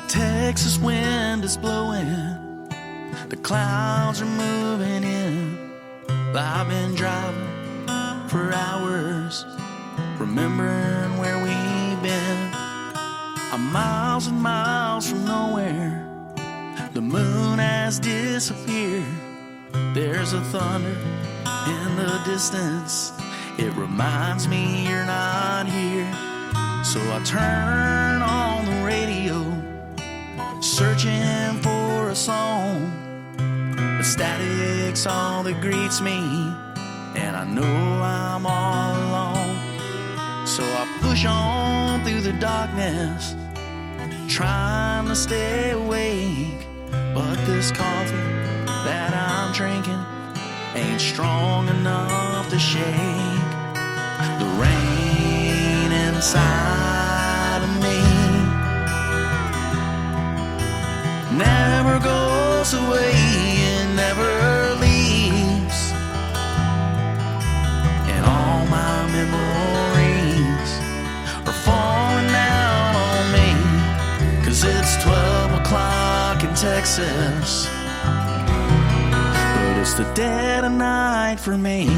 A Texas wind is blowing, the clouds are moving in. I've been driving for hours, remembering where we've been. I'm miles and miles from nowhere. The moon has disappeared. There's a thunder in the distance. It reminds me you're not here. So I turn on the radio, searching for a song. The static's all that greets me, and I know I'm all alone. So I push on through the darkness, trying to stay awake. But this coffee that I'm drinking ain't strong enough to shake the rain inside of me. Never goes away, it never leaves. And all my memories are falling down on me, 'cause it's 12 o'clock in Texas, but it's the dead of night for me.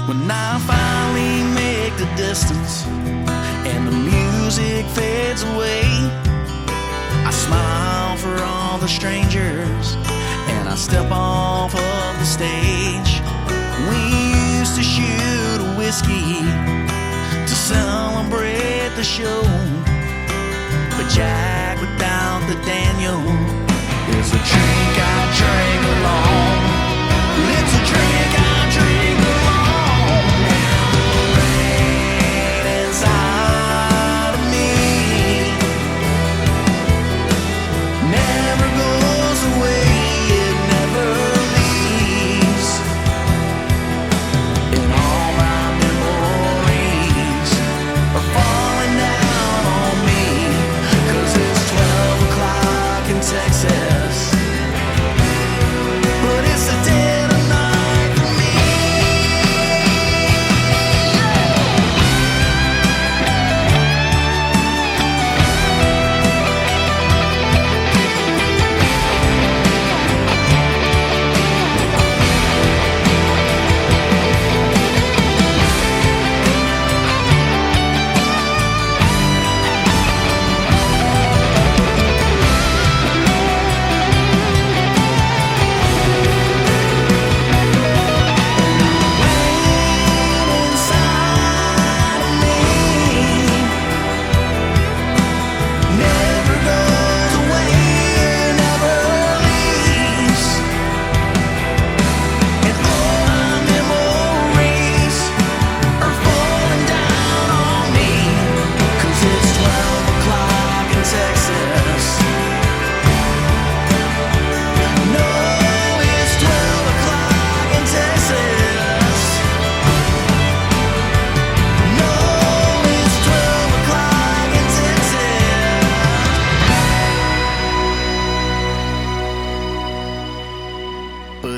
When I finally make the distance and the music fades away, I smile for all the strangers and I step off of the stage. We used to shoot a whiskey to celebrate the show, but Jack without the Daniel is a drink I drink alone. It's a drink I drink alone.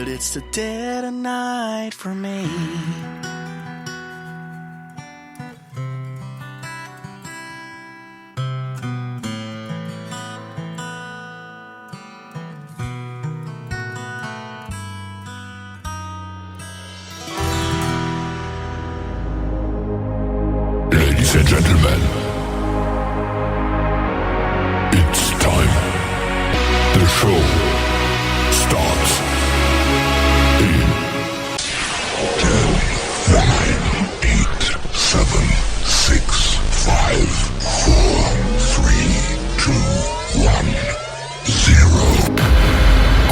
It's the dead of night for me. Ladies and gentlemen, it's time. The show starts in 10, 9, 8, 7, 6, 5, 4, 3, 2, 1, 0.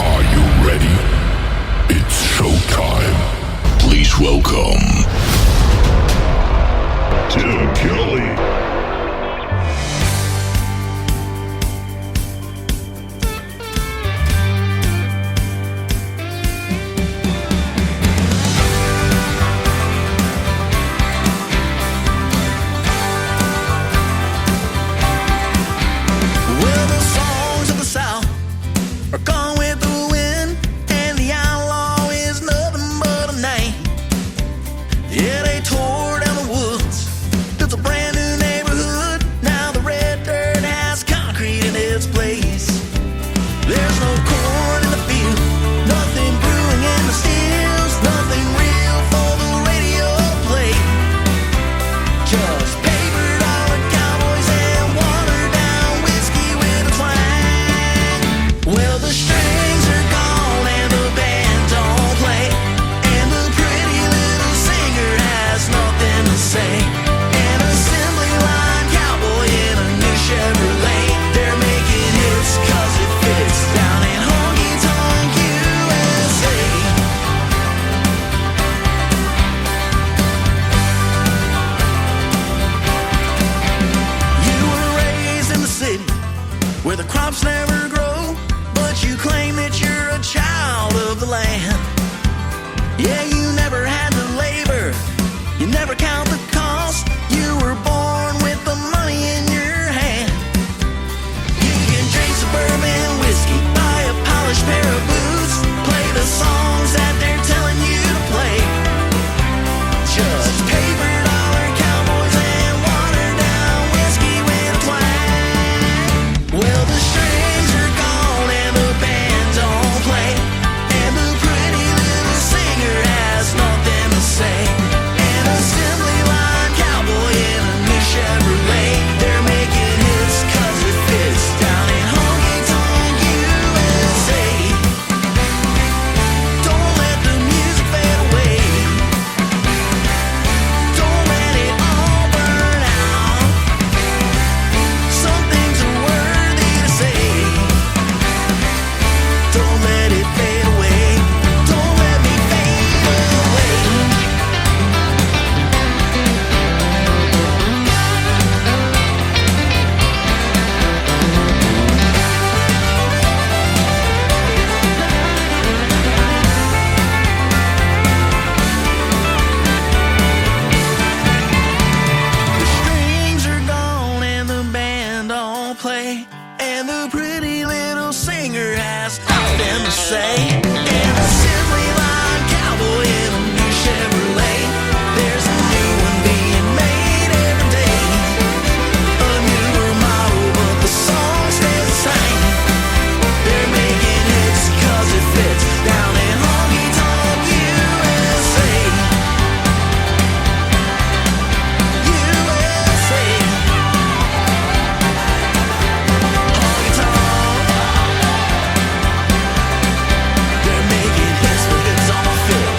Are you ready? It's showtime. Please welcome Tim Kelly. Well, the songs of the South are gone with the wind. land. Yeah, you never had to labor, you never count the cost. You were born with the money in your hand. You can drink suburban whiskey, buy a polished pair of boots, play the songs that they're telling you to play. Just paper dollar cowboys and watered down whiskey with a twang. Well, the strings are gone and the band don't play, and the pretty little singer has nothing to say. And assembly line cowboy in a new Chevrolet, they're making hits 'cause it fits down in honky tonk USA. Don't let the music fade away. Don't let it all burn out. Some things are worthy to say. Don't let it fade away. Don't let me fade away. The strings are gone and the band don't play, and the pretty little singer has nothing to say. And assembly line cowboy in a new Chevrolet, there's a new one being made every day. A newer model, but the song stays the same. They're making hits 'cause it fits down in honky tonk USA. USA. Honky tonk. They're making hits, but it don't fit.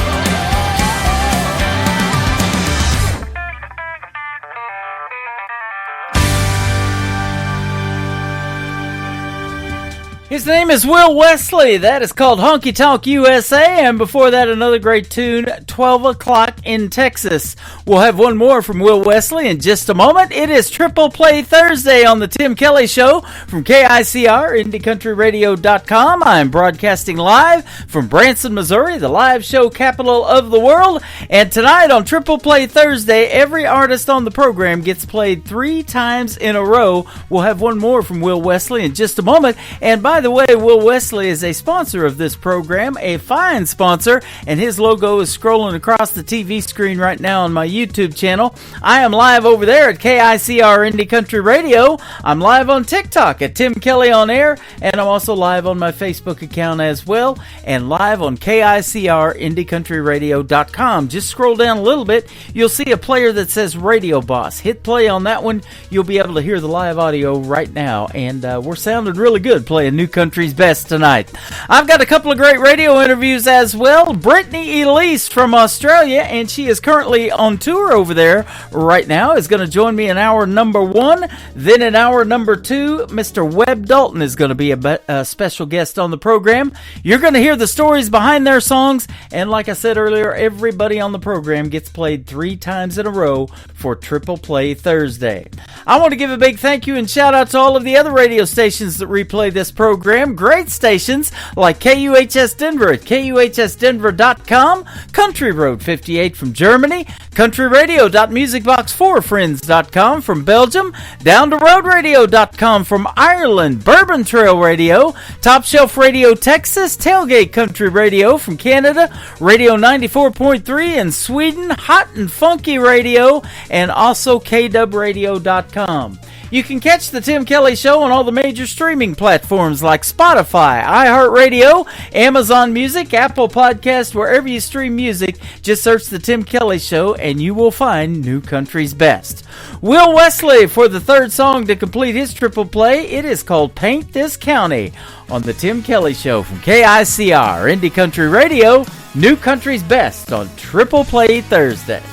His name is Will Wesley. That is called Honky Tonk USA. And before that, another great tune, 12 O'Clock in Texas. We'll have one more from Will Wesley in just a moment. It is Triple Play Thursday on the Tim Kelly Show from KICR, IndieCountryRadio.com. I'm broadcasting live from Branson, Missouri, the live show capital of the world. And tonight on Triple Play Thursday, every artist on the program gets played 3 times in a row. We'll have one more from Will Wesley in just a moment. And by the way, Will Wesley is a sponsor of this program, a fine sponsor, and his logo is scrolling across the TV screen right now on my YouTube channel. I am live over there at KICR Indie Country Radio. I'm live on TikTok at Tim Kelly On Air, and I'm also live on my Facebook account as well, and live on KICR IndieCountryRadio.com. Just scroll down a little bit, you'll see a player that says Radio Boss. Hit play on that one, you'll be able to hear the live audio right now, and we're sounding really good playing New Country's Best tonight. I've got a couple of great radio interviews as well. Brittany Elise from Australia, and she is currently on tour over there right now, is going to join me in hour number 1. Then in hour number 2, Mr. Webb Dalton is going to be a special guest on the program. You're going to hear the stories behind their songs, and like I said earlier, everybody on the program gets played 3 times in a row for Triple Play Thursday. I want to give a big thank you and shout out to all of the other radio stations that replay this program. Great stations like KUHS Denver at KUHSdenver.com, Country Road 58 from Germany, countryradio.musicbox4friends.com from Belgium, down to roadradio.com from Ireland, Bourbon Trail Radio, Top Shelf Radio Texas, Tailgate Country Radio from Canada, Radio 94.3 in Sweden, Hot and Funky Radio, and also KWradio.com. You can catch the Tim Kelly Show on all the major streaming platforms like Spotify, iHeartRadio, Amazon Music, Apple Podcast, wherever you stream music. Just search the Tim Kelly Show and you will find New Country's Best. Will Wesley for the third song to complete his triple play. It is called Paint This County on the Tim Kelly Show from KICR, Indie Country Radio, New Country's Best on Triple Play Thursday.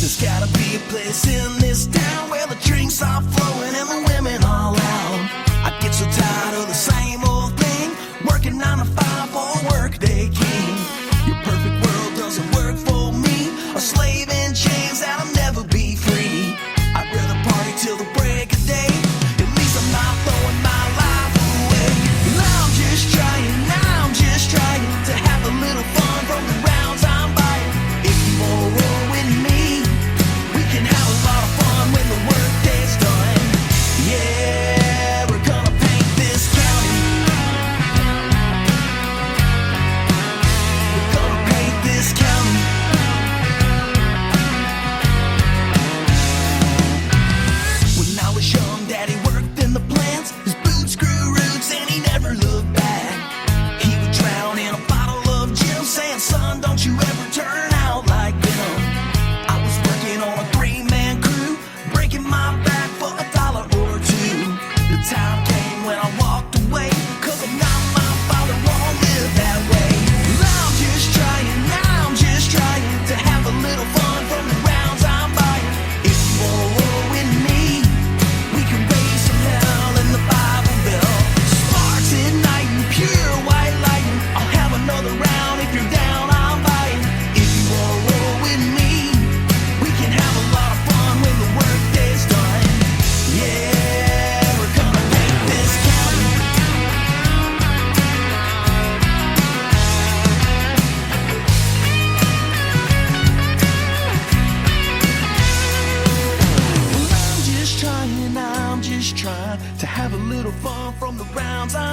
There's gotta be a place in this town where the drinks are flowing and the women all out. I get so tired of the same old thing, working 9 to 5 for a workday king. Your perfect world doesn't work for me, a slave in chains that'll never be free. I'd rather party till the break of day, at least I'm not throwing my life away.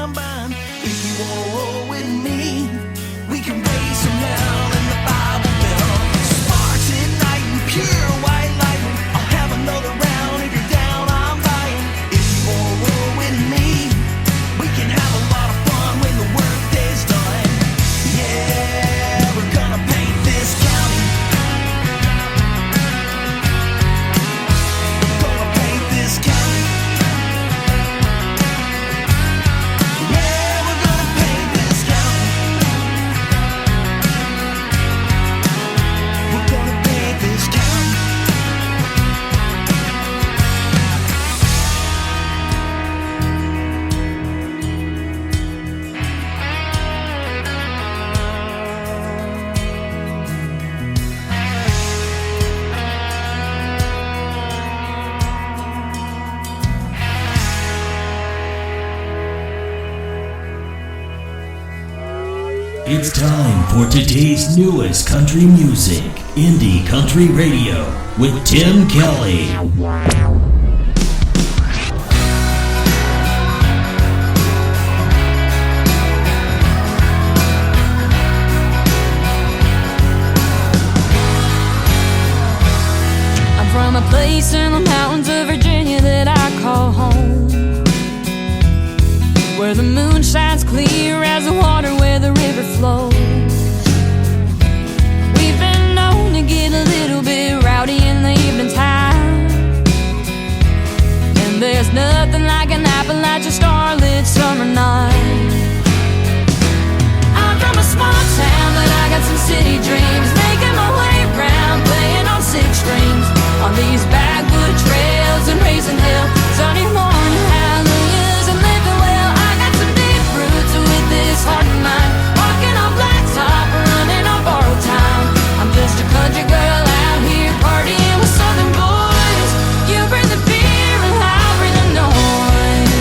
combine. If you wanna roll with me, we can raise some hell in the Bible Belt. Sparks ignite and pure white lightning. I'll have another round if you're down, I'm buying. If you wanna roll with me, we can have a lot of fun when the work day's done. Yeah, we're gonna paint this county. We're gonna paint this county. Yeah, we're gonna paint this county. We're gonna paint this county. It's time for today's newest country music, Indie Country Radio, with Tim Kelly. I'm from a place in the mountains of Virginia that I call home, where the moon shines clear as the water where the river flows. We've been known to get a little bit rowdy in the evening time, and there's nothing like an Appalachian starlit summer night. I'm from a small town, but I got some city dreams, making my way round, playing on six strings, on these backwood trails and raising hell. Sunday morning hallelujahs and living well. I got some deep roots with this heart of mine, walking on blacktop, running on borrowed time. I'm just a country girl out here partying with southern boys. You bring the beer and I'll bring the noise.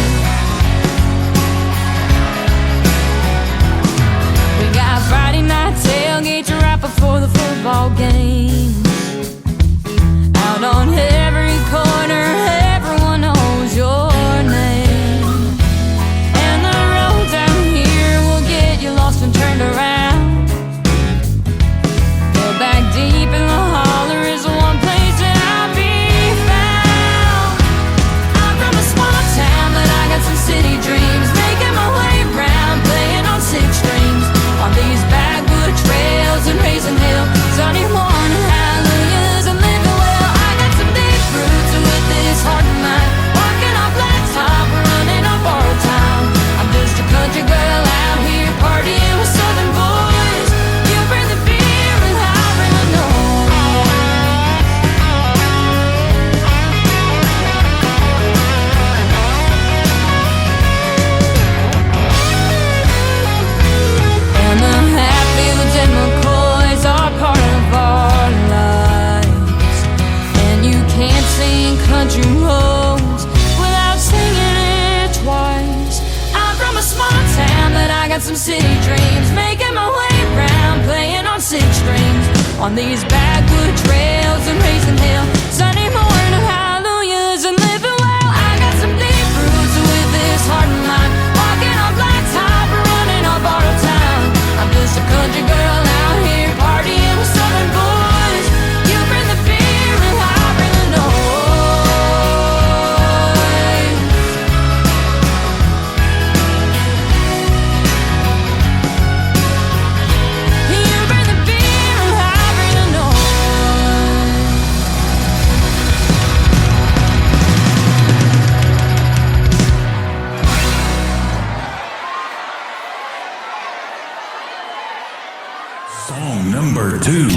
We got Friday night tailgates right before the football game. Out on every corner, everyone knows your name. And the road down here will get you lost and turned around. But back deep in the holler is the one place that I'll be found. I'm from a small town, but I got some city dreams, making my way round, playing on six strings, on these backwood trails and raising hell. Sunday morning hallelujahs and living well. I got some deep roots with this heart of mine, walking on blacktop, running on borrowed time. I'm just a country girl out here partying with southern boys. You bring the beer and I'll bring the noise. And the Hatfields and McCoys are part of our lives, and you can't sing country roads without singing it twice. I'm from a small town, but I got some city dreams, making my way round, playing on six strings, on these backwood trails and raising hell. Sunday morning hallelujahs and living well. I got some deep roots with this heart of mine, walking on blacktop, running on borrowed time. I'm just a country girl out here partying with southern boys. You bring the beer and I'll bring the noise. You bring the beer and I'll bring the noise. Song number 2.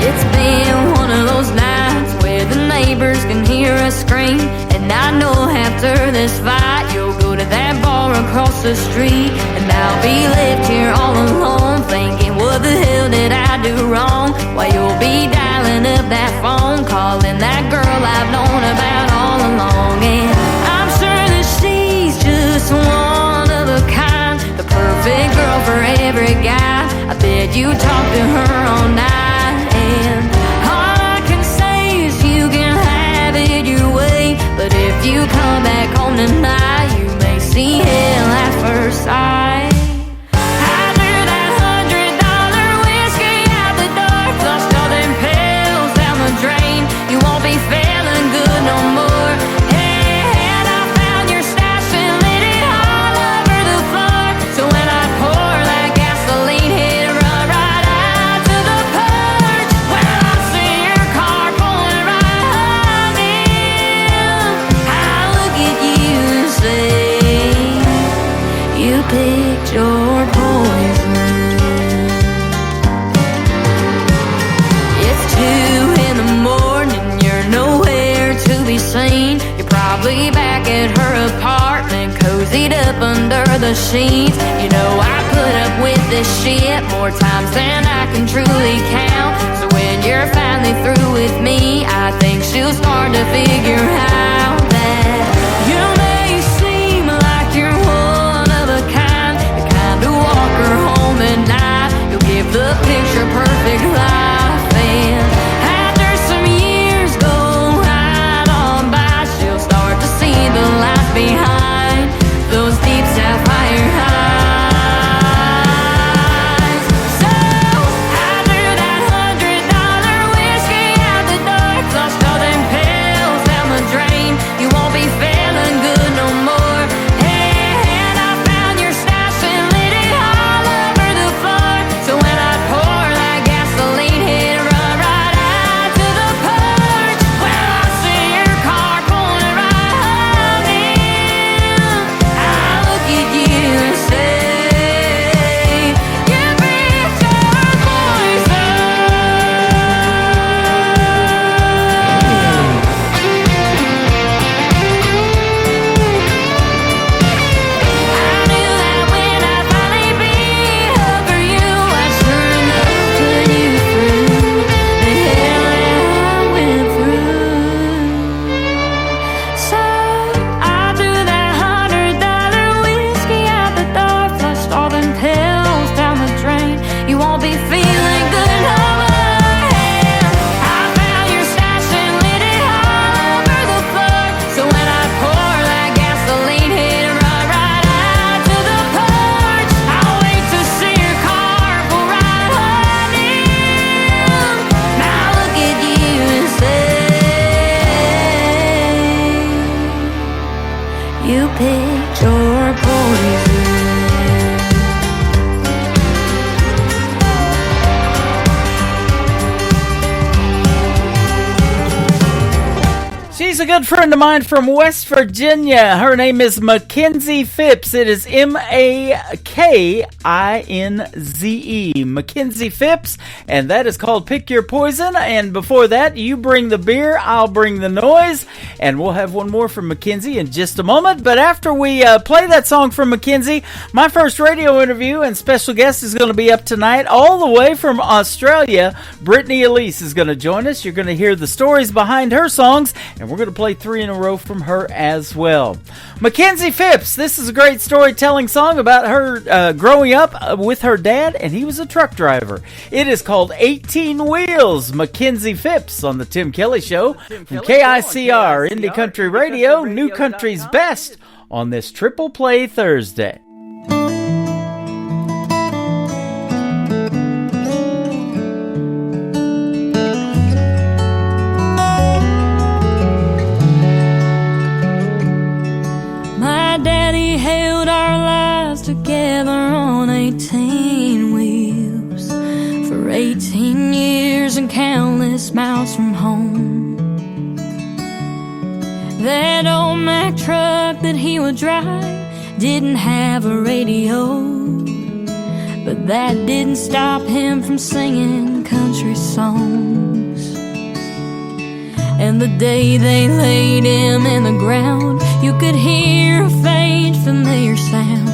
It's been one of those nights where the neighbors can hear us scream, and I know after this fight you'll go to that bar across the street, and I'll be left here all alone thinking, what the hell did I do wrong? While you'll be dialing up that phone, calling that girl I've known about all along. And I'm sure that she's just one of a kind, the perfect bet you talked to her all night. And all I can say is you can have it your way, but if you come back home tonight, you may see hell at first sight. You won't be feeling good no more. Hey, and I found your stash and lit it all over the floor. So when I pour that gasoline, hit run right out to the porch. When I see your car pulling right up in, I look at you and say, you picked your poison. It's 2 in the morning, nowhere to be seen. You're probably back at her apartment, cozied up under the sheets. You know I put up with this shit more times than I can truly count. So when you're finally through with me, I think she'll start to figure out that you may seem like you're one of a kind, the kind to walk her home at night. You'll give the picture perfect life, and after some years go the life behind those deep sapphire eyes. So after that $100 whiskey out the door, flushed all them pills down the drain, you won't be feeling good no more. Hey, and I found your stash and lit it all over the floor. So when I pour that gasoline, hit run right out to the porch. Well, I see your car pulling right a good friend of mine from West Virginia. Her name is Mackenzie Phipps. It is M-A-K-I-N-Z-E. Mackenzie Phipps, and that is called Pick Your Poison. And before that, you bring the beer, I'll bring the noise. And we'll have one more from Mackenzie in just a moment. But after we play that song from Mackenzie, my first radio interview and special guest is going to be up tonight all the way from Australia. Brittany Elise is going to join us. You're going to hear the stories behind her songs, and we're going to play 3 in a row from her as well. Mackenzie Phipps, this is a great storytelling song about her growing up with her dad, and he was a truck driver. It is called 18 Wheels. Mackenzie Phipps on the Tim Kelly Show from KICR, Indie Country Radio, New Country's Best on this Triple Play Thursday. Held our lives together on 18 wheels for 18 years and countless miles from home. That old Mack truck that he would drive didn't have a radio, but that didn't stop him from singing country songs. And the day they laid him in the ground, you could hear a faint familiar sound,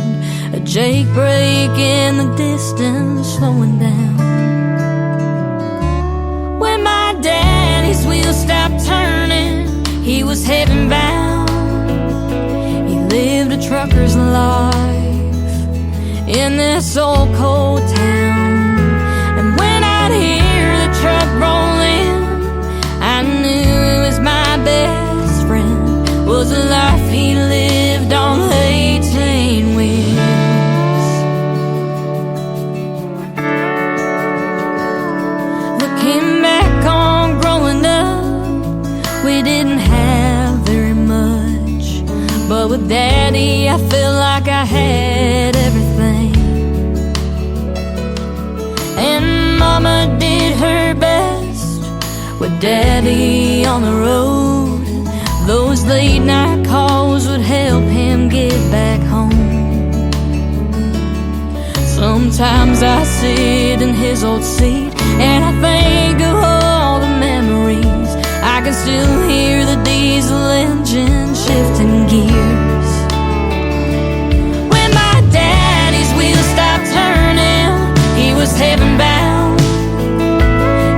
a Jake brake in the distance slowing down. When my daddy's wheels stopped turning, he was heaven bound. He lived a trucker's life in this old cold town. was a life he lived on 18 wheels. Looking back on growing up, we didn't have very much, but with Daddy I felt like I had everything. And Mama did her best with Daddy on the road. Those late night calls would help him get back home. Sometimes I sit in his old seat and I think of all the memories. I can still hear the diesel engine shifting gears. When my daddy's wheels stopped turning, he was heaven bound.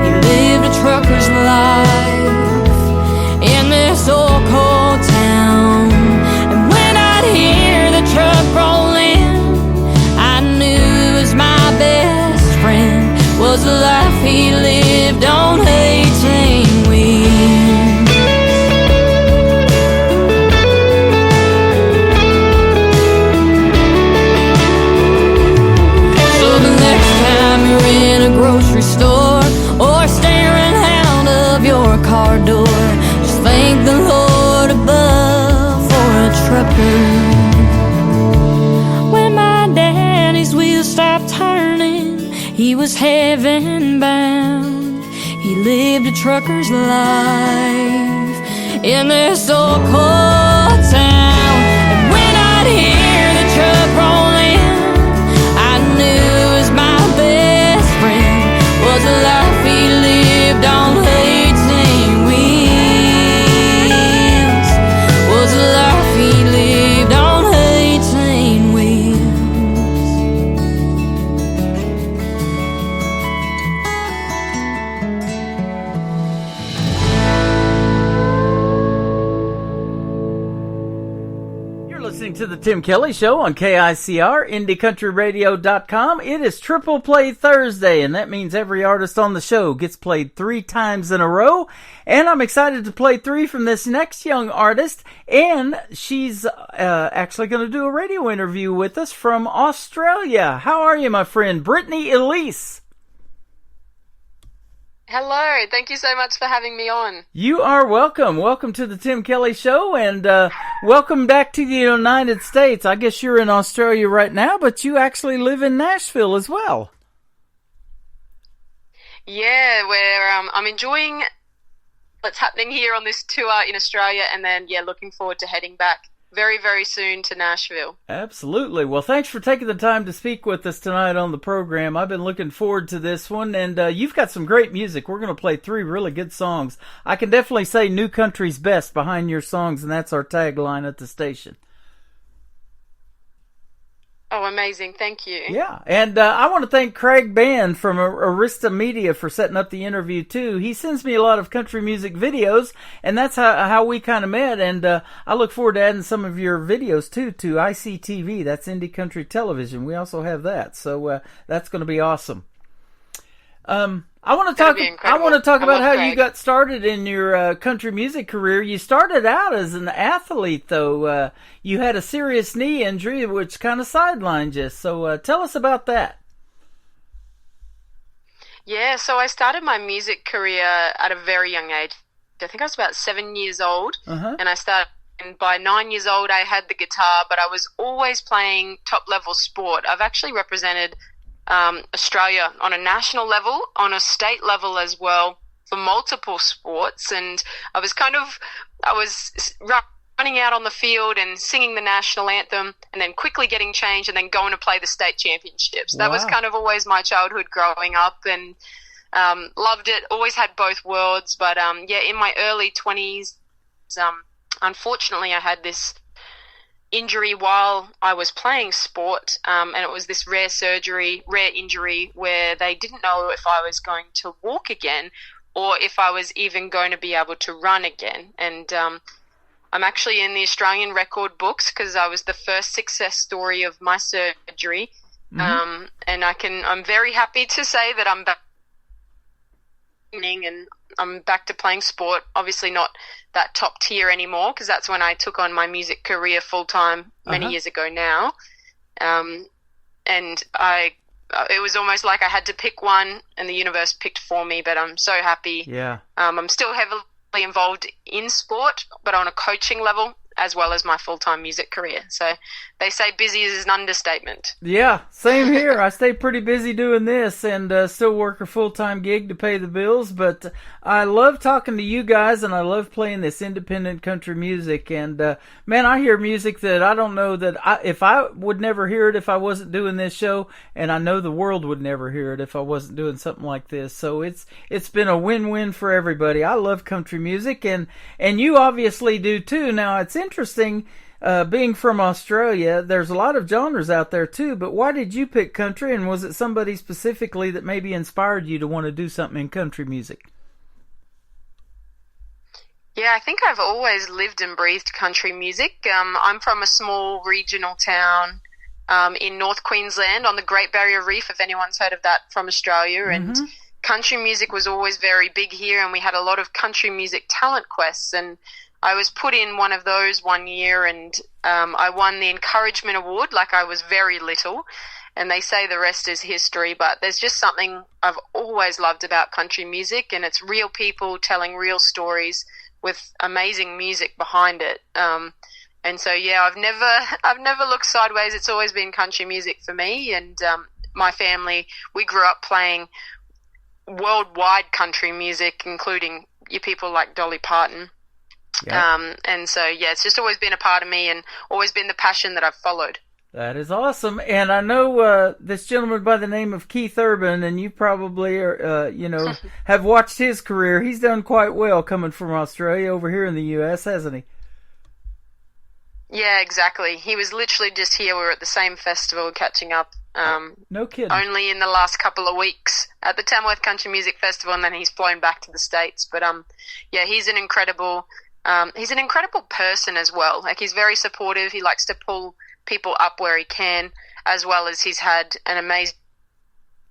He lived a trucker's life in this old cold town. And when I'd hear the truck roll in, I knew it was my best friend. Was the life he lived on 18 wheels. So the next time you're in a grocery store or staring out of your car door, just thank the Lord above for a trucker. When my daddy's wheels stopped turning, he was heaven bound. He lived a trucker's life in this old cold town. And when I'd hear the truck roll in, I knew it was my best friend. Was a life he lived on 18 wheels. Was a life he lived on 18 wheels. You're listening to the Tim Kelly Show on KICR, IndieCountryRadio.com. It is Triple Play Thursday, and that means every artist on the show gets played 3 times in a row. And I'm excited to play 3 from this next young artist, and she's actually going to do a radio interview with us from Australia. How are you, my friend? Brittany Elise. Hello, thank you so much for having me on. You are welcome. Welcome to the Tim Kelly Show, and welcome back to the United States. I guess you're in Australia right now, but you actually live in Nashville as well. Yeah, where I'm enjoying what's happening here on this tour in Australia, and then, looking forward to heading back very, very soon to Nashville. Absolutely. Well, thanks for taking the time to speak with us tonight on the program. I've been looking forward to this one, and you've got some great music. We're going to play 3 really good songs. I can definitely say New Country's best behind your songs, and that's our tagline at the station. Oh, amazing. Thank you. Yeah, and I want to thank Craig Band from Arista Media for setting up the interview, too. He sends me a lot of country music videos, and that's how we kind of met, and I look forward to adding some of your videos, too, to ICTV. That's Indie Country Television. We also have that, so that's going to be awesome. I want to talk about how you got started in your country music career. You started out as an athlete, though. You had a serious knee injury, which kind of sidelined you. So tell us about that. Yeah, so I started my music career at a very young age. I think I was about 7 years old, and I started. And by 9 years old, I had the guitar, but I was always playing top-level sport. I've actually represented Australia on a national level, on a state level as well, for multiple sports. And I was running out on the field and singing the national anthem, and then quickly getting changed and then going to play the state championships. That was kind of always my childhood growing up, and loved it. Always had both worlds. But in my early 20s, unfortunately, I had this injury while I was playing sport, and it was this rare injury where they didn't know if I was going to walk again or if I was even going to be able to run again. And I'm actually in the Australian record books because I was the first success story of my surgery. And I'm very happy to say that I'm back and I'm back to playing sport. Obviously not that top tier anymore, because that's when I took on my music career full time many years ago now. And it was almost like I had to pick one, and the universe picked for me. But I'm so happy. Yeah. I'm still heavily involved in sport, but on a coaching level, as well as my full-time music career. So they say busy is an understatement. Yeah, same here. I stay pretty busy doing this and still work a full-time gig to pay the bills. But I love talking to you guys, and I love playing this independent country music. And, man, I hear music that I don't know that if I would never hear it if I wasn't doing this show, and I know the world would never hear it if I wasn't doing something like this. So it's been a win-win for everybody. I love country music, and you obviously do too. Now, it's interesting, being from Australia, there's a lot of genres out there too, but why did you pick country, and was it somebody specifically that maybe inspired you to want to do something in country music? Yeah, I think I've always lived and breathed country music. I'm from a small regional town in North Queensland on the Great Barrier Reef, if anyone's heard of that from Australia, and country music was always very big here, and we had a lot of country music talent quests, and I was put in one of those one year, and I won the Encouragement Award like I was very little, and they say the rest is history, but there's just something I've always loved about country music, and it's real people telling real stories with amazing music behind it. And so, yeah, I've never looked sideways. It's always been country music for me, and my family, we grew up playing worldwide country music, including your people like Dolly Parton. Yeah. And so, yeah, it's just always been a part of me and always been the passion that I've followed. That is awesome. And I know this gentleman by the name of Keith Urban, and you probably are, have watched his career. He's done quite well coming from Australia over here in the U.S., hasn't he? Yeah, exactly. He was literally just here. We were at the same festival catching up. No kidding. Only in the last couple of weeks at the Tamworth Country Music Festival, and then he's flown back to the States. But yeah, he's an incredible person as well. Like, he's very supportive. He likes to pull people up where he can, as well as he's had an amazing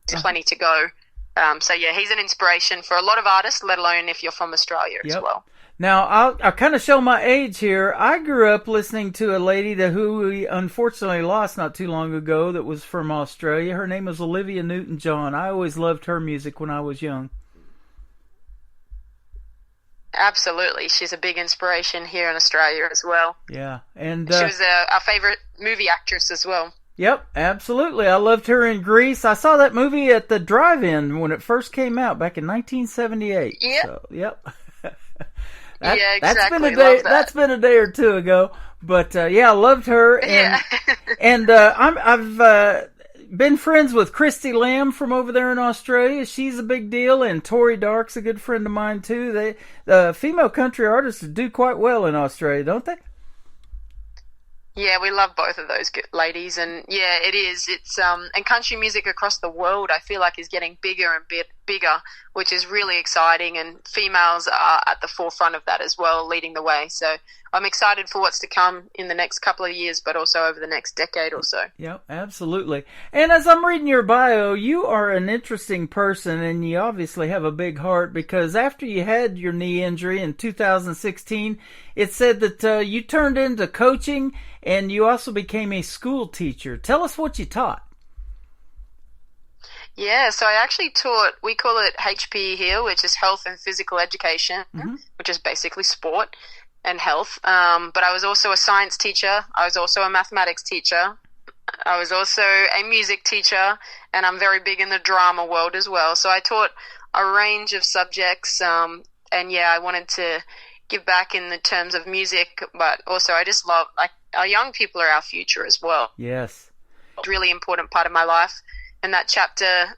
plenty to go. So yeah, he's an inspiration for a lot of artists, let alone if you're from Australia as well. Now, I'll kind of show my age here. I grew up listening to a lady who we unfortunately lost not too long ago that was from Australia. Her name was Olivia Newton-John. I always loved her music when I was young. Absolutely. She's a big inspiration here in Australia as well. Yeah. And she was our favorite movie actress as well. Yep, absolutely. I loved her in Grease. I saw that movie at the drive-in when it first came out back in 1978. Yep. So, yep. Yeah, exactly. That's been a day or two ago, but yeah, I loved her, and and I've been friends with Christy Lamb from over there in Australia. She's a big deal, and Tori Dark's a good friend of mine too. The female country artists do quite well in Australia, don't they? Yeah, we love both of those ladies, and yeah, it is. It's and country music across the world, I feel like, is getting bigger and bigger, which is really exciting. And females are at the forefront of that as well, leading the way. So I'm excited for what's to come in the next couple of years, but also over the next decade or so. Yeah, absolutely. And as I'm reading your bio, you are an interesting person, and you obviously have a big heart, because after you had your knee injury in 2016, it said that you turned into coaching, and you also became a school teacher. Tell us what you taught. Yeah, so I actually taught, we call it HPE here, which is Health and Physical Education, which is basically sport and health. But I was also a science teacher. I was also a mathematics teacher. I was also a music teacher, and I'm very big in the drama world as well. So I taught a range of subjects, and yeah, I wanted to give back in the terms of music, but also I just love, like, our young people are our future as well. Yes. It's a really important part of my life, and that chapter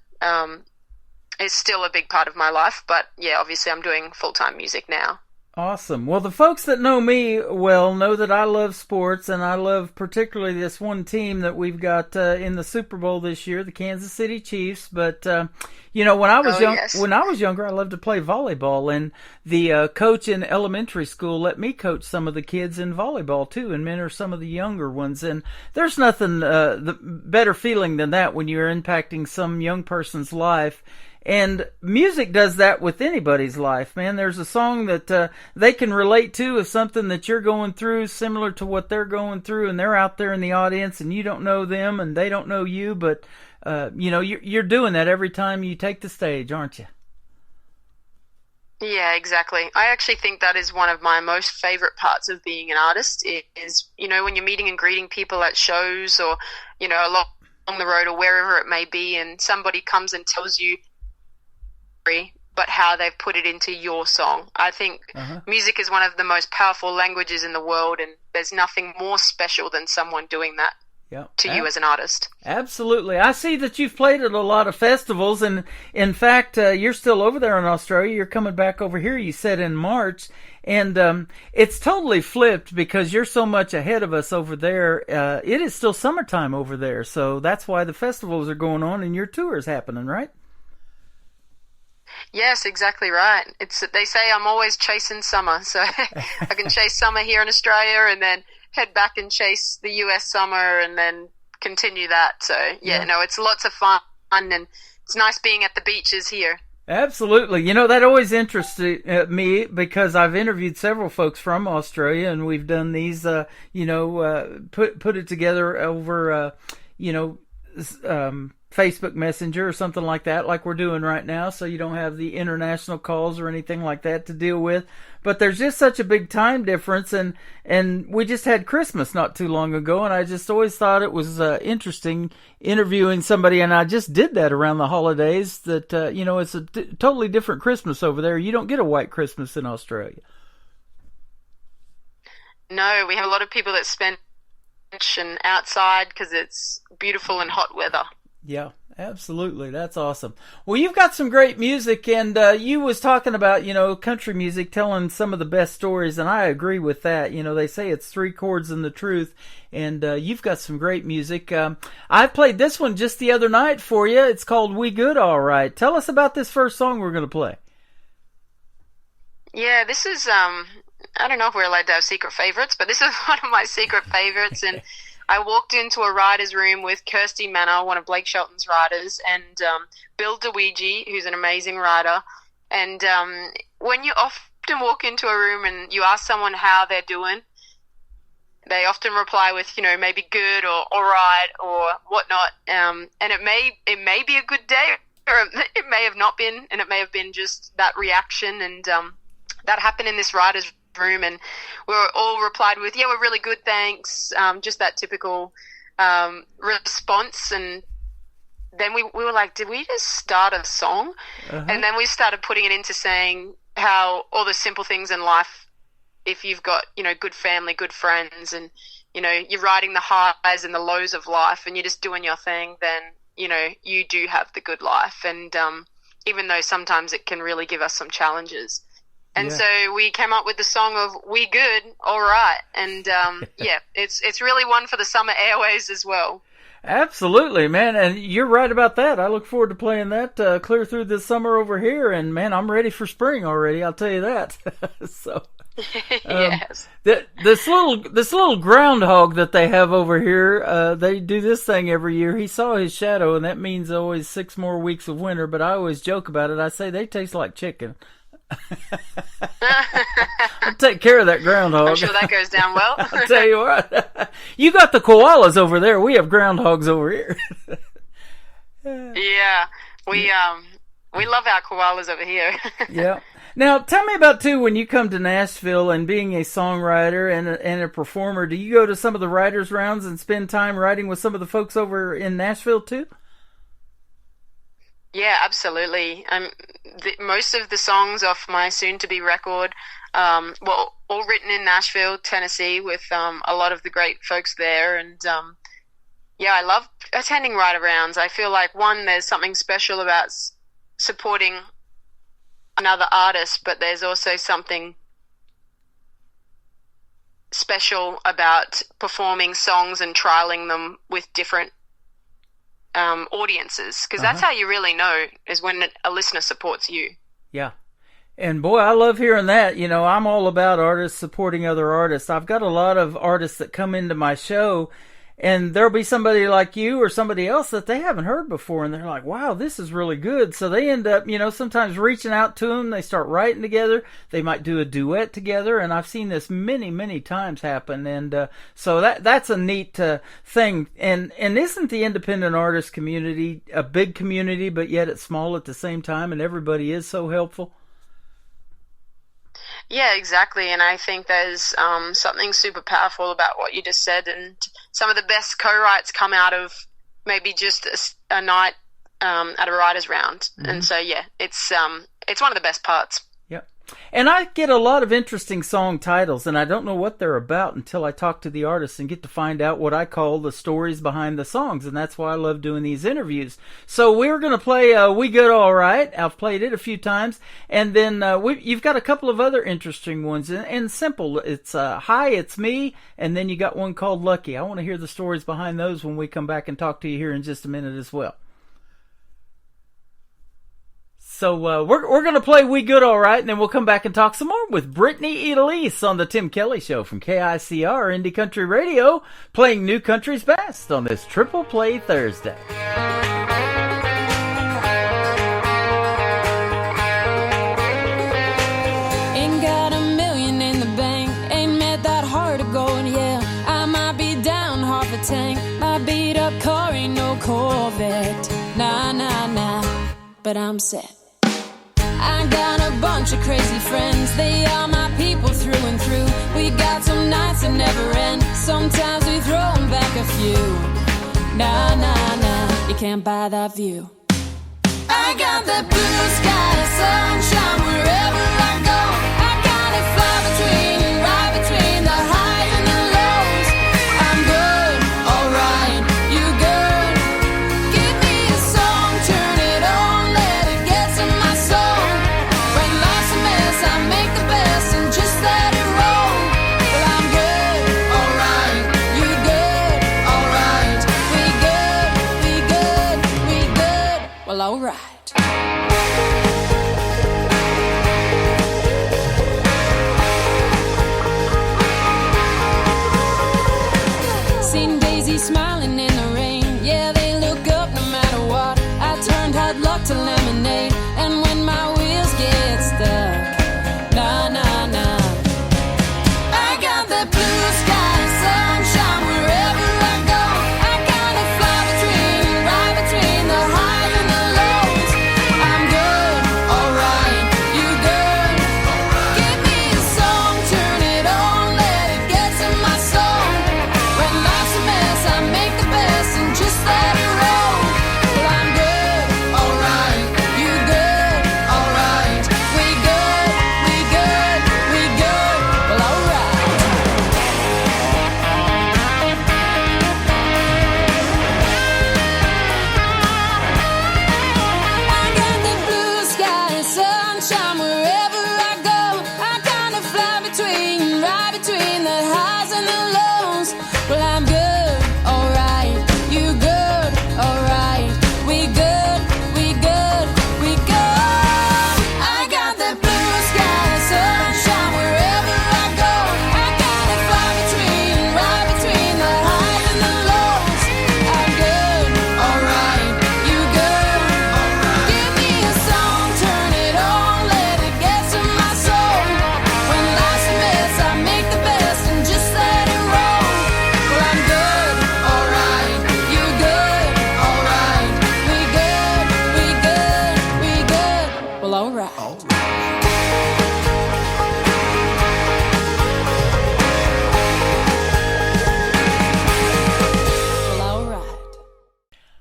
is still a big part of my life, but yeah, obviously I'm doing full-time music now. Awesome. Well, the folks that know me well know that I love sports, and I love particularly this one team that we've got in the Super Bowl this year, the Kansas City Chiefs. But when I was when I was younger, I loved to play volleyball, and the coach in elementary school let me coach some of the kids in volleyball too, and mentor some of the younger ones. And there's nothing the better feeling than that when you're impacting some young person's life. And music does that with anybody's life, man. There's a song that they can relate to, of something that you're going through, similar to what they're going through, and they're out there in the audience, and you don't know them, and they don't know you, but you're doing that every time you take the stage, aren't you? Yeah, exactly. I actually think that is one of my most favorite parts of being an artist is, when you're meeting and greeting people at shows or, along the road or wherever it may be, and somebody comes and tells you, but how they've put it into your song. I think music is one of the most powerful languages in the world, and there's nothing more special than someone doing that. To you as an artist. Absolutely. I see that you've played at a lot of festivals, and in fact, you're still over there in Australia. You're coming back over here, you said, in March, and it's totally flipped because you're so much ahead of us over there. It is still summertime over there, so that's why the festivals are going on and your tour is happening, right? Yes, exactly right. They say I'm always chasing summer, so I can chase summer here in Australia and then head back and chase the US summer and then continue that. So, it's lots of fun, and it's nice being at the beaches here. Absolutely. That always interests me because I've interviewed several folks from Australia, and we've done these, put it together over, Facebook Messenger or something like that, like we're doing right now, so you don't have the international calls or anything like that to deal with. But there's just such a big time difference, and we just had Christmas not too long ago, and I just always thought it was interesting interviewing somebody, and I just did that around the holidays, that, it's a totally different Christmas over there. You don't get a white Christmas in Australia. No, we have a lot of people that spend outside because it's beautiful and hot weather. Yeah, absolutely. That's awesome. Well, you've got some great music, and you was talking about, country music, telling some of the best stories, and I agree with that. They say it's 3 chords and the truth, and you've got some great music. I played this one just the other night for you. It's called We Good All Right. Tell us about this first song we're going to play. Yeah, this is, I don't know if we're allowed to have secret favorites, but this is one of my secret favorites, and I walked into a writer's room with Kirsty Manor, one of Blake Shelton's writers, and Bill DeWeege, who's an amazing writer. And when you often walk into a room and you ask someone how they're doing, they often reply with, maybe good or all right or whatnot. And it may be a good day, or it may have not been, and it may have been just that reaction. And that happened in this writer's room, and we were all replied with, yeah, we're really good, thanks, just that typical response. And then we were like, did we just start a song? And then we started putting it into saying how all the simple things in life, if you've got good family, good friends, and you're riding the highs and the lows of life, and you're just doing your thing, then you do have the good life. And even though sometimes it can really give us some challenges. And so we came up with the song of We Good, All Right. And, it's really one for the summer airways as well. Absolutely, man. And you're right about that. I look forward to playing that clear through this summer over here. And, man, I'm ready for spring already, I'll tell you that. So, yes. This little groundhog that they have over here, they do this thing every year. He saw his shadow, and that means always 6 more weeks of winter. But I always joke about it. I say they taste like chicken. I'll take care of that groundhog. I'm sure that goes down well. I'll tell you what. You got the koalas over there. We have groundhogs over here. Yeah, we love our koalas over here. Yeah. Now, tell me about, too, when you come to Nashville and being a songwriter and a performer, do you go to some of the writers' rounds and spend time writing with some of the folks over in Nashville, too? Yeah, absolutely. Most of the songs off my soon-to-be record were all written in Nashville, Tennessee, with a lot of the great folks there. And, I love attending write-arounds. I feel like, one, there's something special about supporting another artist, but there's also something special about performing songs and trialing them with different audiences, because that's how you really know, is when a listener supports you. Yeah. And boy, I love hearing that. I'm all about artists supporting other artists. I've got a lot of artists that come into my show, and there'll be somebody like you or somebody else that they haven't heard before, and they're like, wow, this is really good. So they end up, sometimes reaching out to them. They start writing together. They might do a duet together, and I've seen this many, many times happen. And so that's a neat thing. And isn't the independent artist community a big community, but yet it's small at the same time, and everybody is so helpful? Yeah, exactly. And I think there's something super powerful about what you just said. And some of the best co-writes come out of maybe just a night at a writer's round. Mm-hmm. And so, yeah, it's one of the best parts. Yep. And I get a lot of interesting song titles, and I don't know what they're about until I talk to the artists and get to find out what I call the stories behind the songs, and that's why I love doing these interviews. So we're going to play We Good All Right. I've played it a few times, and then you've got a couple of other interesting ones, and simple. It's Hi, It's Me, and then you got one called Lucky. I want to hear the stories behind those when we come back and talk to you here in just a minute as well. So we're going to play We Good All Right, and then we'll come back and talk some more with Brittany Elise on the Tim Kelly Show from KICR Indie Country Radio, playing New Country's Best on this Triple Play Thursday. Ain't got $1 million in the bank, ain't met that hard to go, and yeah, I might be down half a tank, my beat up car ain't no Corvette, nah, but I'm set. I got a bunch of crazy friends, they are my people through and through. We got some nights that never end, sometimes we throw them back a few. Nah, you can't buy that view. I got that blue sky, sunshine wherever I go. I got it fly between, right between the highs and the lows. I'm good, alright, you good? Give me a song, turn it on, let it get to my soul. When life's a mess, I make the best and just let it roll. Well, I'm good, alright, you good, alright. We good, well, alright. Seen Daisy smiling in the rain, yeah, they look up no matter what. I turned hard luck to lemonade, and when my wheels get stuck, nah, I got that blue sky, sunshine wherever I go. I gotta fly between, right between the highs and the lows. I'm good, alright, you good? Give me a song, turn it on, let it get to my soul. When life's a mess, I make the best and just let it roll. Well, I'm good, alright, you good, alright. We good, well, alright. I got the blue sky and sunshine wherever I go. I kinda fly between, right between the highs and the lows. Well, I'm good, alright, you good, alright. We good, I got the blue sky and sunshine wherever I go. I gotta fly between, right between the highs and the lows. I'm good, alright, you good, alright. Give me a song, turn it on, let it get to my soul. When life's a mess, I make the best and just let it roll. Well, I'm good, alright, you good, alright. We good, well, alright. Well, alright.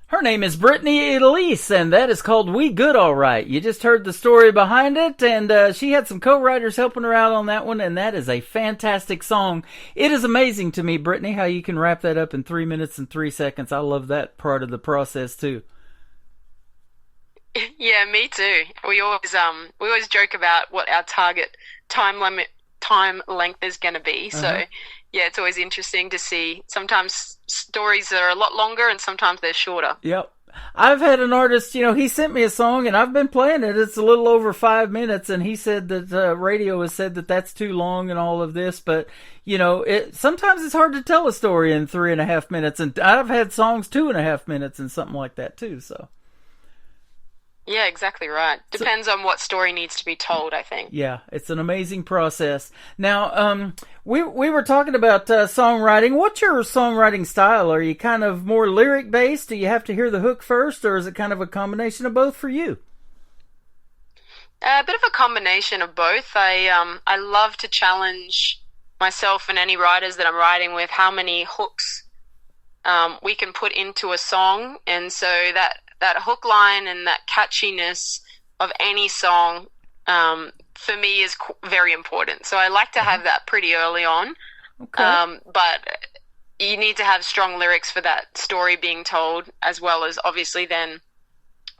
Her name is Brittany Elise, and that is called We Good All Right. You just heard the story behind it, and she had some co-writers helping her out on that one, and that is a fantastic song. It is amazing to me, Brittany, how you can wrap that up in 3 minutes and 3 seconds. I love that part of the process, too. Yeah, me too. We always joke about what our target time length is going to be. So, yeah, it's always interesting to see sometimes stories that are a lot longer and sometimes they're shorter. Yep. I've had an artist, he sent me a song and I've been playing it. It's a little over 5 minutes, and he said that radio has said that that's too long and all of this. But, sometimes it's hard to tell a story in 3.5 minutes. And I've had songs 2.5 minutes and something like that too, so. Yeah, exactly right. Depends on what story needs to be told, I think. Yeah, it's an amazing process. Now, we were talking about songwriting. What's your songwriting style? Are you kind of more lyric-based? Do you have to hear the hook first, or is it kind of a combination of both for you? A bit of a combination of both. I love to challenge myself and any writers that I'm writing with how many hooks we can put into a song, and so that hook line and that catchiness of any song, for me, is very important. So I like to have that pretty early on. Okay. But you need to have strong lyrics for that story being told, as well as obviously then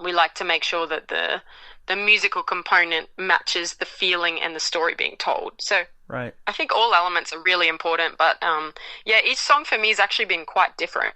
we like to make sure that the musical component matches the feeling and the story being told. So right. I think all elements are really important, but each song for me has actually been quite different.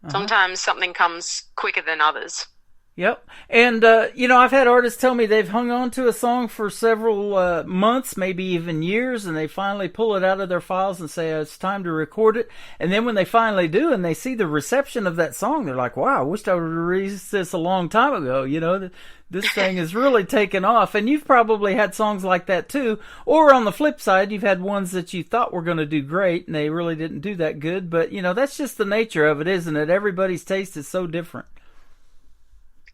Sometimes something comes quicker than others. Yep. And, I've had artists tell me they've hung on to a song for several months, maybe even years, and they finally pull it out of their files and say, it's time to record it. And then when they finally do and they see the reception of that song, they're like, wow, I wished I would have released this a long time ago. This thing has really taken off. And you've probably had songs like that too. Or on the flip side, you've had ones that you thought were going to do great and they really didn't do that good. But, that's just the nature of it, isn't it? Everybody's taste is so different.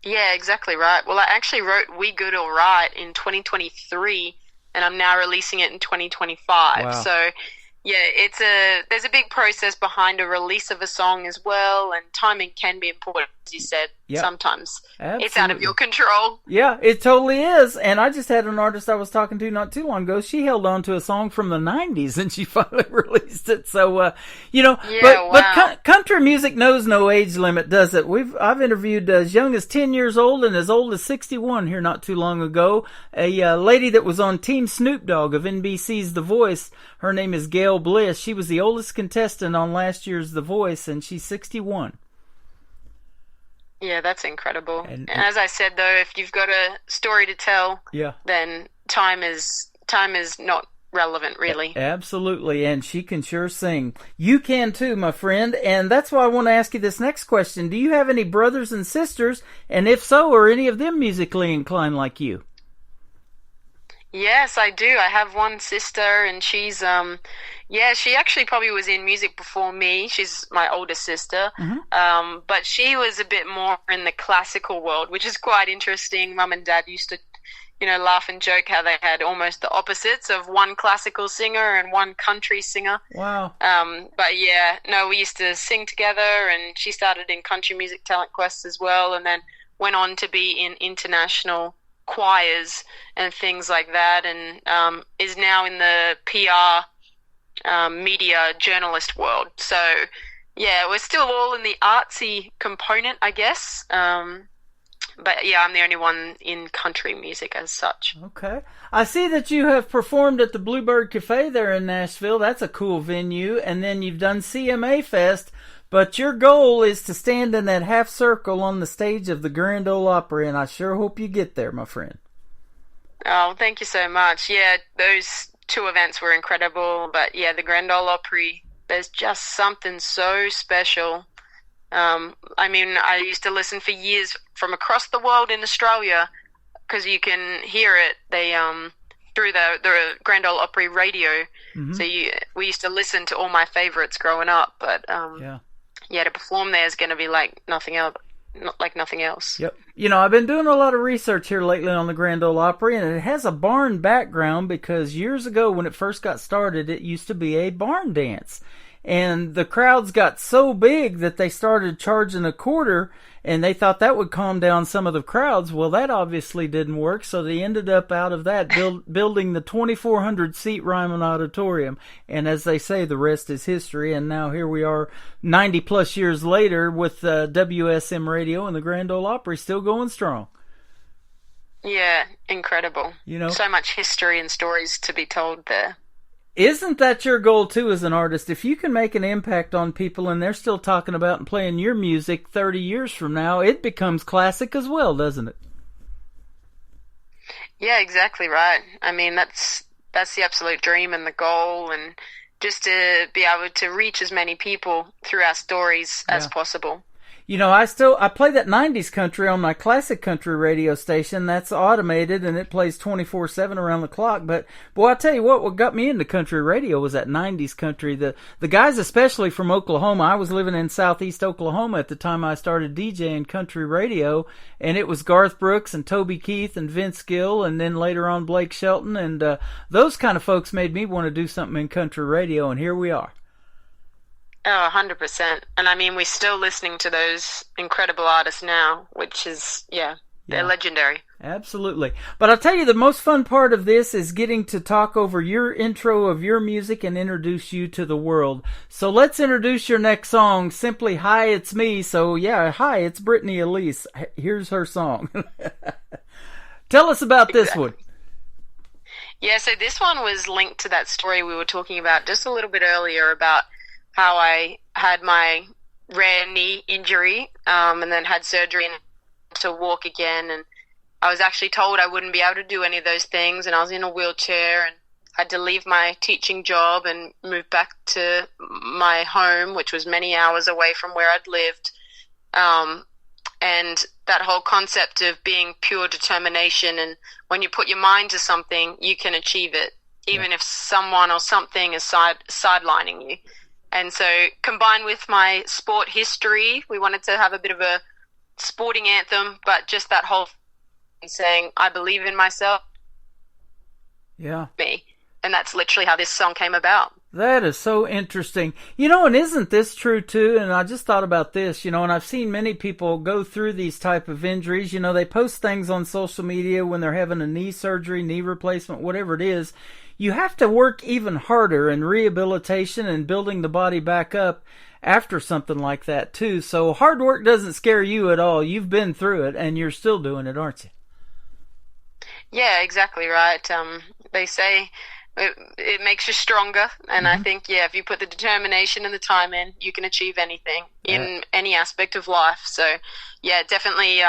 Yeah, exactly right. Well, I actually wrote We Good All Right in 2023, and I'm now releasing it in 2025. Wow. So, yeah, there's a big process behind a release of a song as well, and timing can be important, as you said. Yep. Sometimes Absolutely. It's out of your control. Yeah, it totally is. And I just had an artist I was talking to not too long ago. She held on to a song from the 90s, and she finally released it. So, but country music knows no age limit, does it? I've interviewed as young as 10 years old and as old as 61 here not too long ago. A lady that was on Team Snoop Dogg of NBC's The Voice. Her name is Gail Bliss. She was the oldest contestant on last year's The Voice, and she's 61. Yeah, that's incredible. And as I said, though, if you've got a story to tell, then time is not relevant, really. Absolutely, and she can sure sing. You can too, my friend, and that's why I want to ask you this next question. Do you have any brothers and sisters? And if so, are any of them musically inclined like you? Yes, I do. I have one sister, and she's she actually probably was in music before me. She's my older sister. Mm-hmm. But she was a bit more in the classical world, which is quite interesting. Mum and Dad used to, laugh and joke how they had almost the opposites of one classical singer and one country singer. Wow. But we used to sing together, and she started in Country Music Talent Quest as well, and then went on to be in international choirs and things like that, and is now in the PR media journalist world. So we're still all in the artsy component, I guess, but I'm the only one in country music as such. Okay. I see that you have performed at the Bluebird Cafe there in Nashville. That's a cool venue. And then you've done CMA Fest. But your goal is to stand in that half circle on the stage of the Grand Ole Opry, and I sure hope you get there, my friend. Oh, thank you so much. Yeah, those two events were incredible, but the Grand Ole Opry, there's just something so special. I used to listen for years from across the world in Australia, because you can hear it. They through the Grand Ole Opry radio. Mm-hmm. So we used to listen to all my favorites growing up, but to perform there is going to be like nothing else. Not like nothing else. Yep. I've been doing a lot of research here lately on the Grand Ole Opry, and it has a barn background because years ago when it first got started, it used to be a barn dance. And the crowds got so big that they started charging a quarter, and they thought that would calm down some of the crowds. Well, that obviously didn't work, so they ended up out of that building the 2,400-seat Ryman Auditorium. And as they say, the rest is history, and now here we are 90-plus years later with WSM Radio and the Grand Ole Opry still going strong. Yeah, incredible. So much history and stories to be told there. Isn't that your goal too as an artist? If you can make an impact on people and they're still talking about and playing your music 30 years from now, it becomes classic as well, doesn't it? Yeah, exactly right. I mean, that's the absolute dream and the goal, and just to be able to reach as many people through our stories as possible. You know, I play that 90s country on my classic country radio station. That's automated and it plays 24/7 around the clock. But boy, I tell you what got me into country radio was that 90s country. The guys, especially from Oklahoma, I was living in southeast Oklahoma at the time I started DJing country radio, and it was Garth Brooks and Toby Keith and Vince Gill, and then later on Blake Shelton, and those kind of folks made me want to do something in country radio, and here we are. Oh, 100%. And I mean, we're still listening to those incredible artists now, which is, they're legendary. Absolutely. But I'll tell you, the most fun part of this is getting to talk over your intro of your music and introduce you to the world. So let's introduce your next song, simply Hi, It's Me. So hi, it's Brittany Elise. Here's her song. Tell us about this one. Yeah, so this one was linked to that story we were talking about just a little bit earlier about how I had my rare knee injury and then had surgery to walk again. And I was actually told I wouldn't be able to do any of those things, and I was in a wheelchair and had to leave my teaching job and move back to my home, which was many hours away from where I'd lived. And that whole concept of being pure determination, and when you put your mind to something, you can achieve it, even if someone or something is sidelining you. And so combined with my sport history, we wanted to have a bit of a sporting anthem, but just that whole saying, I believe in myself. Yeah. Me. And that's literally how this song came about. That is so interesting. You know, and isn't this true too? And I just thought about this, and I've seen many people go through these type of injuries. They post things on social media when they're having a knee surgery, knee replacement, whatever it is. You have to work even harder in rehabilitation and building the body back up after something like that too. So hard work doesn't scare you at all. You've been through it and you're still doing it, aren't you? Yeah, exactly right. They say it makes you stronger, and I think, if you put the determination and the time in, you can achieve anything in any aspect of life. So, definitely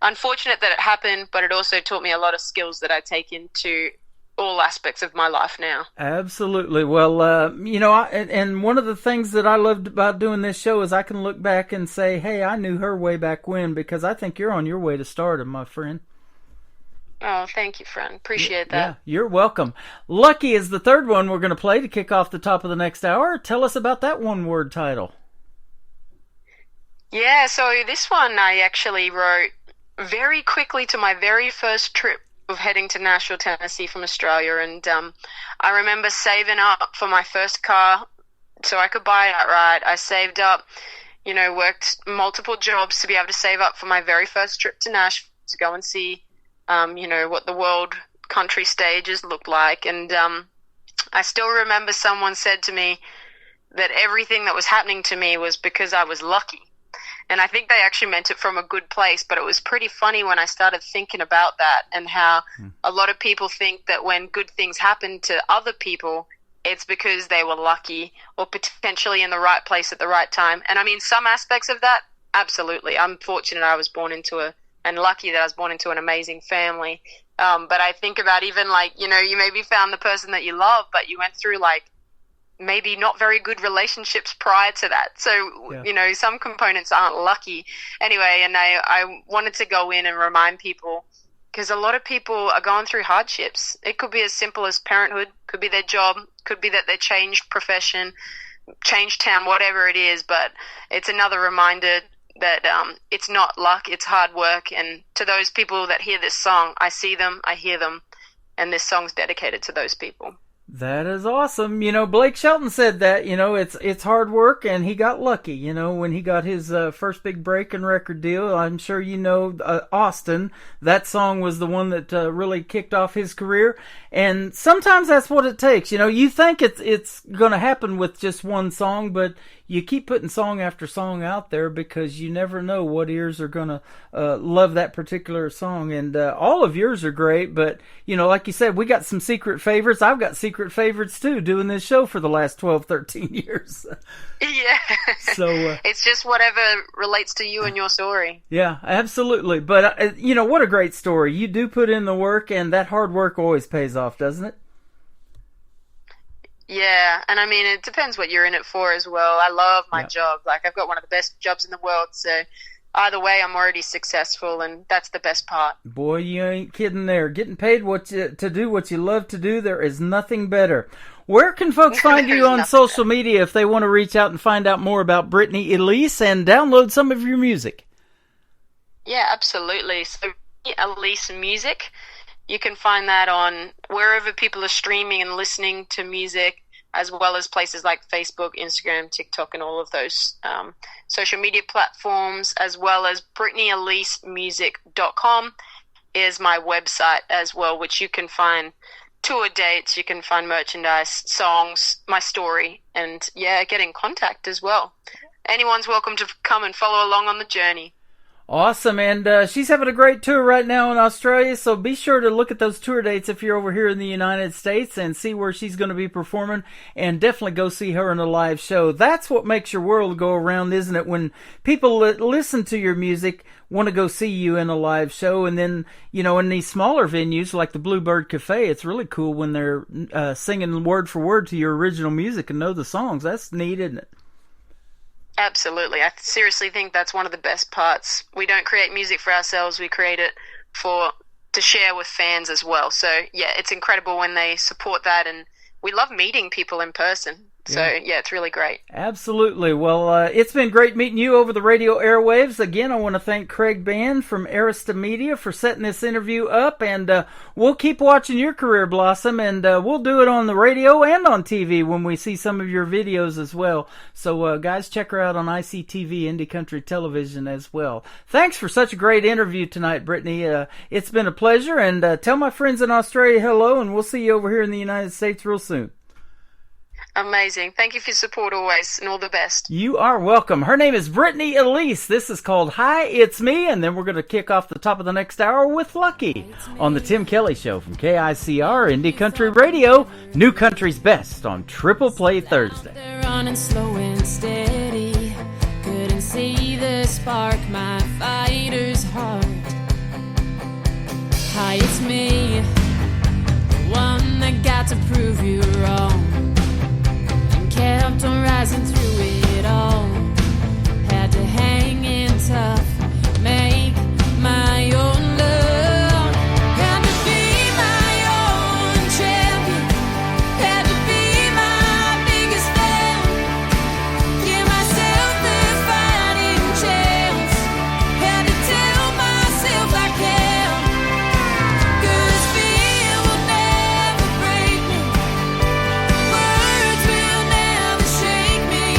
unfortunate that it happened, but it also taught me a lot of skills that I take into all aspects of my life now. Absolutely. Well, and one of the things that I loved about doing this show is I can look back and say, hey, I knew her way back when, because I think you're on your way to stardom, my friend. Oh, thank you, friend. Appreciate that. Yeah, you're welcome. Lucky is the third one we're going to play to kick off the top of the next hour. Tell us about that one-word title. Yeah, so this one I actually wrote very quickly to my very first trip of heading to Nashville, Tennessee from Australia. And I remember saving up for my first car so I could buy it outright. I saved up, worked multiple jobs to be able to save up for my very first trip to Nashville to go and see what the world country stages looked like. And I still remember someone said to me that everything that was happening to me was because I was lucky. And I think they actually meant it from a good place, but it was pretty funny when I started thinking about that, and how a lot of people think that when good things happen to other people, it's because they were lucky or potentially in the right place at the right time. And I mean, some aspects of that, absolutely. I'm fortunate I was born into and lucky that I was born into an amazing family. But I think about even you maybe found the person that you love, but you went through maybe not very good relationships prior to that. So, some components aren't lucky. Anyway, and I wanted to go in and remind people, because a lot of people are going through hardships. It could be as simple as parenthood, could be their job, could be that they changed profession, changed town, whatever it is. But it's another reminder that it's not luck, it's hard work. And to those people that hear this song, I see them, I hear them, and this song's dedicated to those people. That is awesome. Blake Shelton said that, it's hard work, and he got lucky, when he got his first big break and record deal. I'm sure Austin, that song was the one that really kicked off his career. And sometimes that's what it takes. You think it's going to happen with just one song, but you keep putting song after song out there because you never know what ears are going to love that particular song. And all of yours are great, but, like you said, we got some secret favorites. I've got secret favorites, too, doing this show for the last 12, 13 years. Yeah. So it's just whatever relates to you and your story. Yeah, absolutely. But, what a great story. You do put in the work, and that hard work always pays off, doesn't it? Yeah, and I mean, it depends what you're in it for as well. I love my job. Like, I've got one of the best jobs in the world, so either way, I'm already successful, and that's the best part. Boy, you ain't kidding there. Getting paid to do what you love to do, there is nothing better. Where can folks find you on social media if they want to reach out and find out more about Brittany Elise and download some of your music? Yeah, absolutely. So, Elise Music. You can find that on wherever people are streaming and listening to music, as well as places like Facebook, Instagram, TikTok, and all of those social media platforms, as well as BrittanyEliseMusic.com is my website as well, which you can find tour dates, you can find merchandise, songs, my story, and get in contact as well. Anyone's welcome to come and follow along on the journey. Awesome, and she's having a great tour right now in Australia, so be sure to look at those tour dates if you're over here in the United States and see where she's going to be performing, and definitely go see her in a live show. That's what makes your world go around, isn't it? When people listen to your music, want to go see you in a live show, and then, in these smaller venues like the Bluebird Cafe, it's really cool when they're singing word for word to your original music and know the songs. That's neat, isn't it? Absolutely. I seriously think that's one of the best parts. We don't create music for ourselves. We create it to share with fans as well. So, it's incredible when they support that, and we love meeting people in person. So, it's really great. Absolutely. Well, it's been great meeting you over the radio airwaves. Again, I want to thank Craig Band from Arista Media for setting this interview up, and we'll keep watching your career blossom, and we'll do it on the radio and on TV when we see some of your videos as well. So, guys, check her out on ICTV, Indie Country Television as well. Thanks for such a great interview tonight, Brittany. It's been a pleasure, and tell my friends in Australia hello, and we'll see you over here in the United States real soon. Amazing. Thank you for your support always, and all the best. You are welcome. Her name is Brittany Elise. This is called Hi, It's Me, and then we're going to kick off the top of the next hour with Lucky on the Tim Kelly Show from KICR Indie Country Radio, New Country's Best on Triple Play Thursday. They're running slow and steady. Couldn't see the spark, my fighter's heart. Hi, it's me, the one that got to prove you wrong. Kept on rising through it all. Had to hang in tough, make my own love. Had to be my own champion. Had to be my biggest fan. Give myself the fighting chance. Had to tell myself I can. 'Cause fear will never break me. Words will never shake me.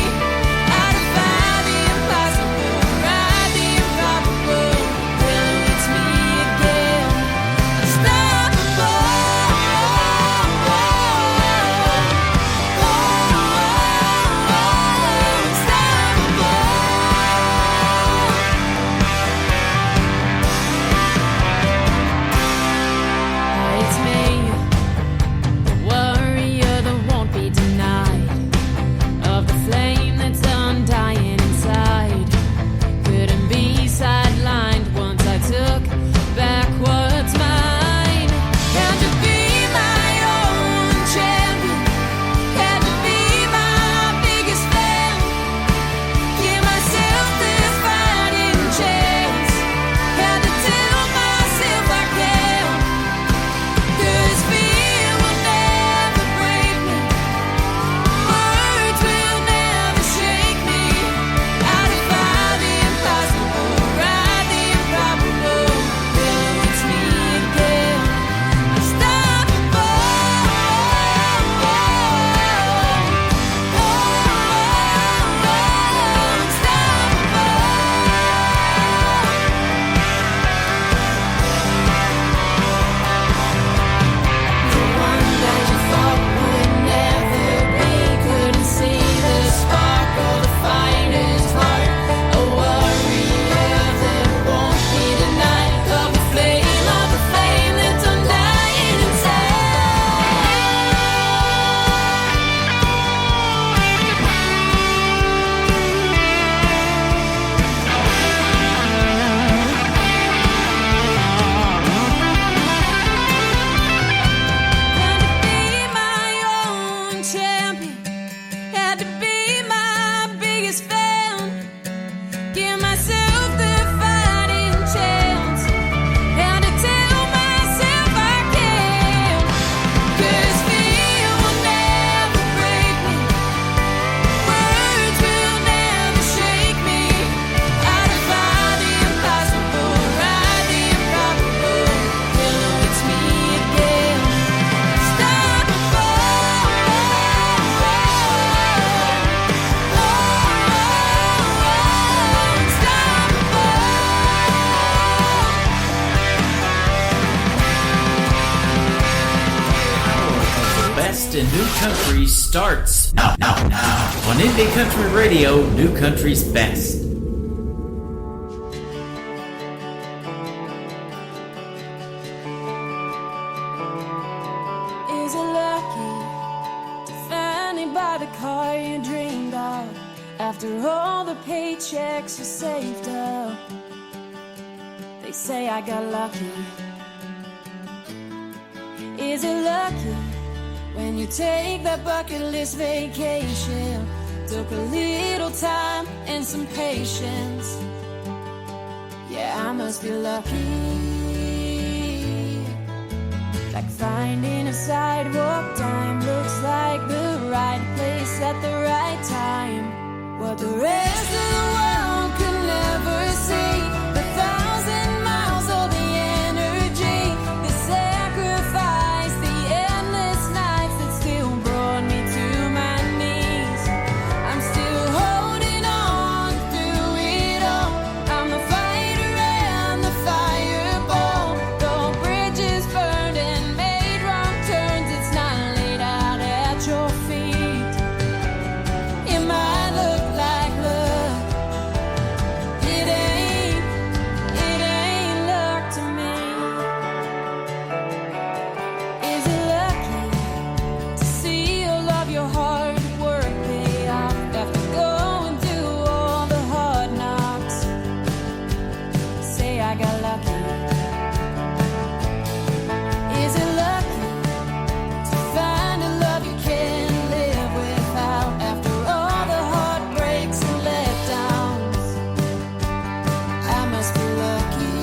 in New Country starts now. On Indie Country Radio, New Country's best. Is it lucky to find it by the car you dreamed of? After all the paychecks you saved up, they say I got lucky. Is it lucky when you take that bucket list vacation? Took a little time and some patience. Yeah, I must be lucky. Like finding a sidewalk dime looks like the right place at the right time. What the rest of the world could never see. 1,000 miles of the energy, the sacrifice, the endless nights that still brought me to my knees. I'm still holding on through it all. I'm the fighter and the fireball. Though bridges burned and made wrong turns, it's not laid out at your feet. It might look like love. It ain't luck to me. Is it lucky to see all of your hard work pay off after going through all the hard knocks? Say I got lucky. Is it lucky to find a love you can live without after all the heartbreaks and letdowns? I must be lucky.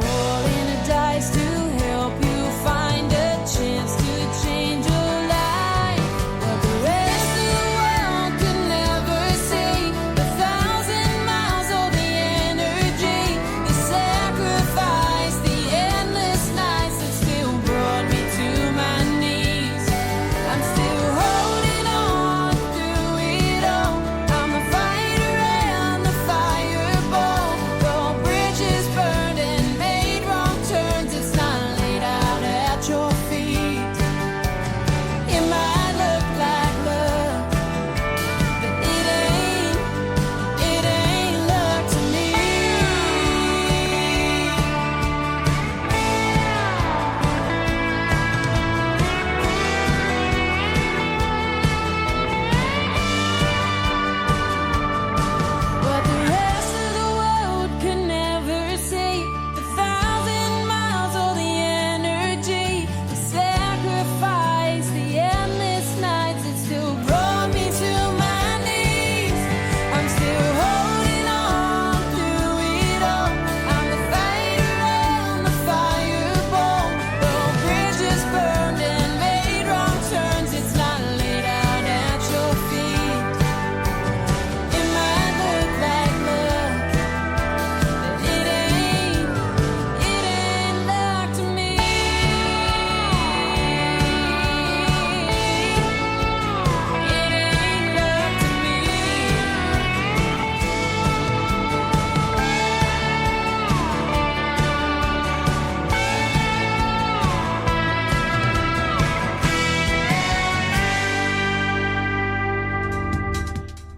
Rolling the dice to help you find a chance to change your life. What the rest of the world could never see. 1,000 miles of the energy, the sacrifice, the endless nights that still brought me to my knees. I'm still holding on through it all. I'm the fighter and the fireball. Though bridges burned and made wrong turns, it's not laid out at your feet. It might look like love, but it ain't luck to me. What the rest of the world could never see. 1,000 miles of the energy, the sacrifice, the endless nights that still brought me to my knees. I'm still holding on through it all. I'm the fighter and the fireball. Though bridges burned and made wrong turns, it's not laid out at your feet. It might look like love, but it ain't luck to me. It ain't luck to me.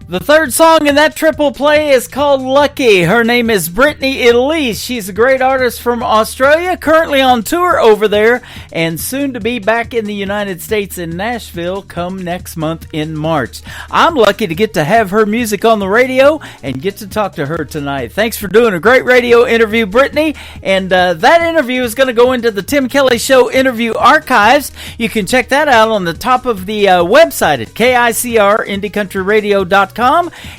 The third song in that triple play is called Lucky. Her name is Brittany Elise. She's a great artist from Australia, currently on tour over there, and soon to be back in the United States in Nashville come next month in March. I'm lucky to get to have her music on the radio and get to talk to her tonight. Thanks for doing a great radio interview, Brittany. And that interview is going to go into the Tim Kelly Show interview archives. You can check that out on the top of the website at KICR, IndieCountryRadio.com.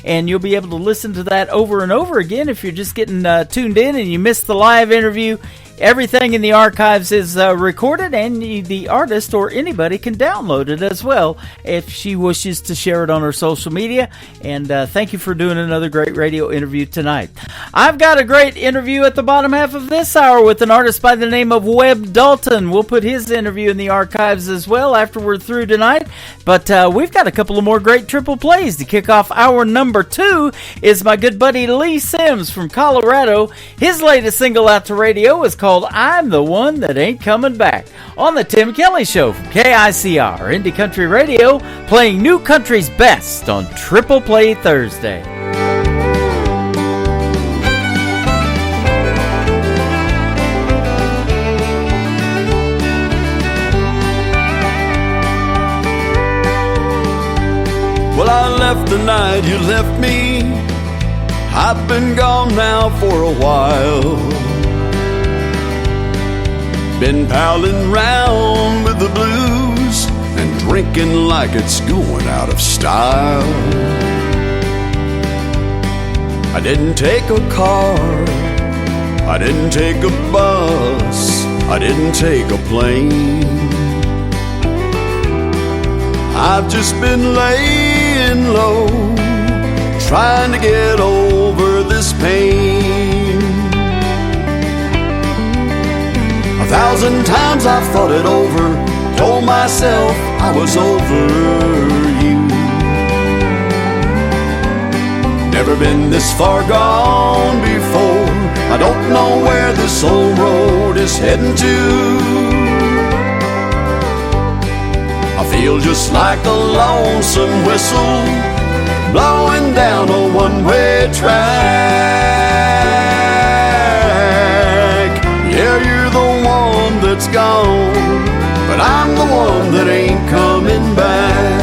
And you'll be able to listen to that over and over again if you're just getting tuned in and you missed the live interview. Everything in the archives is recorded, and the artist or anybody can download it as well if she wishes to share it on her social media. And thank you for doing another great radio interview tonight. I've got a great interview at the bottom half of this hour with an artist by the name of Webb Dalton. We'll put his interview in the archives as well after we're through tonight. But we've got a couple of more great triple plays to kick off hour number 2 is my good buddy Lee Sims from Colorado. His latest single out to radio is called called I'm the One That Ain't Coming Back on the Tim Kelly Show from KICR, Indie Country Radio, playing new country's best on Triple Play Thursday. Well, I left the night you left me. I've been gone now for a while. Been palling round with the blues and drinking like it's going out of style. I didn't take a car, I didn't take a bus, I didn't take a plane. I've just been laying low, trying to get over this pain. 1,000 times I've thought it over, told myself I was over you. Never been this far gone before, I don't know where this old road is heading to. I feel just like a lonesome whistle blowing down a one-way track. Yeah, you're the one that's gone, but I'm the one that ain't coming back.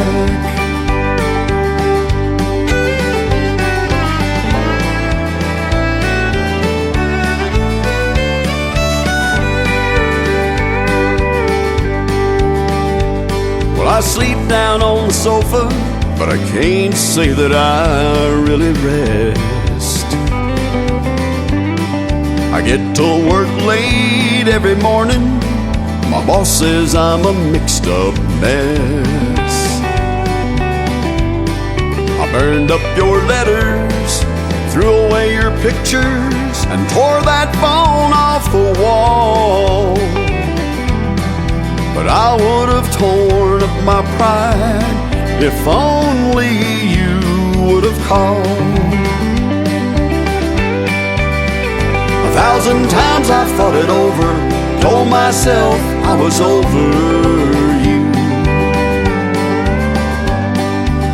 Well, I sleep down on the sofa, but I can't say that I really rest. I get to work late every morning. My boss says I'm a mixed up mess. I burned up your letters, threw away your pictures, and tore that phone off the wall. But I would have torn up my pride if only you would have called. 1,000 times I've thought it over, told myself I was over you.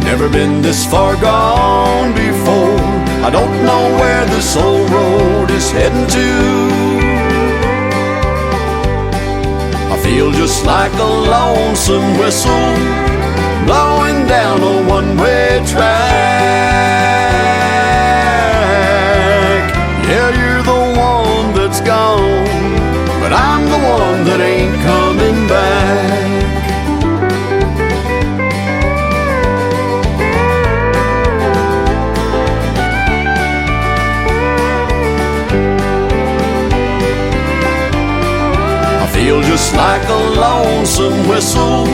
Never been this far gone before, I don't know where this old road is heading to. I feel just like a lonesome whistle blowing down a one-way track. Yeah, you're the one that's gone, but I'm the one that ain't coming back. I feel just like a lonesome whistle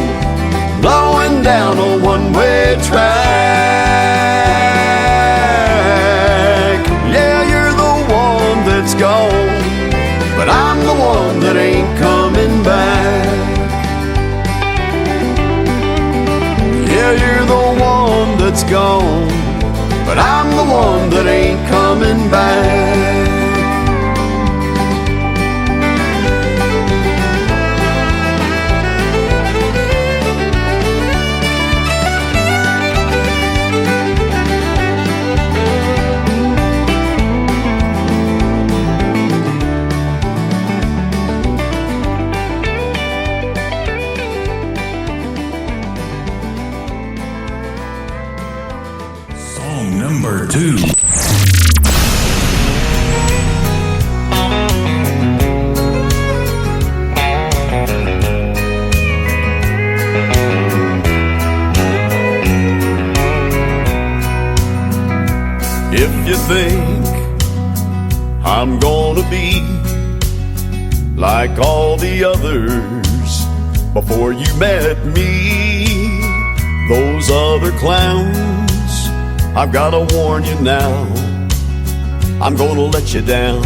blowing down a one-way track. Yeah, you're the one that's gone, but I'm the one that ain't coming back. Yeah, you're the one that's gone, but I'm the one that ain't coming back. Number 2. If you think I'm gonna be like all the others before you met me, those other clowns, I've gotta warn you now, I'm gonna let you down.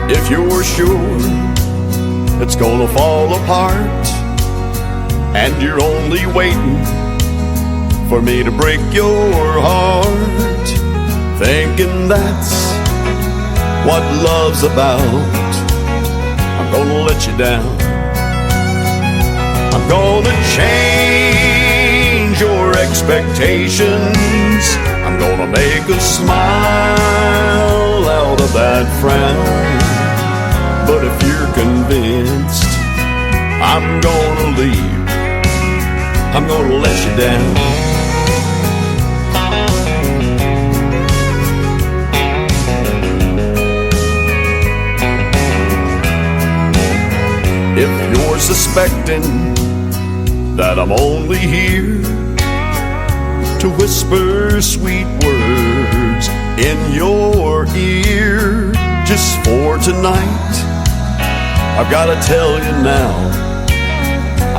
If you're sure it's gonna fall apart and you're only waiting for me to break your heart, thinking and that's what love's about. I'm gonna let you down. I'm gonna change your expectations. I'm gonna make a smile out of that frown. But if you're convinced I'm gonna leave, I'm gonna let you down. If you're suspecting that I'm only here to whisper sweet words in your ear just for tonight, I've got to tell you now,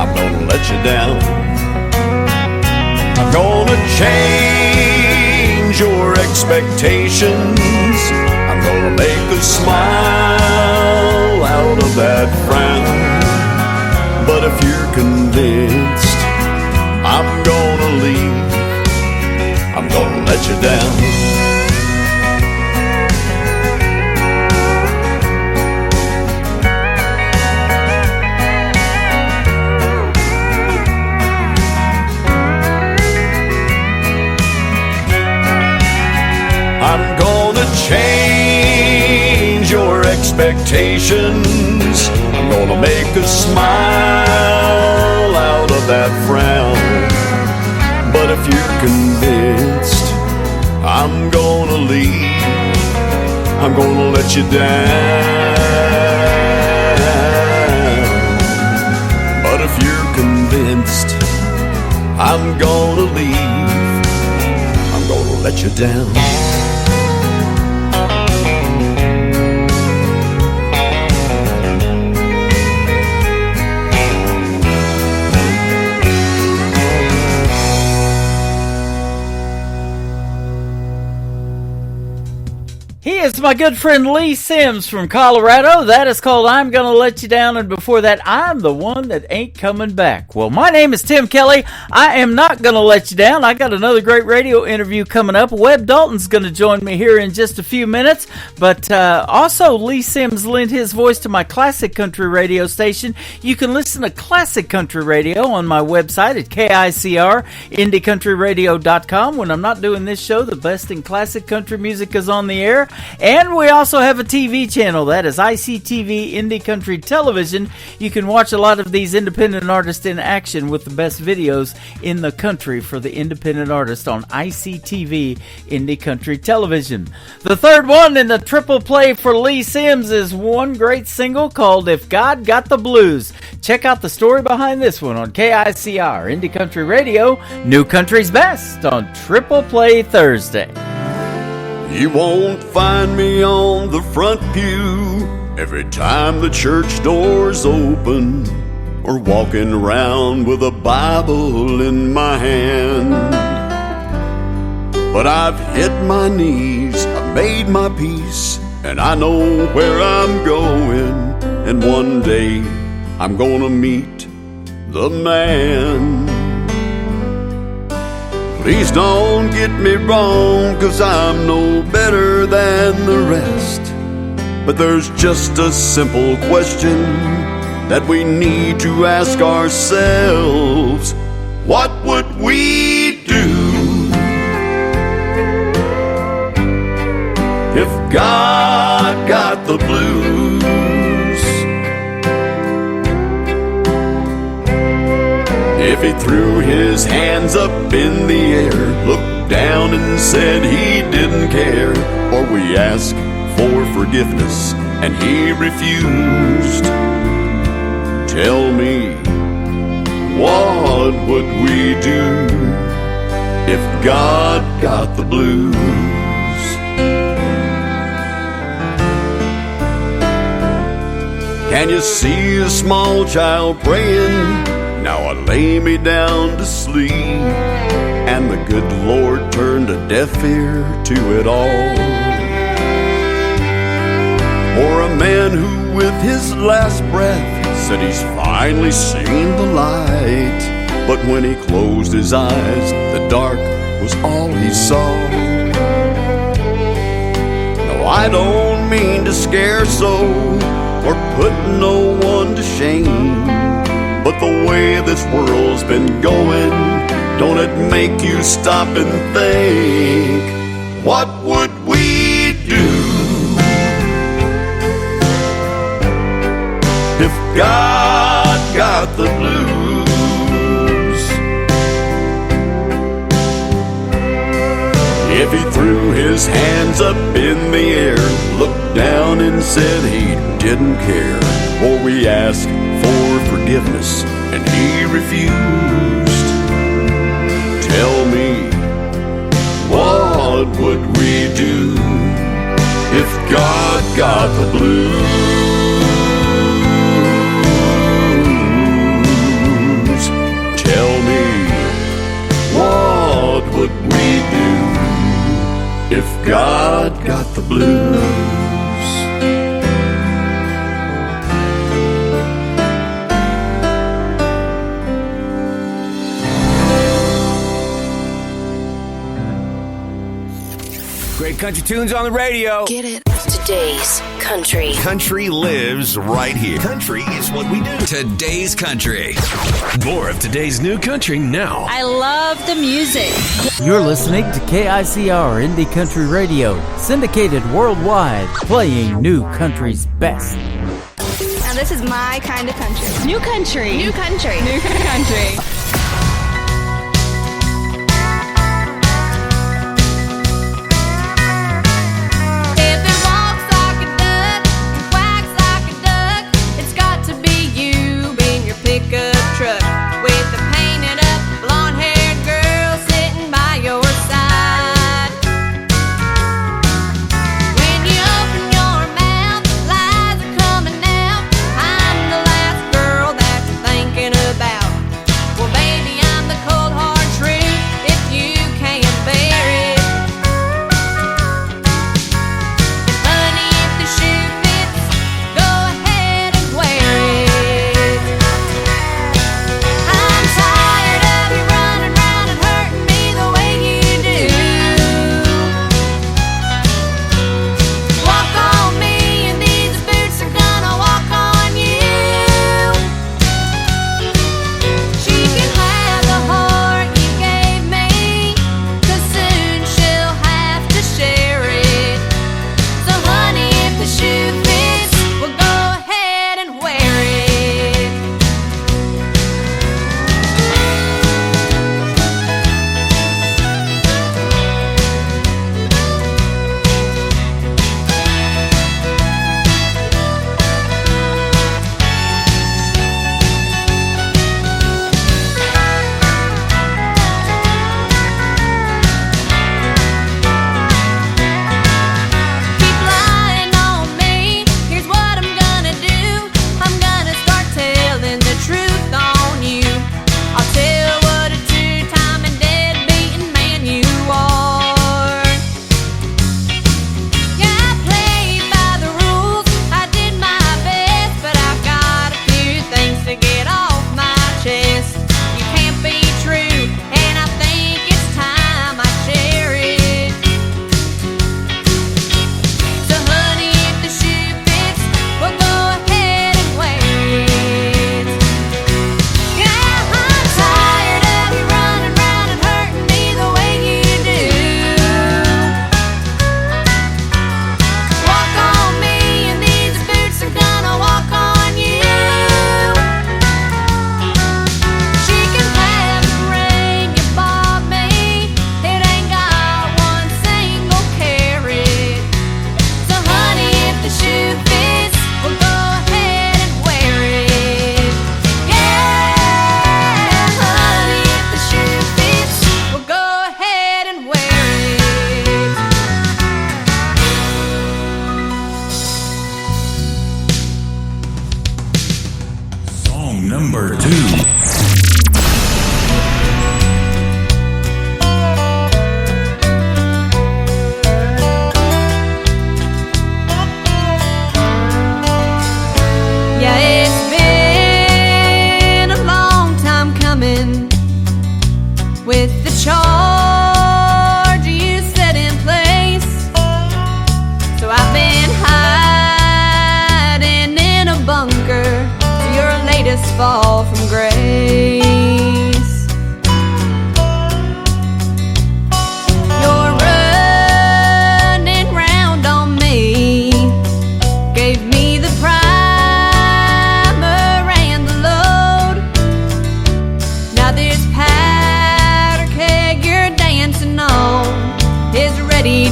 I'm gonna let you down. I'm gonna change your expectations. I'm gonna make a smile out of that frown. But if you're convinced I'm gonna leave, I'm gonna let you down. I'm gonna change your expectations. I'm gonna make a smile out of that frown. But if you're convinced I'm gonna leave, I'm gonna let you down. But if you're convinced I'm gonna leave, I'm gonna let you down. It's my good friend Lee Sims from Colorado. That is called I'm Gonna Let You Down, and before that, I'm the One That Ain't Coming Back. Well, my name is Tim Kelly. I am not gonna let you down. I got another great radio interview coming up. Webb Dalton's gonna join me here in just a few minutes, but also Lee Sims lent his voice to my classic country radio station. You can listen to classic country radio on my website at KICR, IndieCountryRadio.com. When I'm not doing this show, the best in classic country music is on the air. And we also have a TV channel, that is ICTV Indie Country Television. You can watch a lot of these independent artists in action with the best videos in the country for the independent artist on ICTV Indie Country Television. The third one in the triple play for Lee Sims is one great single called If God Got the Blues. Check out the story behind this one on KICR Indie Country Radio, New Country's Best on Triple Play Thursday. You won't find me on the front pew every time the church doors open, or walking around with a Bible in my hand. But I've hit my knees, I've made my peace, and I know where I'm going. And one day I'm gonna meet the man. Please don't get me wrong, 'cause I'm no better than the rest. But there's just a simple question that we need to ask ourselves. What would we do if God got the blues? If he threw his hands up in the air, looked down and said he didn't care, or we asked for forgiveness and he refused, tell me, what would we do if God got the blues? Can you see a small child praying? Now I lay me down to sleep, and the good Lord turned a deaf ear to it all. Or a man who with his last breath said he's finally seen the light, but when he closed his eyes, the dark was all he saw. I don't mean to scare so or put no one to shame, but the way this world's been going, don't it make you stop and think, what would we do if God got the blues? If he threw his hands up in the air, looked down and said he didn't care, or we asked for forgiveness and he refused, tell me, what would we do if God got the blues? Tell me, what would we do if God got the blues? Great country tunes on the radio. Get it? Today's country. Country lives right here. Country is what we do. Today's country. More of today's new country now. I love the music. You're listening to KICR Indie Country Radio, syndicated worldwide, playing new country's best. Now this is my kind of country. New country. New country. New country. Pickup truck with a painted up blonde-haired girl sitting by your side. When you open your mouth, lies are coming out. I'm the last girl that you're thinking about. Well, baby,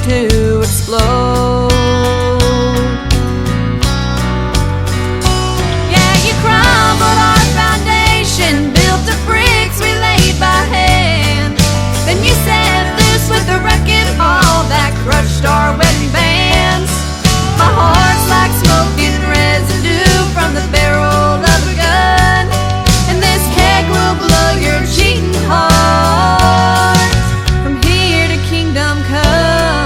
to explode. Yeah, you crumbled our foundation, built the bricks we laid by hand. Then you set loose with the wrecking ball that crushed our wedding bands. My heart's like smoking residue from the barrel of a gun, and this keg will blow your cheating heart from here to kingdom come.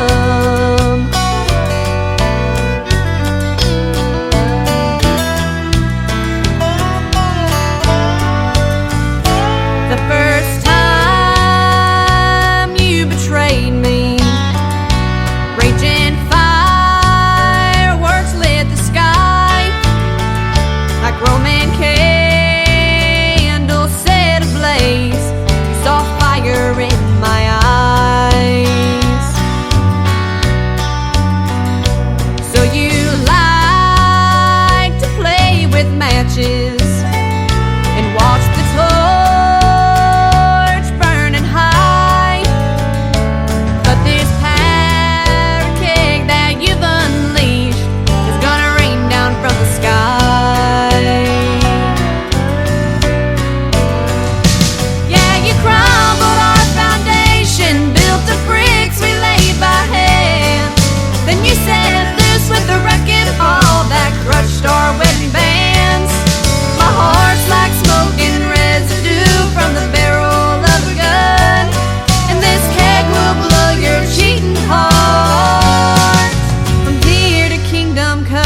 The first time you betrayed me, raging fireworks lit the sky like Roman candles set ablaze. You saw fire in my eyes. So you like to play with matches and watch the torch burning high. But this powder keg that you've unleashed is gonna rain down from the sky. Yeah, you crumbled our foundation, built the bricks we laid by hand. Then you set loose with the wrecking ball that crushed our wedding bands. My heart's like smoking residue from the barrel of a gun, and this keg will blow your cheating heart from here to kingdom come.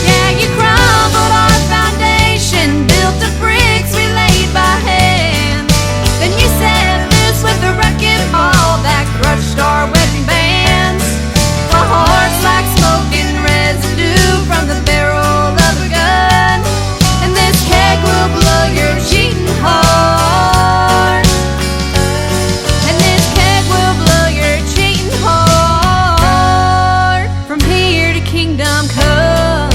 Yeah, you crumbled our foundation, built the bricks we laid by hand. Then you set loose with the wrecking ball that crushed our wedding bands. My heart's like smoking residue from the barrel of a gun, and this keg will blow your cheating heart. And this keg will blow your cheating heart from here to kingdom come.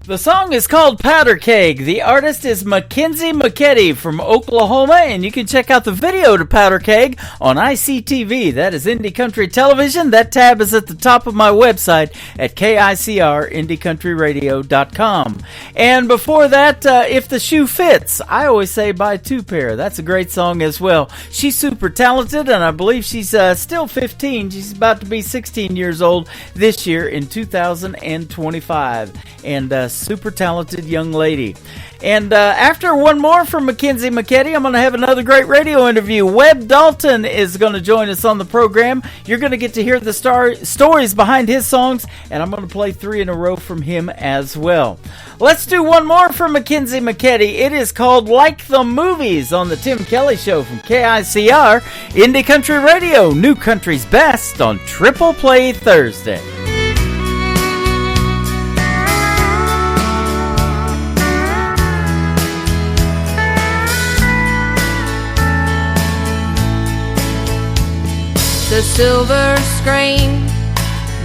The song is called Powder Keg. The artist is Mackenzie McKetty from Oklahoma, and you can check out the video to Powder Keg on ICTV. That is Indie Country Television. That tab is at the top of my website at KICRIndieCountryRadio.com. And before that, If the Shoe Fits, I always say buy two pair. That's a great song as well. She's super talented, and I believe she's still 15. She's about to be 16 years old this year in 2025. And super talented young lady. And after one more from Mackenzie McKetty, I'm going to have another great radio interview. Webb Dalton is going to join us on the program. You're going to get to hear the stories behind his songs, and I'm going to play 3 in a row from him as well. Let's do one more from Mackenzie McKetty. It is called Like the Movies on the Tim Kelly Show from KICR, Indie Country Radio, New Country's Best on Triple Play Thursday. The silver screen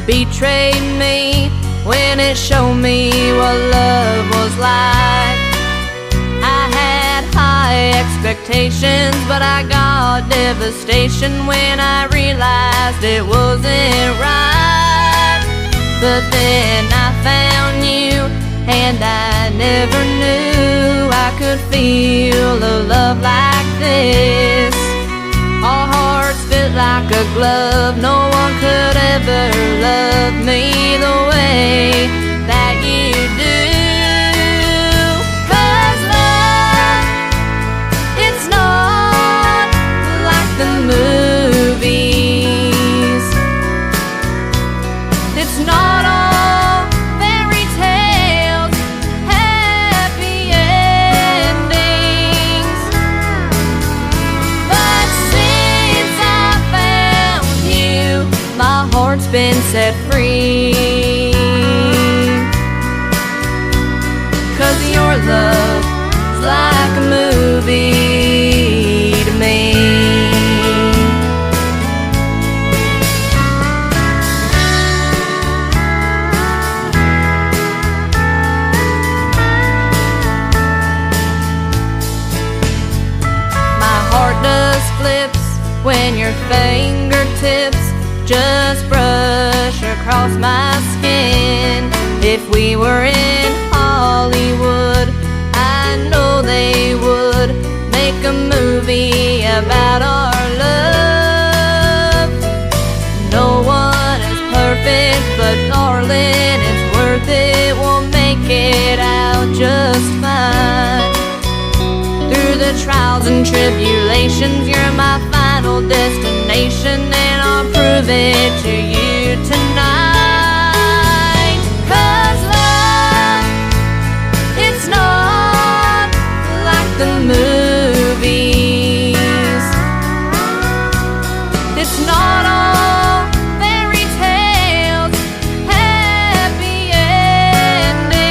betrayed me when it showed me what love was like. I had high expectations, but I got devastation when I realized it wasn't right. But then I found you, and I never knew I could feel a love like this. Our hearts fit like a glove. No one could ever love me the way that you do. 'Cause love, it's not like the movies. It's not all fairy tales, happy endings. But since I found you, my heart's been set free. 'Cause your love's like a movie to me. fingertips just brush across my skin. If we were in Hollywood, I know they would make a movie about our love. No one is perfect, but darling, it's worth it. We'll make it out just fine. Through the trials and tribulations, you're my final destination, and I'll prove it to you tonight. 'Cause love, it's not like the movies. It's not all fairy tales, happy endings.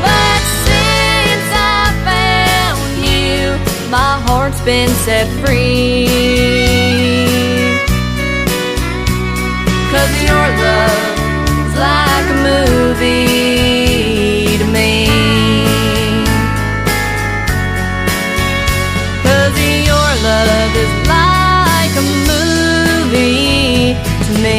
But since I found you, my heart's been set free. 'Cause your love's like a movie to me. 'Cause your love is like a movie to me.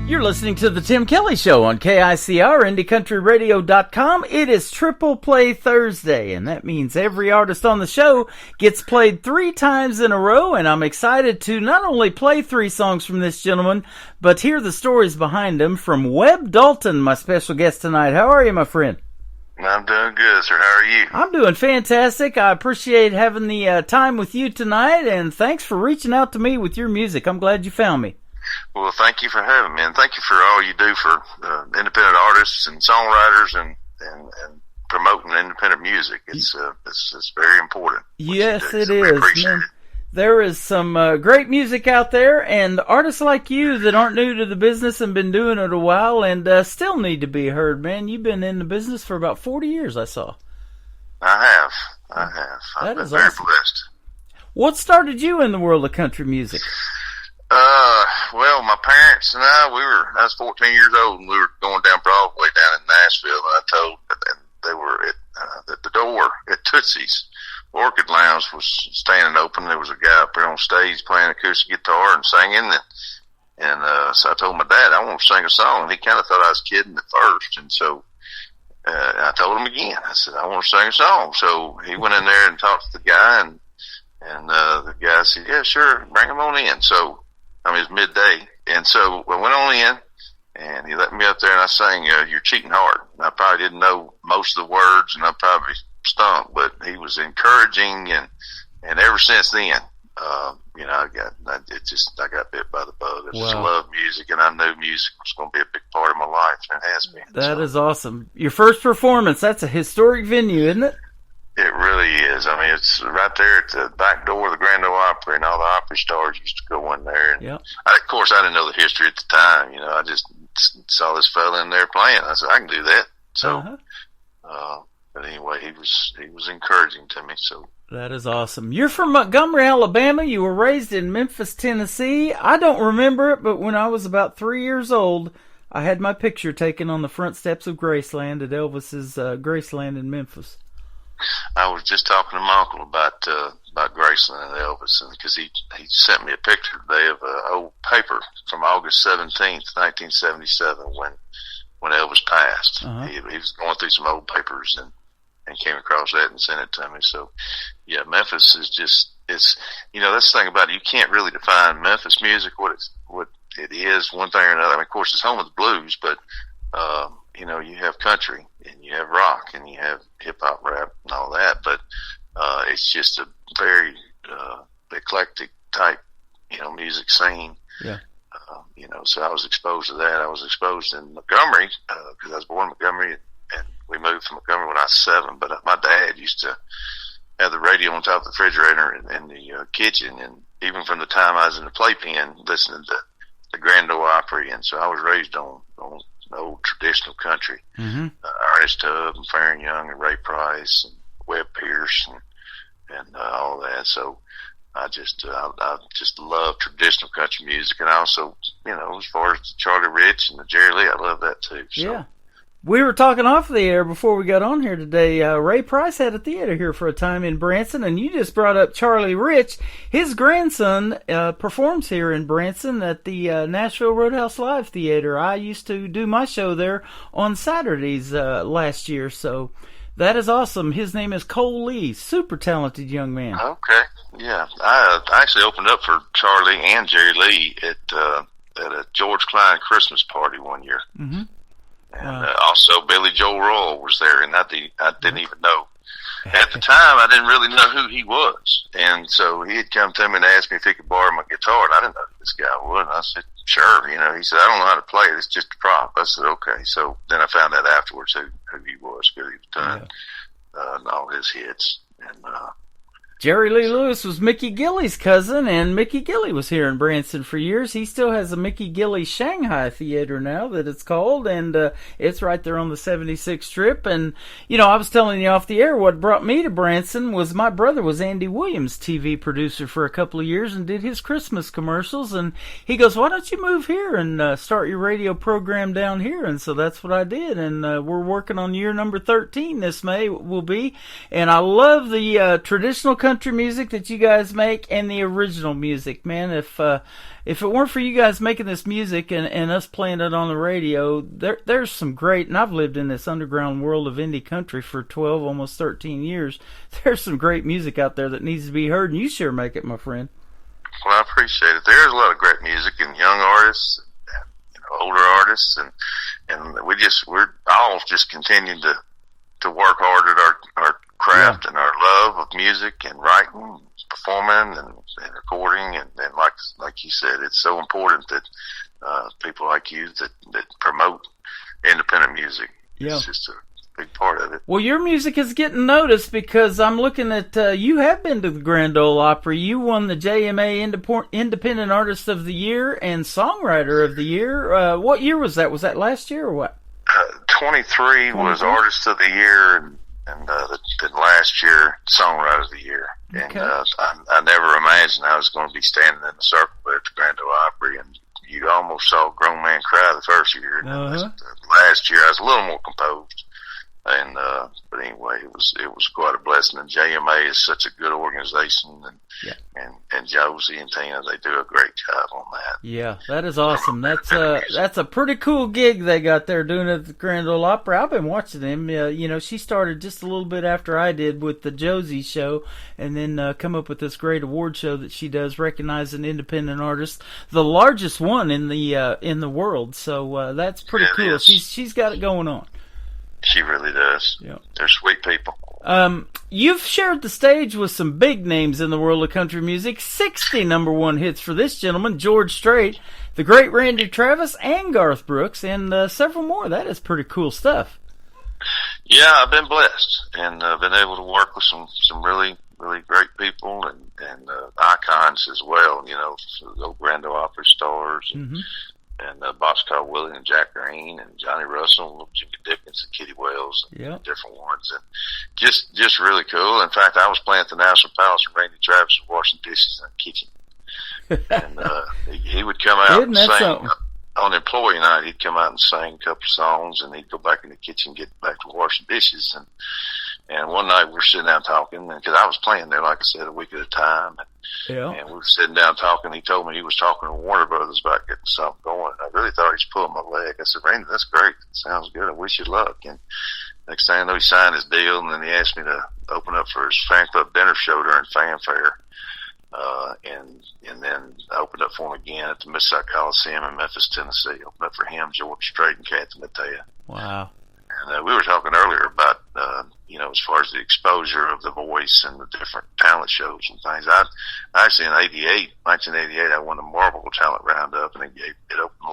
You're listening to The Tim Kelly Show on KICR, IndieCountryRadio.com. It is Triple Play Thursday, and that means every artist on the show gets played 3 times in a row, and I'm excited to not only play 3 songs from this gentleman, but hear the stories behind them from Webb Dalton, my special guest tonight. How are you, my friend? I'm doing good, sir. How are you? I'm doing fantastic. I appreciate having the time with you tonight, and thanks for reaching out to me with your music. I'm glad you found me. Well, thank you for having me, and thank you for all you do for independent artists and songwriters and promoting independent music. It's very important. Yes, it is. Man, there is some great music out there, and artists like you that aren't new to the business and been doing it a while and still need to be heard, man. You've been in the business for about 40 years, I saw. I have. I've been very blessed. What started you in the world of country music? Well, my parents and I was 14 years old, and we were going down Broadway down in Nashville, and they were at the door at Tootsie's Orchid Lounge was standing open. There was a guy up there on stage playing acoustic guitar and singing, so I told my dad, I want to sing a song, and he kind of thought I was kidding at first, and so I told him again. I said, I want to sing a song. So he went in there and talked to the guy, and the guy said, yeah, sure, bring him on in. So it was midday, and so I went on in, and he let me up there, and I sang You're Cheating Hard. I probably didn't know most of the words, and I probably stunk, but he was encouraging, and ever since then, I got bit by the bug. I just love music, and I knew music was going to be a big part of my life, and it has been. That is awesome. Your first performance, that's a historic venue, isn't it? It really is. It's right there at the back door of the Grand Ole Opry, and all the Opry stars used to go in there. And of course, I didn't know the history at the time. I just saw this fella in there playing. I said, I can do that. So, but anyway, he was encouraging to me. So that is awesome. You're from Montgomery, Alabama. You were raised in Memphis, Tennessee. I don't remember it, but when I was about 3 years old, I had my picture taken on the front steps of Graceland at Elvis's Graceland in Memphis. I was just talking to my uncle about Graceland and Elvis, because he sent me a picture today of an old paper from August 17th, 1977, when Elvis passed. He was going through some old papers and came across that and sent it to me. So, yeah, Memphis is that's the thing about it. You can't really define Memphis music, what it is, one thing or another. Of course, it's home of the blues, but you have country, and you have rock, and you have hip-hop, rap, and all that, but it's just a very eclectic type, music scene. Yeah. So I was exposed to that. I was exposed in Montgomery, because I was born in Montgomery, and we moved from Montgomery when I was 7, but my dad used to have the radio on top of the refrigerator in the kitchen, and even from the time I was in the playpen listening to the Grand Ole Opry, and so I was raised on old traditional country. Mm-hmm. Ernest Tubb and Farron Young and Ray Price and Webb Pierce and all that. So I just love traditional country music, and also, as far as Charlie Rich and the Jerry Lee, I love that too. So. Yeah. We were talking off the air before we got on here today. Ray Price had a theater here for a time in Branson, and you just brought up Charlie Rich. His grandson performs here in Branson at the Nashville Roadhouse Live Theater. I used to do my show there on Saturdays last year, so that is awesome. His name is Cole Lee, super talented young man. Okay, yeah. I actually opened up for Charlie and Jerry Lee at a George Klein Christmas party one year. Mm-hmm. And also Billy Joel Royal was there, and I didn't even know. At the time, I didn't really know who he was. And so he had come to me and asked me if he could borrow my guitar, and I didn't know who this guy was. And I said, sure. He said, I don't know how to play it. It's just a prop. I said, okay. So then I found out afterwards who he was, because he was done all his hits. And Jerry Lee Lewis was Mickey Gilley's cousin, and Mickey Gilley was here in Branson for years. He still has a Mickey Gilley Shanghai Theater now, that it's called, and it's right there on the 76th Strip. And, I was telling you off the air, what brought me to Branson was my brother was Andy Williams' TV producer for a couple of years and did his Christmas commercials, and he goes, why don't you move here and start your radio program down here? And so that's what I did, and we're working on year number 13 this May will be, and I love the traditional country music that you guys make and the original music, man. If it weren't for you guys making this music and us playing it on the radio, there's some great, and I've lived in this underground world of indie country for 12, almost 13 years. There's some great music out there that needs to be heard, and you sure make it, my friend. Well, I appreciate it. There's a lot of great music and young artists, and older artists, and we're all just continuing to work hard at our craft and our love of music and writing, performing, and recording, and like you said, it's so important that people like you that promote independent music. Yeah. It's just a big part of it. Well, your music is getting noticed, because I'm looking at you have been to the Grand Ole Opry. You won the JMA Independent Artist of the Year and Songwriter of the Year. What year was that? Was that last year or what? 23 was Artist of the Year, and the last year, Songwriter of the Year. Okay. And I never imagined I was going to be standing in the circle there at the Grand Ole Opry, and you almost saw a grown man cry the first year. And the last year, I was a little more composed. And but anyway, it was quite a blessing. And JMA is such a good organization, and Josie and Tina, they do a great job on that. Yeah, that is awesome. That's a pretty cool gig they got there doing at the Grand Ole Opry. I've been watching them. She started just a little bit after I did with the Josie show, and then come up with this great award show that she does, recognizing independent artists, the largest one in the world. So that's pretty cool. She's got it going on. She really does. Yeah. They're sweet people. You've shared the stage with some big names in the world of country music. 60 number one hits for this gentleman, George Strait, the great Randy Travis, and Garth Brooks, and several more. That is pretty cool stuff. Yeah, I've been blessed, and been able to work with some really, really great people and icons as well. The old Grand Ole Opry stars. Mm-hmm. And Boxcar Willie and Jack Green and Johnny Russell, Jimmy Dickens and Kitty Wells and different ones, and just really cool. In fact, I was playing at the National Palace and Randy Travis was washing dishes in the kitchen, and he would come out and sing on employee night. He'd come out and sing a couple of songs, and he'd go back in the kitchen and get back to washing dishes. And one night we were sitting down talking, because I was playing there, like I said, a week at a time. And we were sitting down talking. He told me he was talking to Warner Brothers about getting something going. I really thought he was pulling my leg. I said, Randy, that's great. Sounds good. I wish you luck. And next thing I know, he signed his deal, and then he asked me to open up for his fan club dinner show during Fanfare. And then I opened up for him again at the Mid-South Coliseum in Memphis, Tennessee. Opened up for him, George Strait, and Kathy Mattea. Wow. And we were talking earlier about, as far as the exposure of The Voice and the different talent shows and things. I actually, in 1988, I won the Marvel Talent Roundup, and it opened a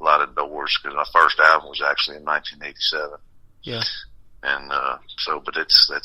lot of doors, because my first album was actually in 1987. Yeah. And but that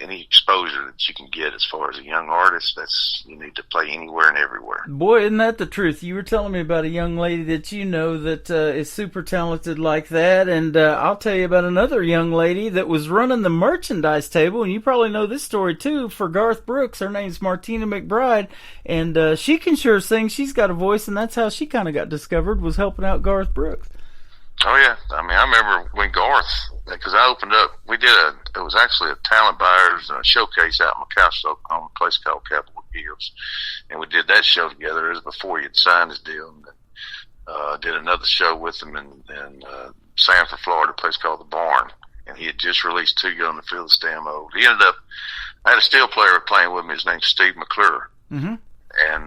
any exposure that you can get as far as a young artist, you need to play anywhere and everywhere. Boy, isn't that the truth? You were telling me about a young lady that you know that is super talented like that, and I'll tell you about another young lady that was running the merchandise table, and you probably know this story too, for Garth Brooks. Her name's Martina McBride, and she can sure sing. She's got a voice, and that's how she kind of got discovered, was helping out Garth Brooks. Oh yeah, I mean, I remember when Garth, because I opened up, it was actually a talent buyers showcase out in McAlester, Oklahoma, a place called Capitol Hills, and we did that show together. It was before he had signed his deal, and then, did another show with him in Sanford, Florida, a place called The Barn, and he had just released Too Young to Feel the Damn Old. I had a steel player playing with me, his name's Steve McClure, and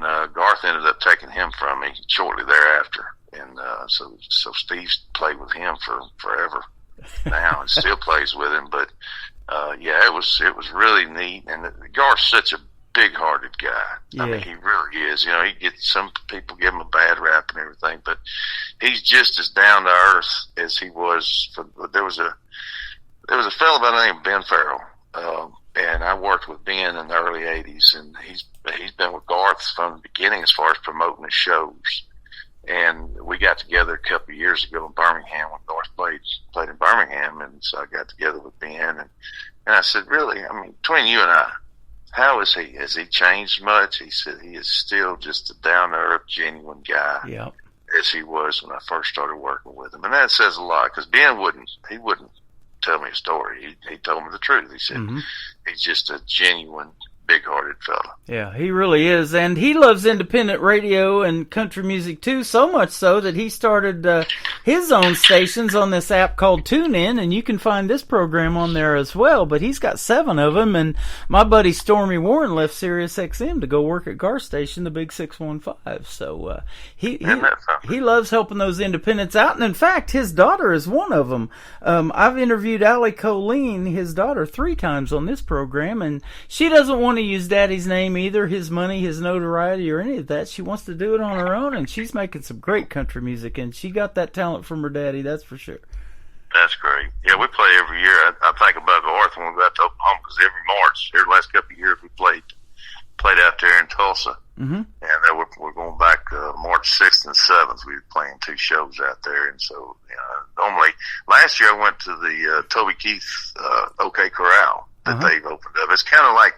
Garth ended up taking him from me shortly thereafter. And so Steve's played with him for forever now, and still plays with him. But yeah, it was really neat. And Garth's such a big-hearted guy. Yeah. I mean, he really is. You know, some people give him a bad rap and everything, but he's just as down to earth as he was. There was a fellow by the name of Ben Farrell, and I worked with Ben in the early '80s, and he's been with Garth from the beginning as far as promoting his shows. And we got together a couple of years ago in Birmingham when Garth played in Birmingham, and so I got together with Ben, and I said, really, I mean, between you and I, how is he? Has he changed much? He said he is still just a down-to-earth, genuine guy, as he was when I first started working with him. And that says a lot, because Ben wouldn't tell me a story. He told me the truth. He said he's just a genuine, big-hearted fella. Yeah, he really is, and he loves independent radio and country music too, so much so that he started his own stations on this app called TuneIn, and you can find this program on there as well, but he's got 7 of them, and my buddy Stormy Warren left Sirius XM to go work at Garth's station, the Big 615, so he loves helping those independents out, and in fact, his daughter is one of them. I've interviewed Allie Colleen, his daughter, 3 times on this program, and she doesn't want to use Daddy's name either, his money, his notoriety, or any of that. She wants to do it on her own, and she's making some great country music, and she got that talent from her daddy, that's for sure. That's great. Yeah, we play every year. I think about Garth when we go out to Oklahoma, because every March, the last couple of years, we played out there in Tulsa, and we're going back March 6th and 7th. We were playing 2 shows out there, and so normally, last year I went to the Toby Keith OK Corral that they've opened up. It's kind of like,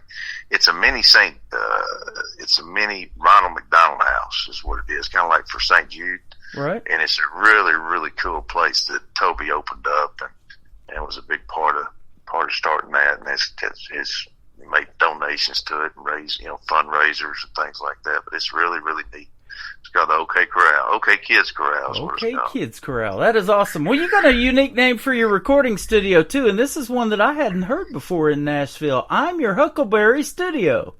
it's a mini Ronald McDonald House is what it is, kind of like for St. Jude. Right. And it's a really, really cool place that Toby opened up, and was a big part of starting that. And it's made donations to it and raised, fundraisers and things like that. But it's really, really neat. It's called the OK Corral. OK Kids Corral is what it's called. OK Kids Corral. That is awesome. Well, you got a unique name for your recording studio, too, and this is one that I hadn't heard before in Nashville. I'm Your Huckleberry Studio.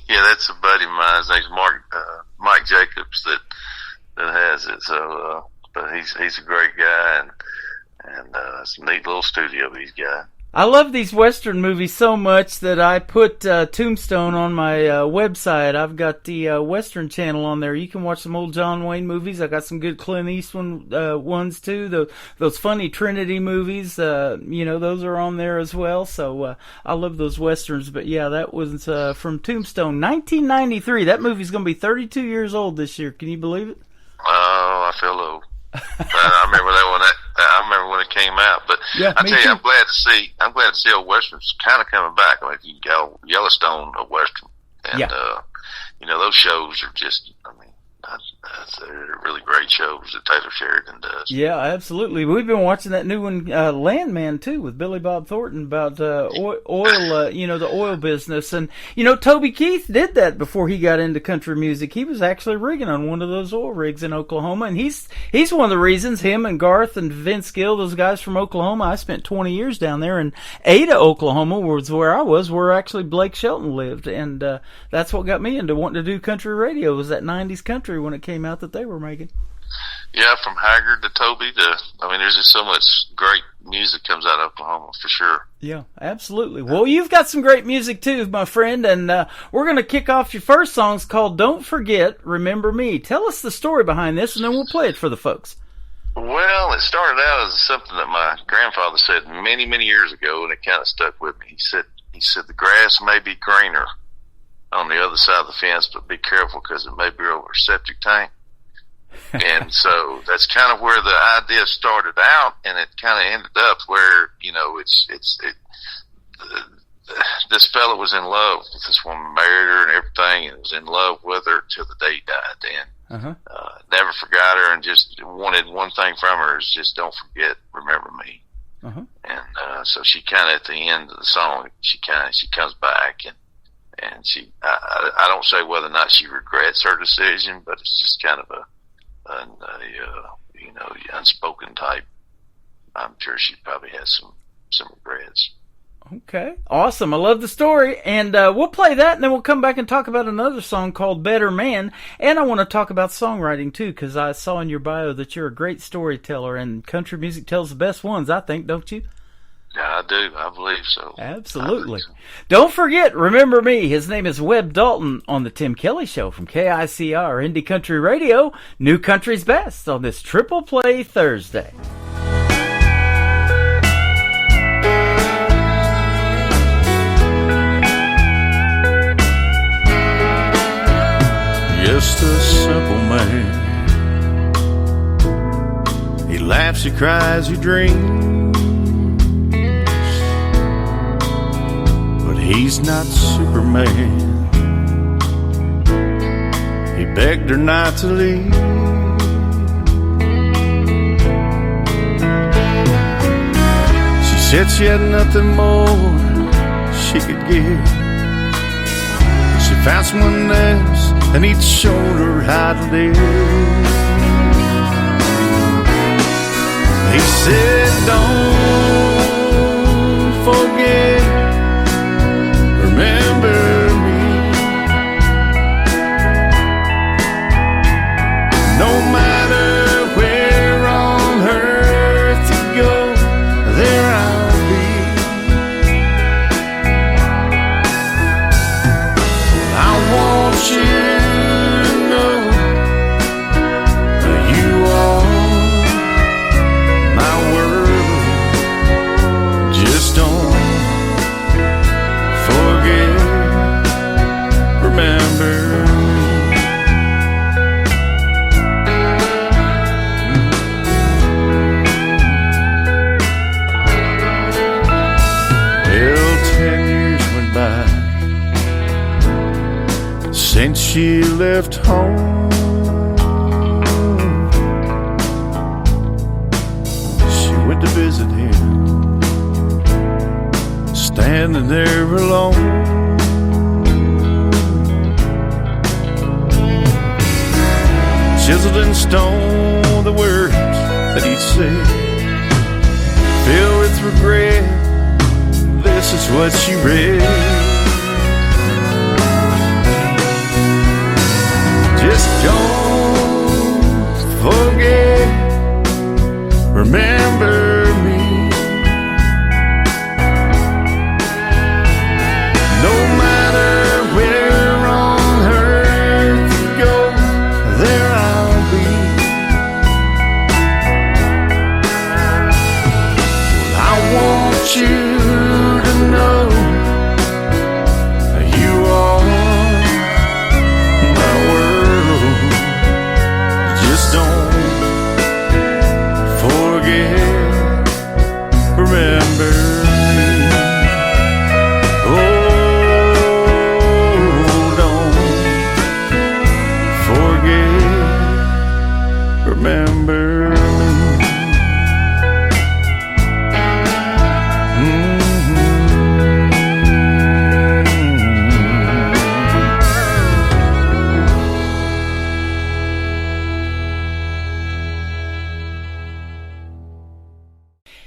Yeah, that's a buddy of mine. His name's Mike Jacobs that has it. So, but he's a great guy, and it's a neat little studio he's got. I love these Western movies so much that I put Tombstone on my website. I've got the Western channel on there. You can watch some old John Wayne movies. I got some good Clint Eastwood ones too. Those funny Trinity movies, those are on there as well. So I love those Westerns. But yeah, that was from Tombstone, 1993. That movie's going to be 32 years old this year. Can you believe it? Oh, I feel old. I remember that one. I remember when it came out. But yeah, I tell you, I'm glad to see old Westerns kind of coming back. I mean, you got Yellowstone, a Western, and those shows are just, they're really great shows that Taylor Sheridan does. Yeah, absolutely. We've been watching that new one, Landman, too, with Billy Bob Thornton about oil, the oil business. And, Toby Keith did that before he got into country music. He was actually rigging on one of those oil rigs in Oklahoma. And he's one of the reasons him and Garth and Vince Gill, those guys from Oklahoma, I spent 20 years down there. And Ada, Oklahoma, was where I was, where actually Blake Shelton lived. And that's what got me into wanting to do country radio, was that 90s country when it came out that they were making. Yeah, from Haggard to Toby there's just so much great music comes out of Oklahoma for sure. Yeah, absolutely. Well, you've got some great music too, my friend, and we're going to kick off your first song. It's called Don't Forget, Remember Me. Tell us the story behind this, and then we'll play it for the folks. Well, it started out as something that my grandfather said many, many years ago, and it kind of stuck with me. He said, the grass may be greener on the other side of the fence, but be careful because it may be over a septic tank. And so that's kind of where the idea started out, and it kind of ended up where, this fella was in love with this woman, married her and everything, and was in love with her till the day he died. And never forgot her, and just wanted one thing from her is just don't forget, remember me. And so she kind of at the end of the song, she comes back, and I don't say whether or not she regrets her decision, but it's just kind of a unspoken type. I'm sure she probably has some regrets. Okay, awesome. I love the story, and we'll play that, and then we'll come back and talk about another song called Better Man, and I want to talk about songwriting, too, because I saw in your bio that you're a great storyteller, and country music tells the best ones, I think, don't you? Yeah, I do. I believe so. Absolutely. So. Don't forget, remember me. His name is Webb Dalton on the Tim Kelly Show from KICR Indie Country Radio, New Country's Best, on this Triple Play Thursday. Just a simple man. He laughs, he cries, he dreams, but he's not Superman. He begged her not to leave. She said she had nothing more she could give. She found someone else, and he showed her how to live. He said, don't forget, remember me. No matter where on earth you go, there I'll be. I want you since she left home. She went to visit him, standing there alone. Chiseled in stone the words that he'd said, filled with regret, this is what she read. Just don't forget, remember me. No matter where on earth you go, there I'll be. Well, I want you to know you are my world. Just don't forget, remember me. Oh, don't forget, remember me.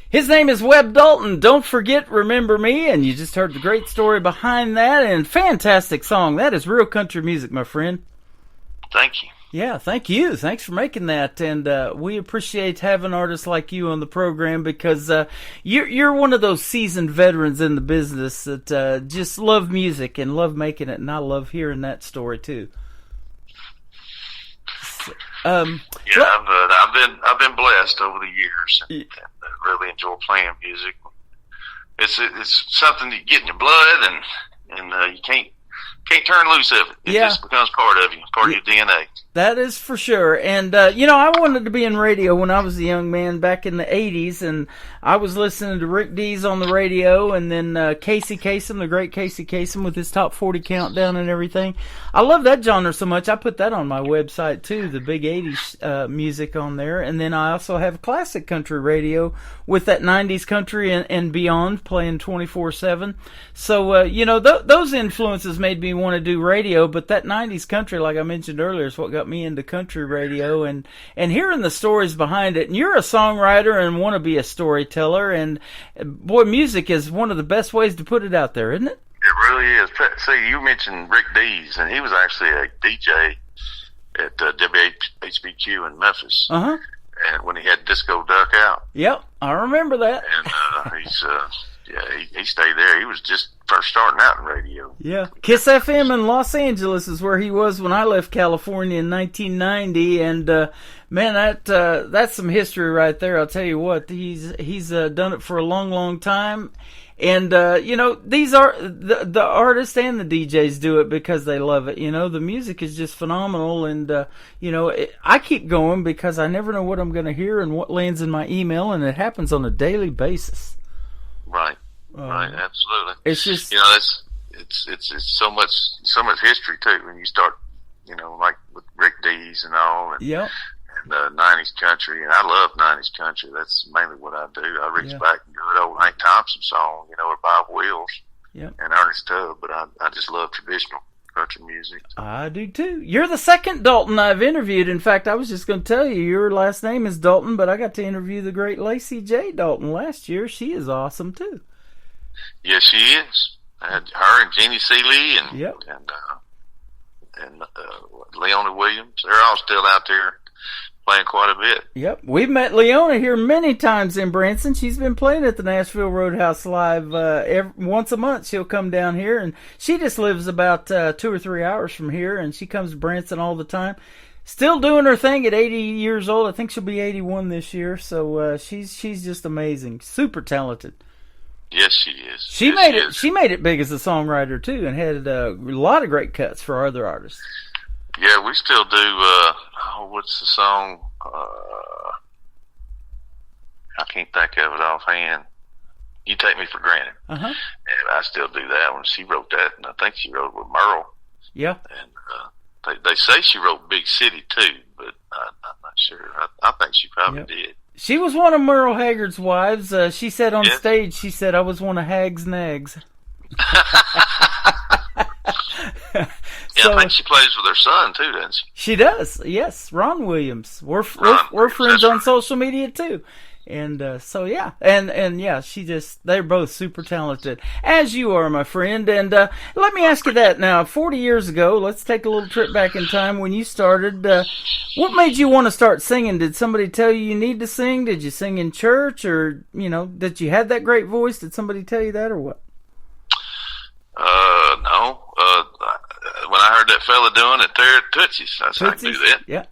His name is Webb Dalton. Don't forget, remember me. And you just heard the great story behind that, and fantastic song. That is real country music, my friend. Thank you. Yeah, thank you. Thanks for making that. And we appreciate having artists like you on the program, because you're one of those seasoned veterans in the business that just love music and love making it. And I love hearing that story, too. I've been blessed over the years, and really enjoy playing music. It's something you get in your blood, and you can't turn loose of it. It just becomes part of you, part of your DNA. That is for sure. And, I wanted to be in radio when I was a young man back in the 80s, and I was listening to Rick Dees on the radio, and then Casey Kasem, the great Casey Kasem, with his top 40 countdown and everything. I love that genre so much, I put that on my website, too, the big 80s music on there. And then I also have classic country radio with that 90s country and beyond, playing 24/7. So, those influences made me want to do radio, but that 90s country, like I mentioned earlier, is what got me into country radio and hearing the stories behind it. And you're a songwriter and want to be a storyteller, and boy, music is one of the best ways to put it out there, isn't it? It really is. See, you mentioned Rick Dees, and he was actually a DJ at WHBQ in Memphis. Uh-huh. And when he had Disco Duck out. Yep, I remember that. And he stayed there. He was just first starting out in radio. Yeah. Kiss FM in Los Angeles is where he was when I left California in 1990, and man, that's some history right there. I'll tell you what, he's done it for a long, long time. And, these are the artists and the DJs do it because they love it. The music is just phenomenal. And, I keep going because I never know what I'm going to hear and what lands in my email. And it happens on a daily basis. Right. Right. Absolutely. It's just, it's so much history too. When you start, like with Rick Dees and all. And, yep. And 90s country, and I love 90s country. That's mainly what I do. I reach back and good old Hank Thompson song, with Bob Wills and Ernest Tubb, but I just love traditional country music. I do too. You're the second Dalton I've interviewed. In fact, I was just going to tell you, your last name is Dalton, but I got to interview the great Lacey J. Dalton last year. She is awesome too. Yes, she is. Her and Jeannie Seeley and Leona Williams. They're all still out there playing quite a bit. Yep. We've met Leona here many times in Branson. She's been playing at the Nashville Roadhouse Live once a month. She'll come down here, and she just lives about 2 or 3 hours from here, and she comes to Branson all the time. Still doing her thing at 80 years old. I think she'll be 81 this year, so she's just amazing. Super talented. Yes, she is. She made it big as a songwriter too, and had a lot of great cuts for other artists. Yeah, we still do. What's the song? I can't think of it offhand. You Take Me for Granted. Uh-huh. And I still do that one. She wrote that, and I think she wrote it with Merle. Yeah. And they say she wrote Big City too, but I'm not sure. I think she probably did. She was one of Merle Haggard's wives. She said on stage, she said, I was one of Hag's nags. So, I think she plays with her son too, doesn't she? She does, yes. Ron Williams. We're friends on social media too. And they're both super talented, as you are, my friend. And let me ask you that now. 40 years ago, let's take a little trip back in time when you started. What made you want to start singing? Did somebody tell you need to sing? Did you sing in church, or that you had that great voice? Did somebody tell you that, or what? No. When I heard that fella doing it there at Tootsie's, I said, I can do that. Yeah.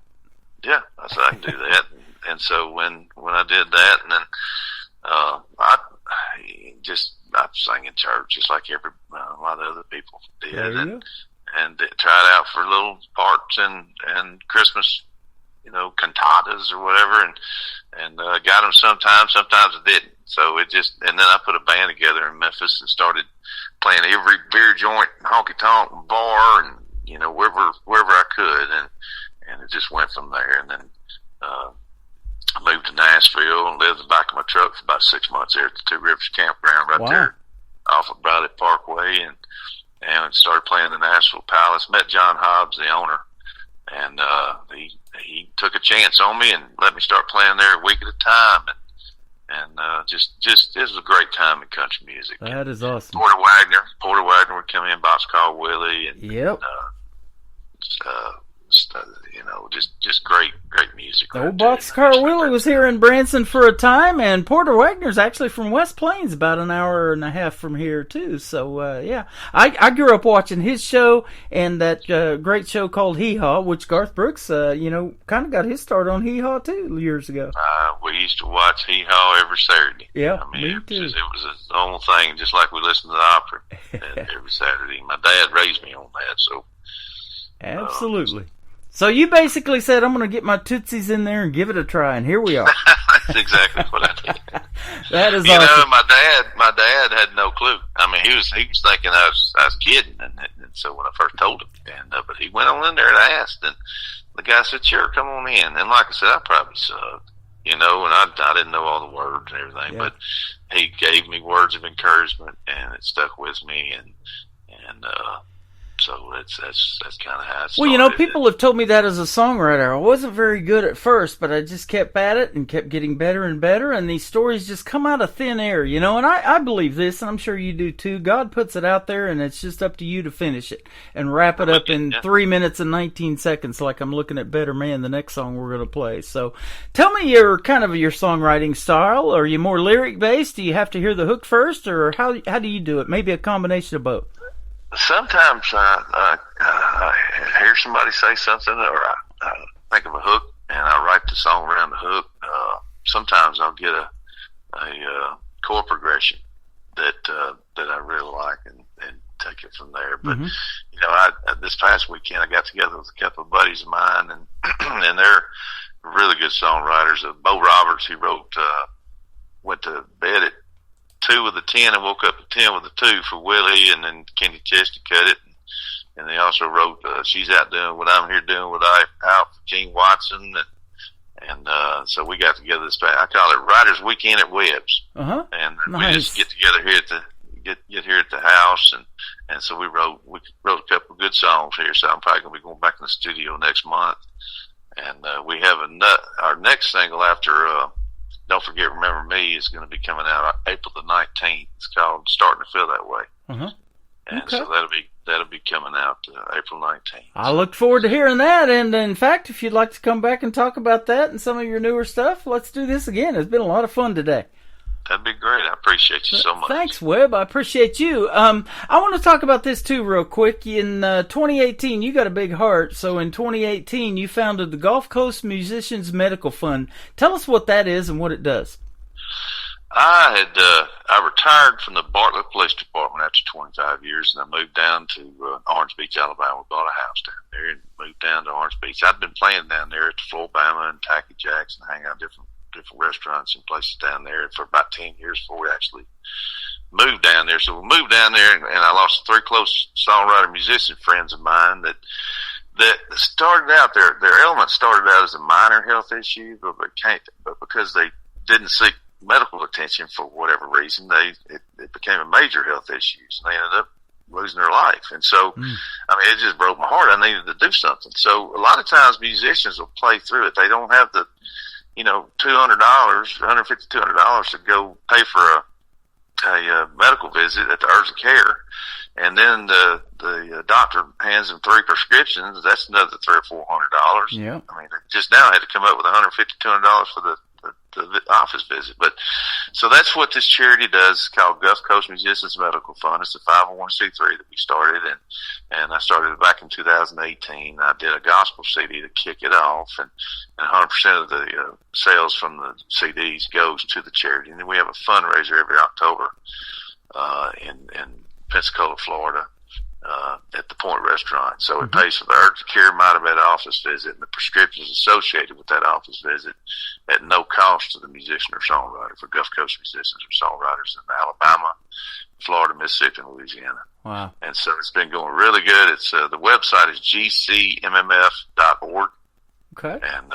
Yeah, I said, I can do that. And so when I did that, and then I sang in church just like a lot of other people did, and tried out for little parts and Christmas, cantatas or whatever, and got them sometimes I didn't. So and then I put a band together in Memphis and started playing every beer joint, honky tonk, bar, and wherever I could, and it just went from there. And then I moved to Nashville and lived in the back of my truck for about 6 months there at the Two Rivers Campground right there off of Briley Parkway, and started playing the Nashville Palace. Met John Hobbs, the owner, and he took a chance on me and let me start playing there a week at a time, and just it was a great time in country music. That is awesome. Porter Wagner would come in, Boxcar Willie, and just great music. The old Boxcar Willie was here in Branson for a time, and Porter Wagner's actually from West Plains, about an hour and a half from here too. So yeah, I grew up watching his show and that great show called Hee Haw, which Garth Brooks, kind of got his start on Hee Haw too years ago. We used to watch Hee Haw every Saturday. Yeah, I mean, me too. It was the only thing, just like we listened to the opera every Saturday. My dad raised me on that, so. Absolutely. So you basically said, I'm going to get my Tootsies in there and give it a try, and here we are. That's exactly what I did. That is awesome. Know, my dad had no clue. I mean, he was thinking I was kidding, and so when I first told him, but he went on in there and asked, and the guy said, "Sure, come on in." And like I said, I probably sucked, and I didn't know all the words and everything, but he gave me words of encouragement, and it stuck with me, and so that's kind of how it started. Well, people have told me that as a songwriter. I wasn't very good at first, but I just kept at it and kept getting better and better, and these stories just come out of thin air, and I believe this, and I'm sure you do too. God puts it out there, and it's just up to you to finish it and wrap it up in 3 minutes and 19 seconds, like I'm looking at Better Man, the next song we're going to play. So tell me your songwriting style. Are you more lyric-based? Do you have to hear the hook first, or how do you do it? Maybe a combination of both. Sometimes I hear somebody say something, or I think of a hook, and I write the song around the hook. Sometimes I'll get a chord progression that I really like, and take it from there. But this past weekend I got together with a couple of buddies of mine, and they're really good songwriters. Bo Roberts, he wrote went to bed at 2 with a 10 and woke up at 10 with a 2 for Willie, and then Kenny Chesty cut it. And they also wrote She's Out Doing What I'm Here Doing What I Out for Gene Watson. And so we got together I call it Writers Weekend at Webb's. Uh-huh. And nice. We just get together here get here at the house, and so we wrote a couple of good songs here. So I'm probably gonna be going back in the studio next month. And we have our next single after Don't Forget Remember Me is going to be coming out April the 19th. It's called Starting to Feel That Way. Uh-huh. And okay. so that'll be coming out April 19th. I look forward to hearing that. And in fact, if you'd like to come back and talk about that and some of your newer stuff, let's do this again. It's been a lot of fun today. That'd be great. I appreciate you so much. Thanks, Webb. I appreciate you. I want to talk about this too real quick. In 2018, you got a big heart. So in 2018, you founded the Gulf Coast Musicians Medical Fund. Tell us what that is and what it does. I retired from the Bartlett Police Department after 25 years, and I moved down to Orange Beach, Alabama. We bought a house down there and moved down to Orange Beach. I'd been playing down there at the Floribama and Tacky Jacks and hang out different restaurants and places down there for about 10 years before we actually moved down there. So we moved down there, and I lost 3 close songwriter musician friends of mine that started out their element started out as a minor health issue, but because they didn't seek medical attention for whatever reason, it became a major health issue, and they ended up losing their life. And so, I mean, it just broke my heart. I needed to do something. So a lot of times musicians will play through it. They don't have the $200, $150, $200 to go pay for a medical visit at the urgent care, and then the doctor hands them 3 prescriptions. That's another $300 or $400. Yeah. I mean, they just now had to come up with $150, $200 for the office visit. But so that's what this charity does. It's called Gulf Coast Musicians Medical Fund. It's a 501c3 that we started, and I started it back in 2018. I did a gospel CD to kick it off, and 100% of the sales from the CDs goes to the charity. And then we have a fundraiser every October in Pensacola, Florida, at the Point Restaurant. So it pays for the urgent care Mitamed office visit and the prescriptions associated with that office visit at no cost to the musician or songwriter, for Gulf Coast musicians or songwriters in Alabama, Florida, Mississippi, and Louisiana. Wow. And so it's been going really good. It's the website is gcmmf.org. Okay. And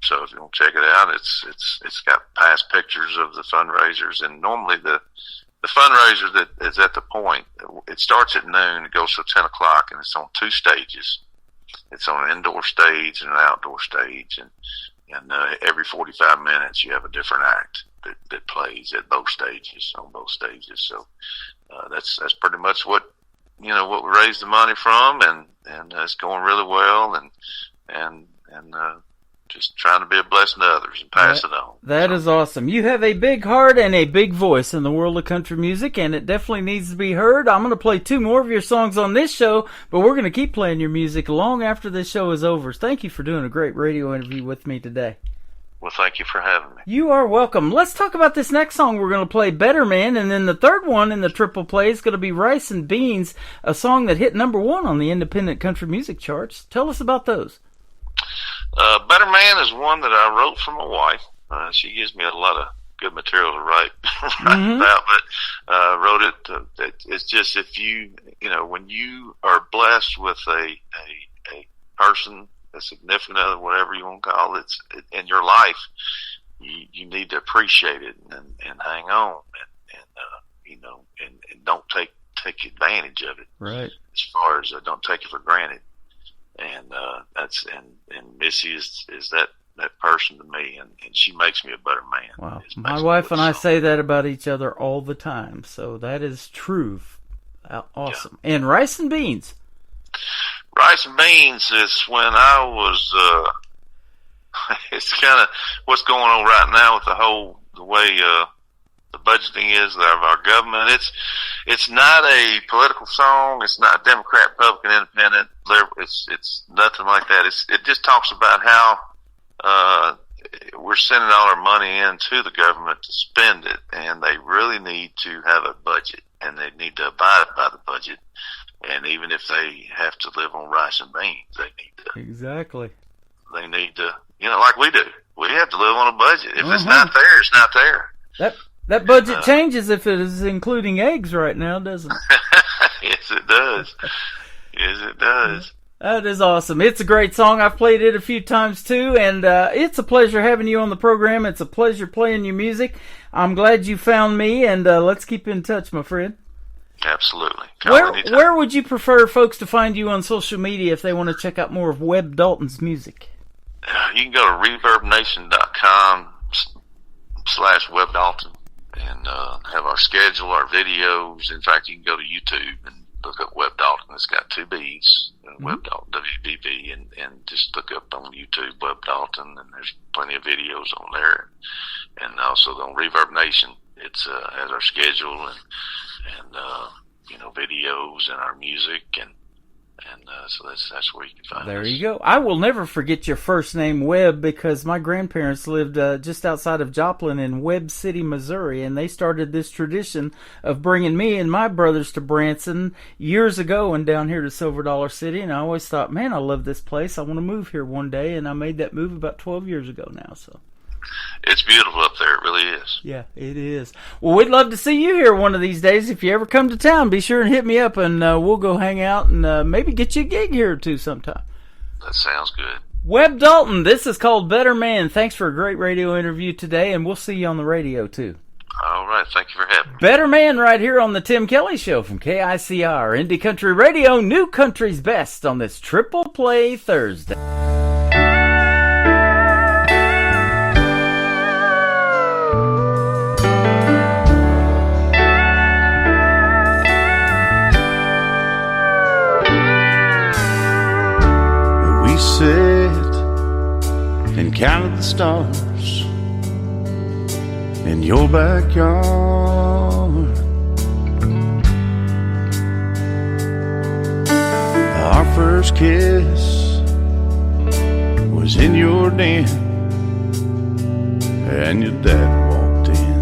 so if you want to check it out, it's got past pictures of the fundraisers, and normally the fundraiser that is at the Point, it starts at noon, it goes till 10 o'clock, and it's on 2 stages. It's on an indoor stage and an outdoor stage, and every 45 minutes you have a different act that plays at both stages, on both stages. So that's pretty much what we raised the money from, and it's going really well, and and just trying to be a blessing to others and pass it on. That is awesome. You have a big heart and a big voice in the world of country music, and it definitely needs to be heard. I'm going to play 2 more of your songs on this show, but we're going to keep playing your music long after this show is over. Thank you for doing a great radio interview with me today. Well, thank you for having me. You are welcome. Let's talk about this next song. We're going to play Better Man, and then the third one in the triple play is going to be Rice and Beans, a song that hit #1 on the independent country music charts. Tell us about those. Better Man is one that I wrote for my wife. She gives me a lot of good material to write about, but wrote it. It's just if when you are blessed with a person, a significant other, whatever you want to call it, in your life, you need to appreciate it and hang on and don't take advantage of it. Right. As far as don't take it for granted. And and Missy is that person to me, and she makes me a better man. Wow. My wife and I say that about each other all the time, so that is true. Awesome. Yeah. And Rice and Beans. Rice and Beans is when I was it's kind of what's going on right now with the way the budgeting is of our government. It's not a political song. It's not Democrat, Republican, Independent. It's nothing like that. It just talks about how we're sending all our money into the government to spend it, and they really need to have a budget, and they need to abide by the budget. And even if they have to live on rice and beans, they need to. Exactly. They need to, like we do. We have to live on a budget. If it's not there, it's not there. That budget changes if it is including eggs right now, doesn't it? Yes, it does. Yes, it does. That is awesome. It's a great song. I've played it a few times too, and it's a pleasure having you on the program. It's a pleasure playing your music. I'm glad you found me, and let's keep in touch, my friend. Absolutely. Where would you prefer folks to find you on social media if they want to check out more of Webb Dalton's music? You can go to ReverbNation.com/Webb Dalton and have our schedule, our videos. In fact, you can go to YouTube and look up Webb Dalton. It's got 2 B's, Webb Dalton, WBB, and just look up on YouTube Webb Dalton, and there's plenty of videos on there. And also on Reverb Nation, it's has our schedule and videos and our music, and so that's where you can find us. There you go. I will never forget your first name, Webb, because my grandparents lived just outside of Joplin in Webb City, Missouri, and they started this tradition of bringing me and my brothers to Branson years ago and down here to Silver Dollar City, and I always thought, man, I love this place. I want to move here one day, and I made that move about 12 years ago now, so. It's beautiful up there. It really is. Yeah, it is. Well, we'd love to see you here one of these days. If you ever come to town, be sure and hit me up, and we'll go hang out and maybe get you a gig here or two sometime. That sounds good. Webb Dalton, this is called Better Man. Thanks for a great radio interview today, and we'll see you on the radio, too. All right. Thank you for having me. Better Man right here on the Tim Kelly Show from KICR, Indie Country Radio, New Country's Best on this Triple Play Thursday. Sit and counted the stars in your backyard. Our first kiss was in your den, and your dad walked in.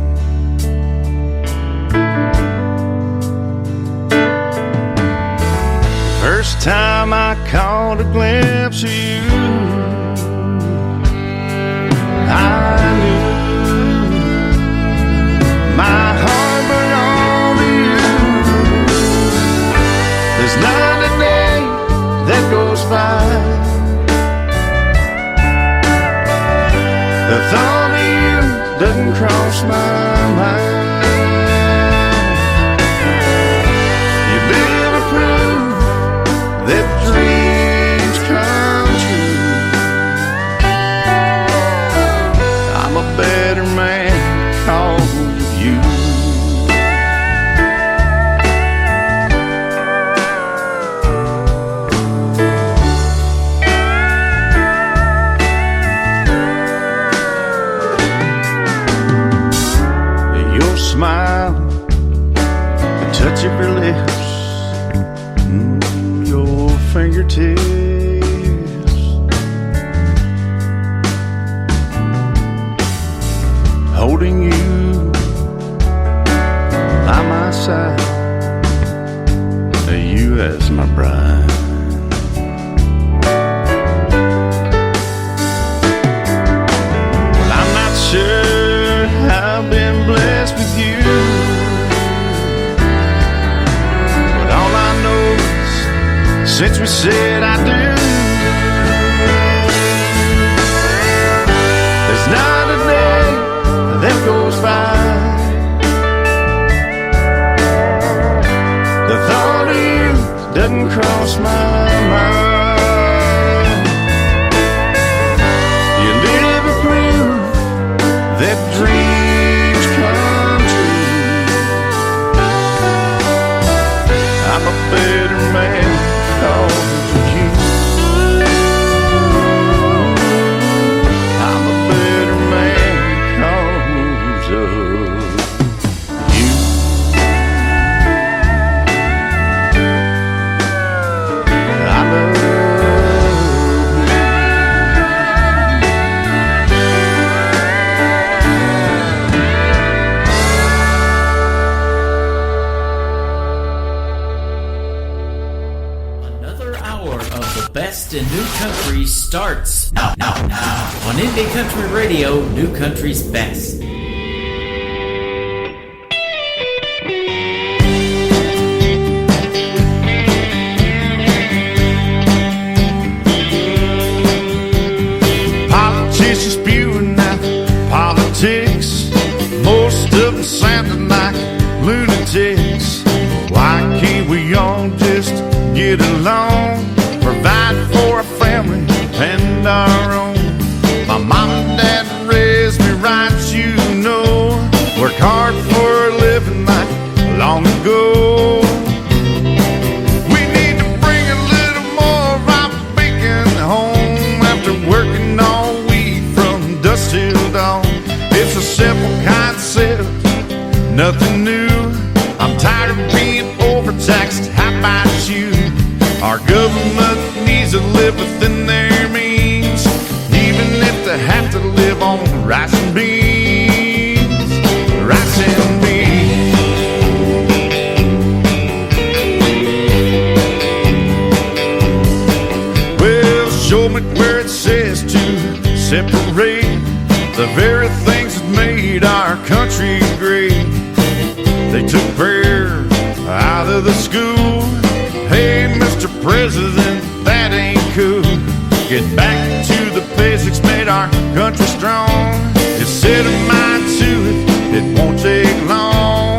First time I caught a glimpse of you, I knew my heart belonged to you. There's not a day that goes by, the thought of you doesn't cross my mind. You've been a proof that dreams come true. I'm a better man because of you. touch of your lips, your fingertips, holding you by my side, you as my bride. Well, I'm not sure I've been blessed with you, but all I know is since we said I do, there's not a day that goes by the thought of you doesn't cross my mind. You live a proof that dreams come true. I'm a better man because of you. I'm a better man because of you. Best in New Country starts now on Indie Country Radio, New Country's best. Politicians spewing out politics, most of them sounding like lunatics. Why can't we all just get along? Provide for a family and our own. My mom and dad raised me right, you know. Worked hard for a living like long ago. We need to bring a little more of our bacon home after working all week from dusk till dawn. It's a simple concept, nothing new. I'm tired of being overtaxed. How about you? Our government needs to live within their means, even if they have to live on rice and beans. Rice and beans. Well, show me where it says to separate the very things that made our country great. They took prayer out of the school. Hey, Mr. President, that ain't cool. Get back to the basics, made our country strong. Just set a mind to it, it won't take long.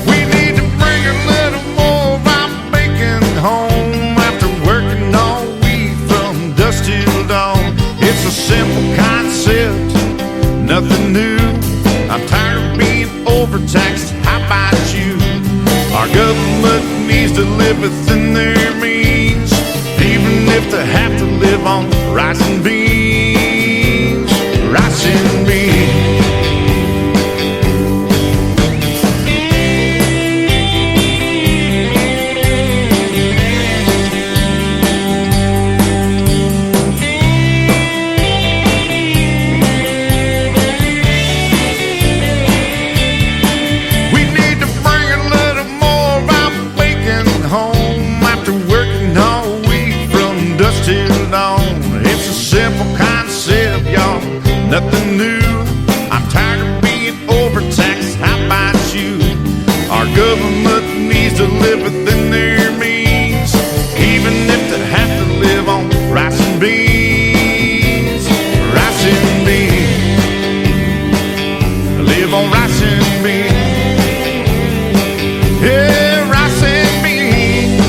We need to bring a little more of our bacon home after working all week from dusk till dawn. It's a simple concept, nothing new. I'm tired of being overtaxed, how about you? Our government needs to live within their means, even if they have to live on rice and beans. Rice and beans. Nothing new. I'm tired of being overtaxed. How about you? Our government needs to live within their means, even if they have to live on rice and beans. Rice and beans. Live on rice and beans. Yeah, rice and beans.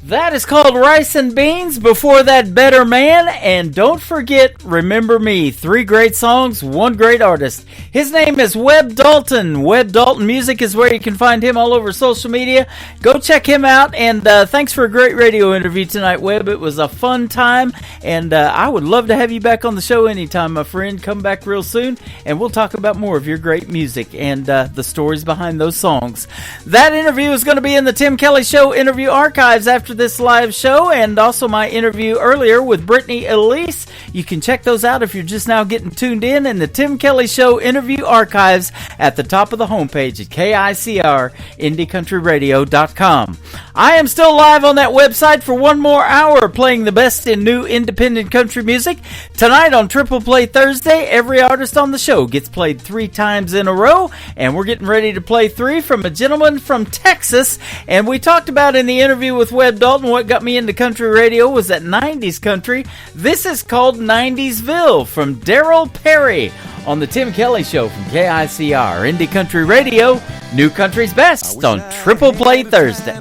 That is called Rice and Beans. Before that, Better Man. And don't forget, Remember Me. 3 great songs, 1 great artist. His name is Webb Dalton. Webb Dalton Music is where you can find him all over social media. Go check him out. And thanks for a great radio interview tonight, Webb. It was a fun time. And I would love to have you back on the show anytime, my friend. Come back real soon. And we'll talk about more of your great music and the stories behind those songs. That interview is going to be in the Tim Kelly Show interview archives after this live show, and also my interview earlier with Brittany Elise. You can check those out if you're just now getting tuned in the Tim Kelly Show interview archives at the top of the homepage at KICR-IndieCountryRadio.com. I am still live on that website for 1 more hour playing the best in new independent country music. Tonight on Triple Play Thursday, every artist on the show gets played 3 times in a row, and we're getting ready to play 3 from a gentleman from Texas. And we talked about in the interview with Webb Dalton, what got me into country radio was that 90s country. This is called 90'sville from Darryl Perry on the Tim Kelly Show from KICR Indie Country Radio. New country's best on Triple Play Thursday.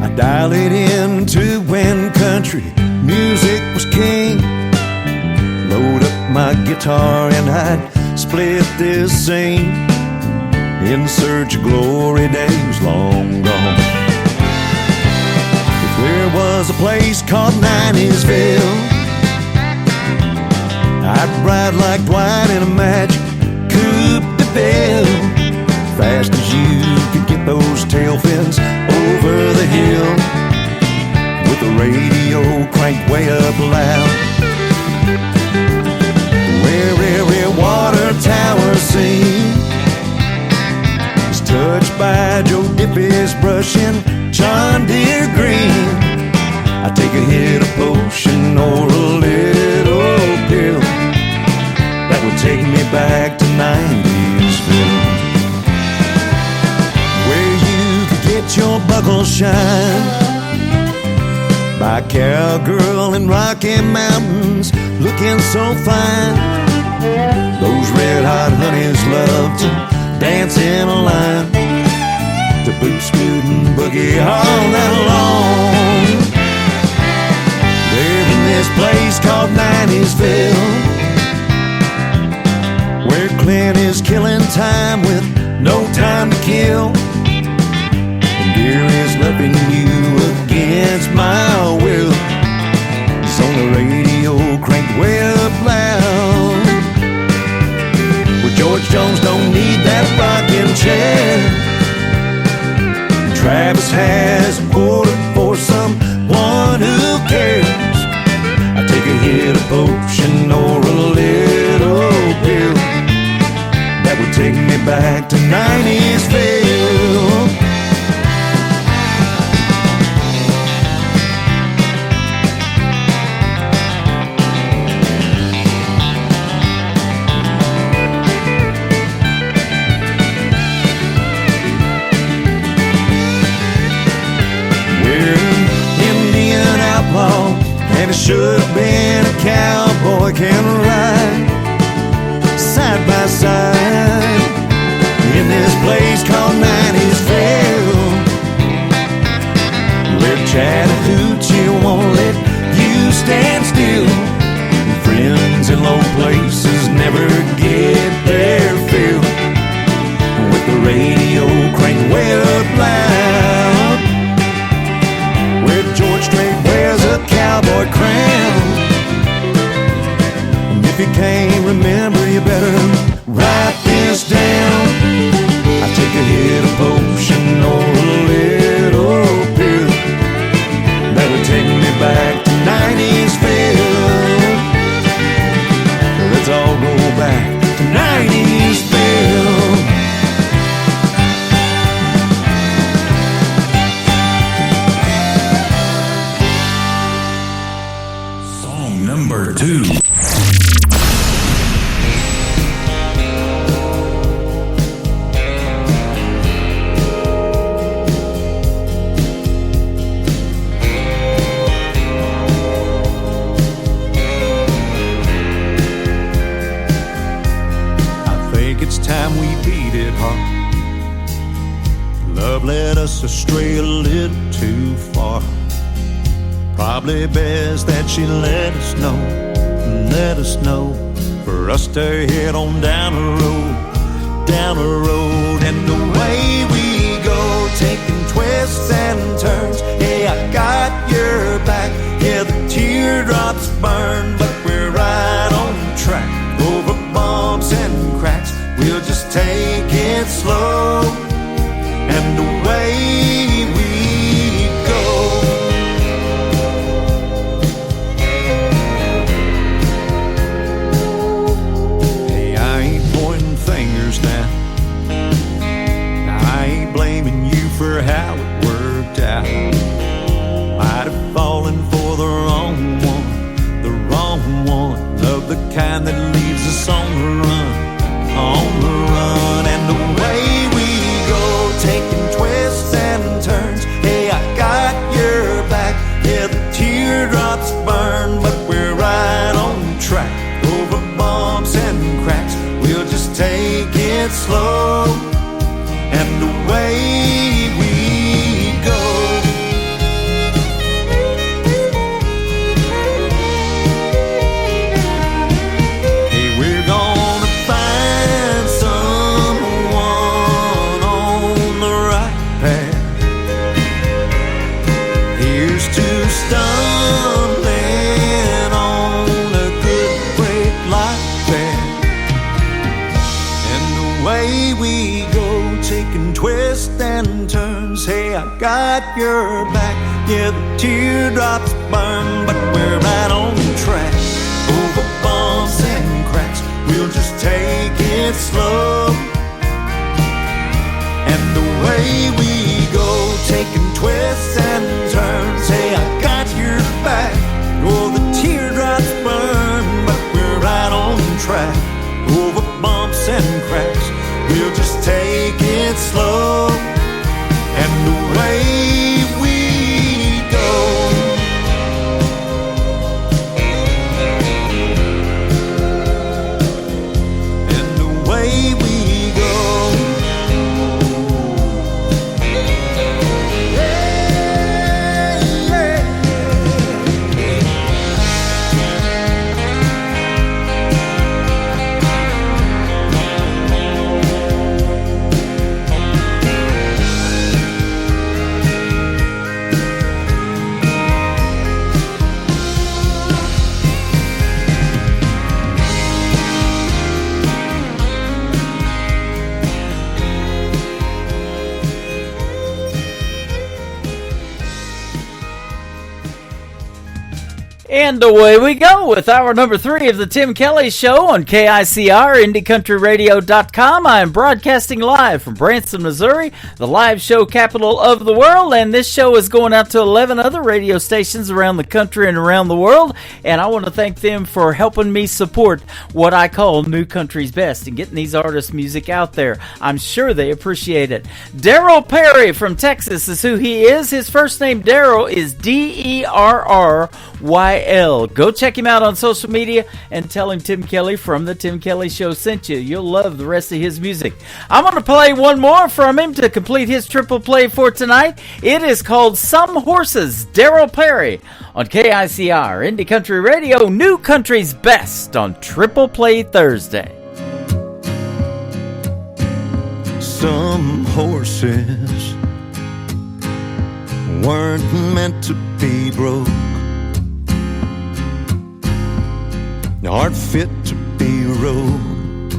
I dial it into when country music was king. Load up my guitar and I'd split this scene in search of glory days long gone. If there was a place called 90'sville, I'd ride like Dwight in a magic coupe de belle, fast as you could get those tail fins over the hill, with the radio cranked way up loud, where every water tower scene is touched by Joe Diffie's brushing John Deere green. I take a hit of potion or a little pill that would take me back to 90'sville, where you could get your buckle shine by a cowgirl in Rocky Mountains looking so fine. Those red-hot honeys love to dance in a line to boot, scoot, and boogie all night long. They're in this place called 90'sville, where Clint is killing time with no time to kill, and Deer is loving you against my will. It's on the radio cranked way up loud, where George Jones don't need that rocking chair. Travis has a order for someone who cares. I take a hit of potion or a little pill that would take me back to 90'sville. And it should have been a cowboy can ride side by side in this place called 90'sville, where Chattahoochee won't let you stand still, and friends in low places never get their fill, with the radio cranked way up loud, where George Strait wears a cowboy crown. And if you can't remember, you better write this down. I take a hit of potion or a little pill that would take me back to 90'sville. Let's all go back to 90'sville. Number 2. I think it's time we beat it hard. Love let us to stray a little too far. Probably best that she let us know, for us to head on down the road. And the way we go, taking twists and turns, hey, I got your back, yeah, the teardrops burn, but we're right on track, over bumps and cracks, we'll just take it slow, and away we go. Hey, I ain't pointing fingers now, I ain't blaming you for how it worked out. Might have fallen for the wrong one, of the kind that leaves us on the run. And the way we go, taking twists and turns, hey, I got your back, yeah, the teardrops burn, but we're right on track, over bumps and cracks, we'll just take it slow, and away we go. Hey, we're gonna find someone on the right path. Here's to stumbling on a good break like that. And away we go, taking twists and turns, hey, I got your back, yeah, the teardrops burn, but we're right on track, over bumps and cracks, we'll just take it slow, and away we go, taking twists and turns, hey, I got your back, oh, the teardrops burn, but we're right on track, over bumps and cracks, we'll just take it slow, and away we go. And away we go. And away we go with hour number 3 of the Tim Kelly Show on KICR, IndieCountryRadio.com. I am broadcasting live from Branson, Missouri, the live show capital of the world. And this show is going out to 11 other radio stations around the country and around the world. And I want to thank them for helping me support what I call New Country's Best and getting these artists' music out there. I'm sure they appreciate it. Darryl Perry from Texas is who he is. His first name, Darryl, is Derryl. Go check him out on social media and tell him Tim Kelly from the Tim Kelly Show sent you. You'll love the rest of his music. I'm going to play one more from him to complete his triple play for tonight. It is called Some Horses, Darryl Perry on KICR, Indie Country Radio, New Country's Best on Triple Play Thursday. Some horses weren't meant to be broke, aren't fit to be rode.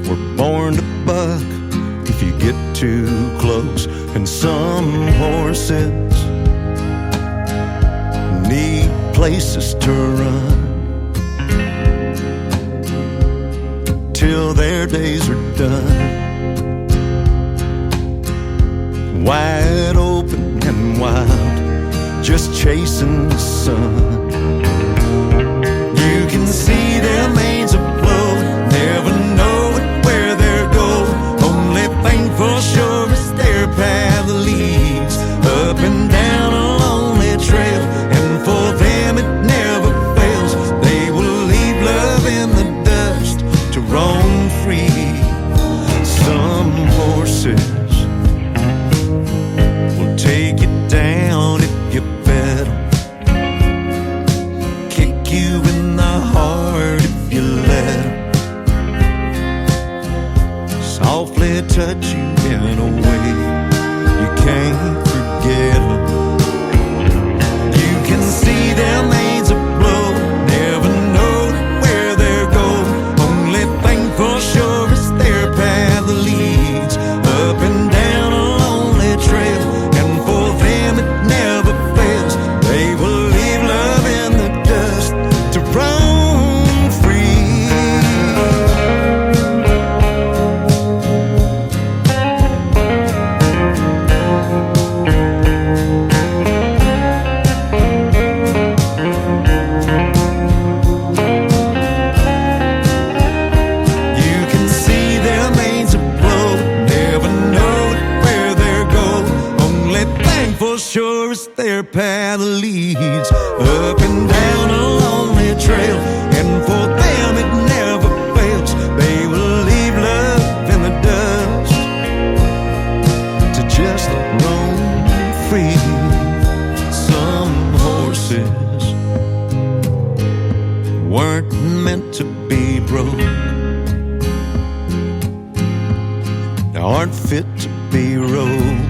We're born to buck if you get too close. And some horses need places to run till their days are done. Wide open and wild, just chasing the sun. You can see their manes afloat, never knowing where they're going. Only thing for sure is their path leads up and down a lonely trail. And for them it never fails, they will leave love in the dust to roam free. Some horses leads up and down a lonely trail, and for them it never fails. They will leave love in the dust to just roam free. Some horses weren't meant to be broke, aren't fit to be rode,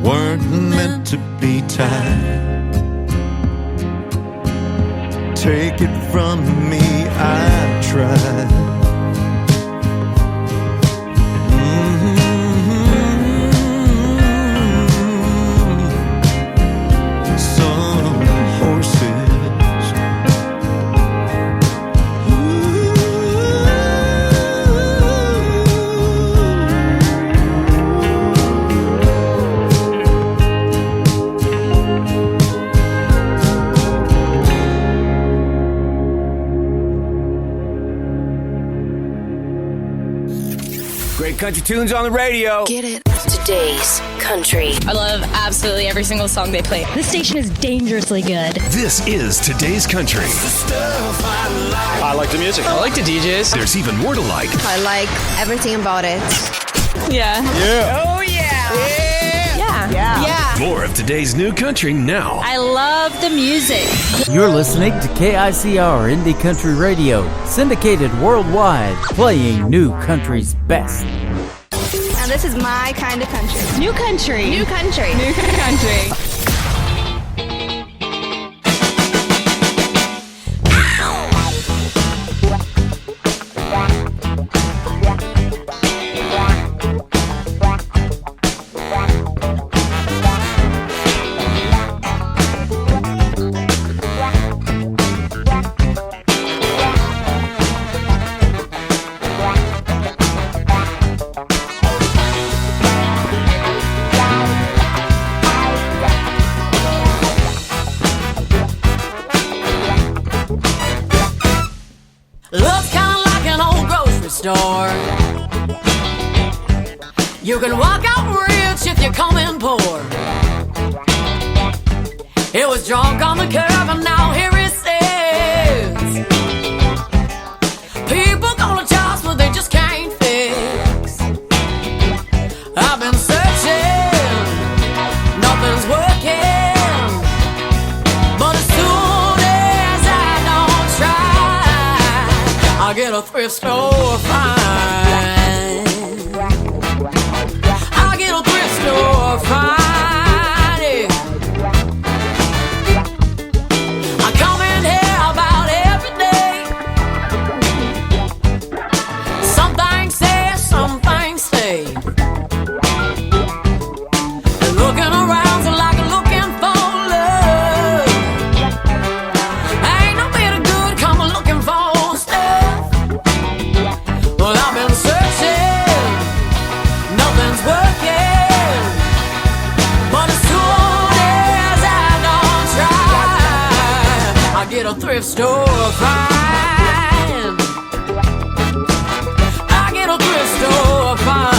weren't meant to be tied. Take it from me, I tried. Some horses Great country tunes on the radio. Get it. Today's country. I love absolutely every single song they play. This station is dangerously good. This is Today's Country. I like the music. I like the DJs. There's even more to like. I like everything about it. Yeah. Yeah. Oh, yeah. Yeah. Yeah. More of today's new country now. I love the music. You're listening to KICR Indie Country Radio, syndicated worldwide, playing new country's best. Now this is my kind of country. New country. New country. New country. Looks kind of like an old grocery store. You can walk out rich if you come in poor. It was drunk on the curb and now here it sits. People gonna charge what they just can't fix. I've been searching, nothing's working, but as soon as I don't try, I get a thrift store fine. I get a thrift store fine. Yeah. I come in here about every day. Some things say, some things stay. And looking around so like looking for love. Ain't no bit of good come looking for stuff. Well, I've been searching, nothing's working, but as soon as I don't try, I get a thrift store fine. I get a thrift store fine.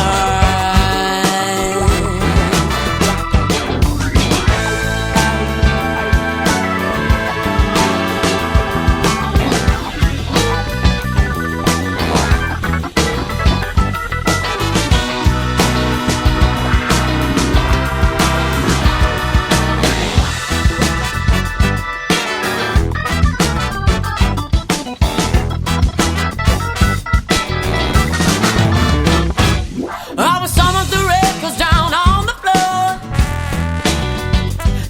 I was thumbing through records down on the floor.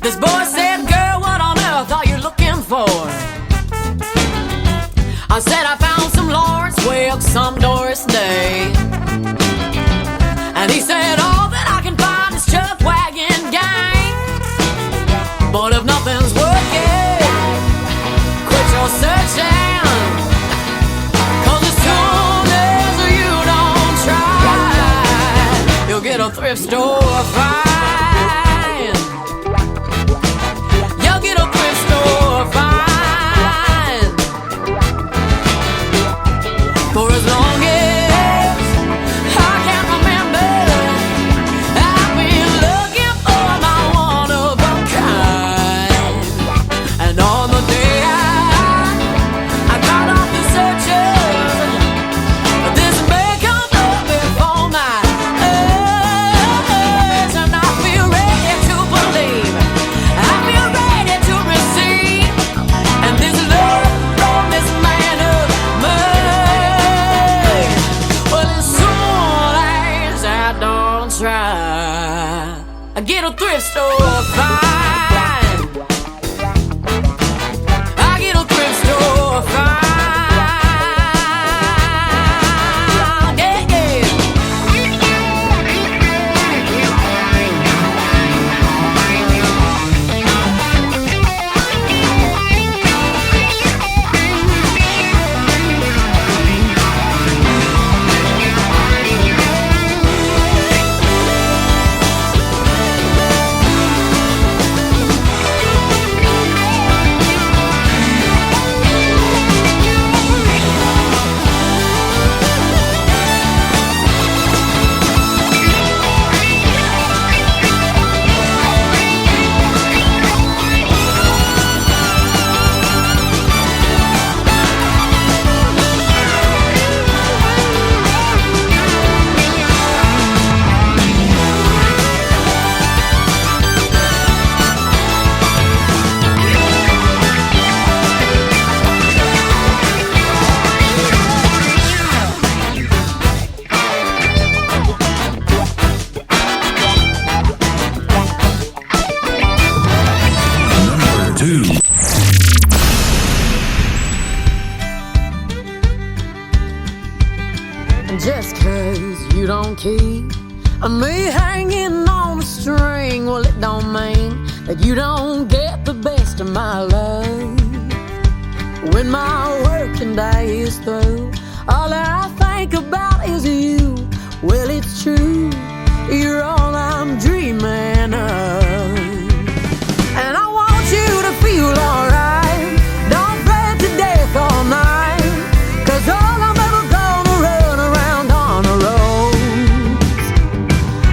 This boy said, girl, what on earth are you looking for? I said, I found some Lawrence Welk, some Doris Day. And he said, all that I can find is Chuck Wagon Gang. But if nothing's working, quit your searching. 'Cause as soon as you don't try, you'll get a thrift store fine. You'll get a thrift store fine. For as long as I can remember, I've been looking for my one so fine. I get a thrift store fine. Just 'cause you don't keep me hanging on a string, well, it don't mean that you don't get the best of my love. When my working day is through, all I think about is you. Well, it's true, you're all I'm dreaming of. And I want you to feel alright. Don't fret to death all night, 'cause all I'm ever gonna run around on the roads.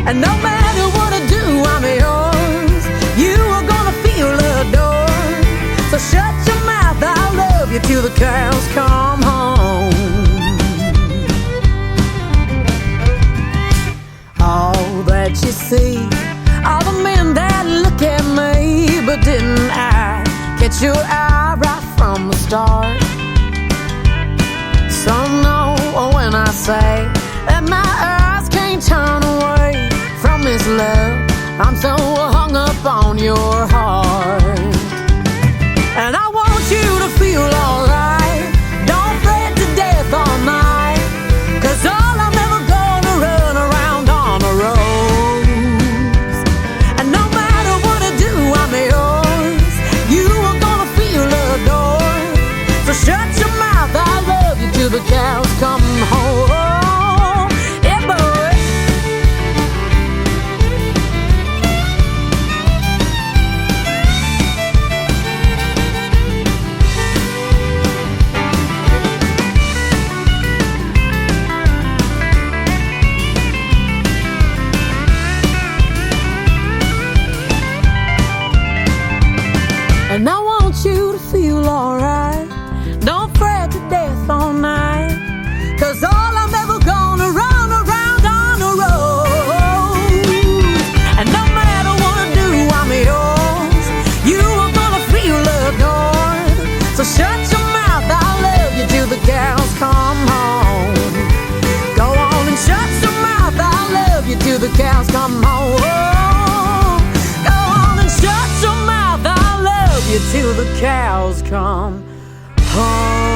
And no matter what I do, I'm yours. You are gonna feel adored. So shut your mouth, I'll love you till the cows come home. All that you see, all the men that look at me, but didn't I catch your eye right from the start? So know when I say that my eyes can't turn away from this love. I'm so hung up on your heart. And I want you to feel alright. Don't fret to death all night, 'cause all I'm ever gonna run around on the roads. And no matter what I do, I'm yours. You are gonna feel adored. So shut your mouth, I love you till the cows come home. Yeah, boy. And I want you to feel alright. Don't fret to death all night, 'cause all I'm ever gonna run around on the road. And no matter what I do, I'm yours. You are gonna feel adored. So shut your mouth, I'll love you till the cows come home. Go on and shut your mouth, I'll love you till the cows come home. Go on and shut your mouth, I'll love you till the cows come home.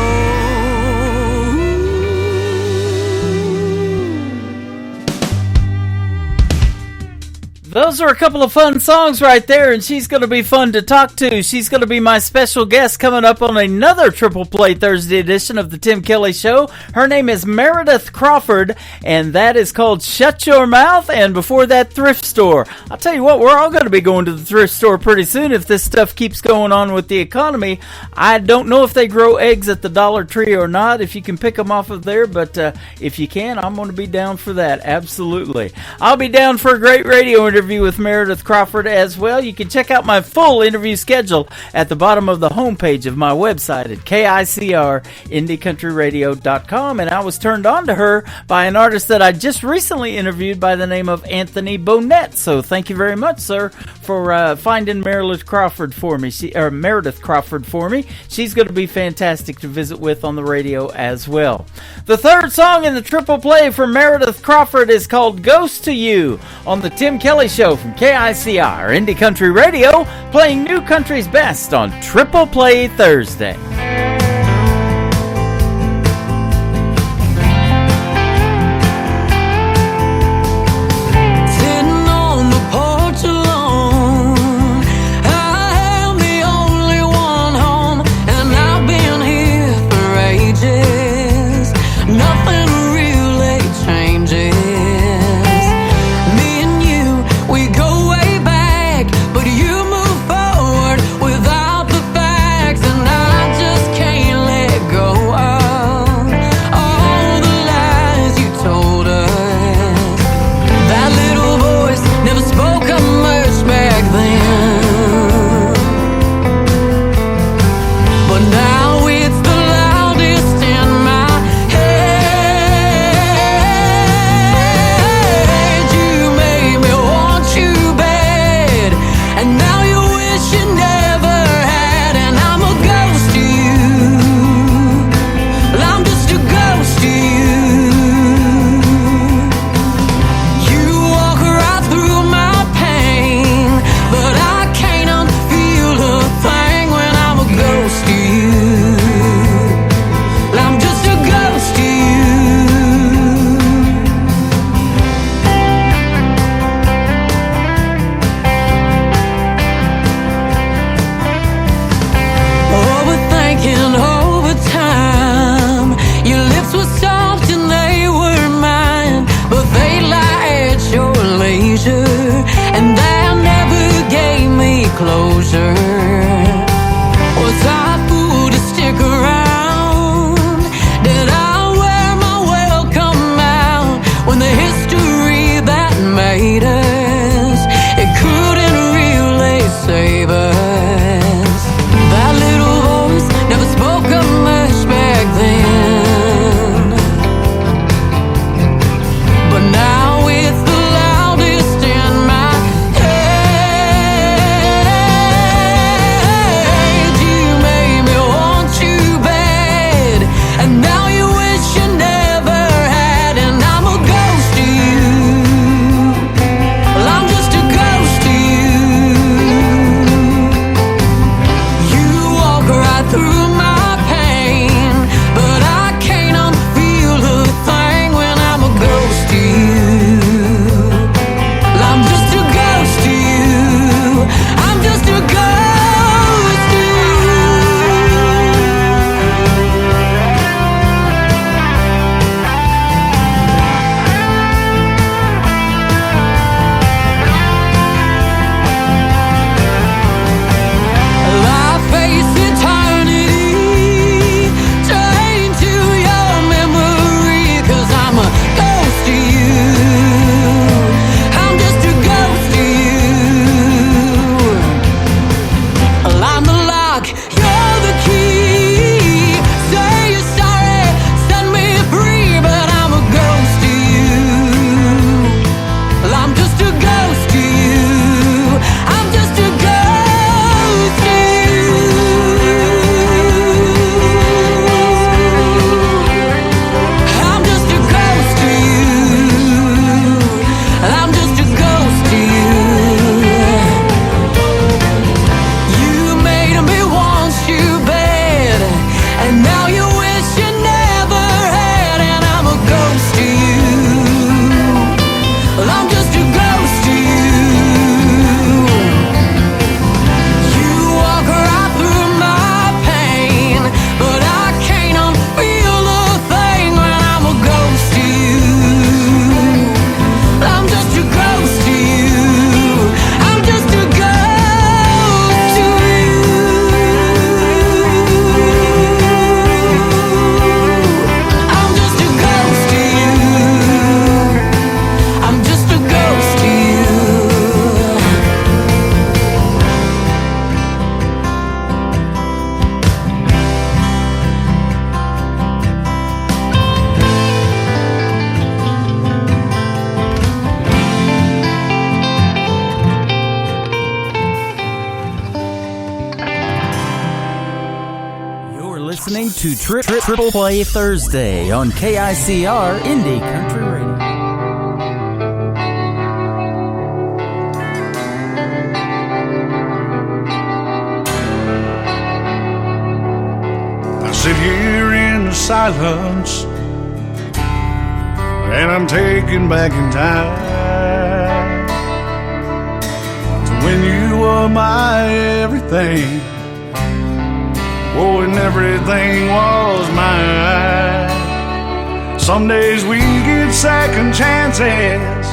Those are a couple of fun songs right there, and she's going to be fun to talk to. She's going to be my special guest coming up on another Triple Play Thursday edition of the Tim Kelly Show. Her name is Meredith Crawford, and that is called Shut Your Mouth, and before that, Thrift Store. I'll tell you what, we're all going to be going to the thrift store pretty soon if this stuff keeps going on with the economy. I don't know if they grow eggs at the Dollar Tree or not, if you can pick them off of there, but if you can, I'm going to be down for that, absolutely. I'll be down for a great radio interview with Meredith Crawford as well. You can check out my full interview schedule at the bottom of the homepage of my website at KICRIndieCountryRadio.com, and I was turned on to her by an artist that I just recently interviewed by the name of Anthony Bonnet. So thank you very much, sir, for finding Meredith Crawford for me. Meredith Crawford for me. She's going to be fantastic to visit with on the radio as well. The third song in the triple play for Meredith Crawford is called Ghost to You on the Tim Kelly show from KICR Indie Country Radio, playing new country's best on Triple Play Thursday. listening to Triple Play Thursday on KICR Indie Country Radio. silence, and I'm taken back in time to when you were my everything. Oh, and everything was mine. Some days we get second chances,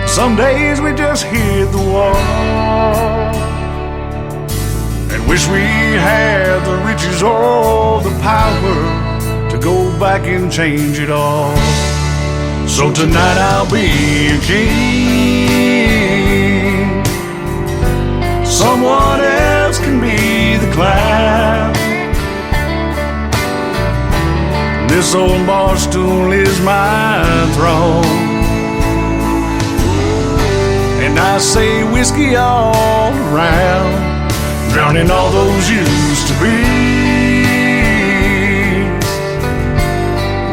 some days we just hit the wall and wish we had the riches or the power to go back and change it all. So tonight I'll be a king, someone else can be the clown. This old bar stool is my throne, and I say whiskey all around, drowning all those used to be,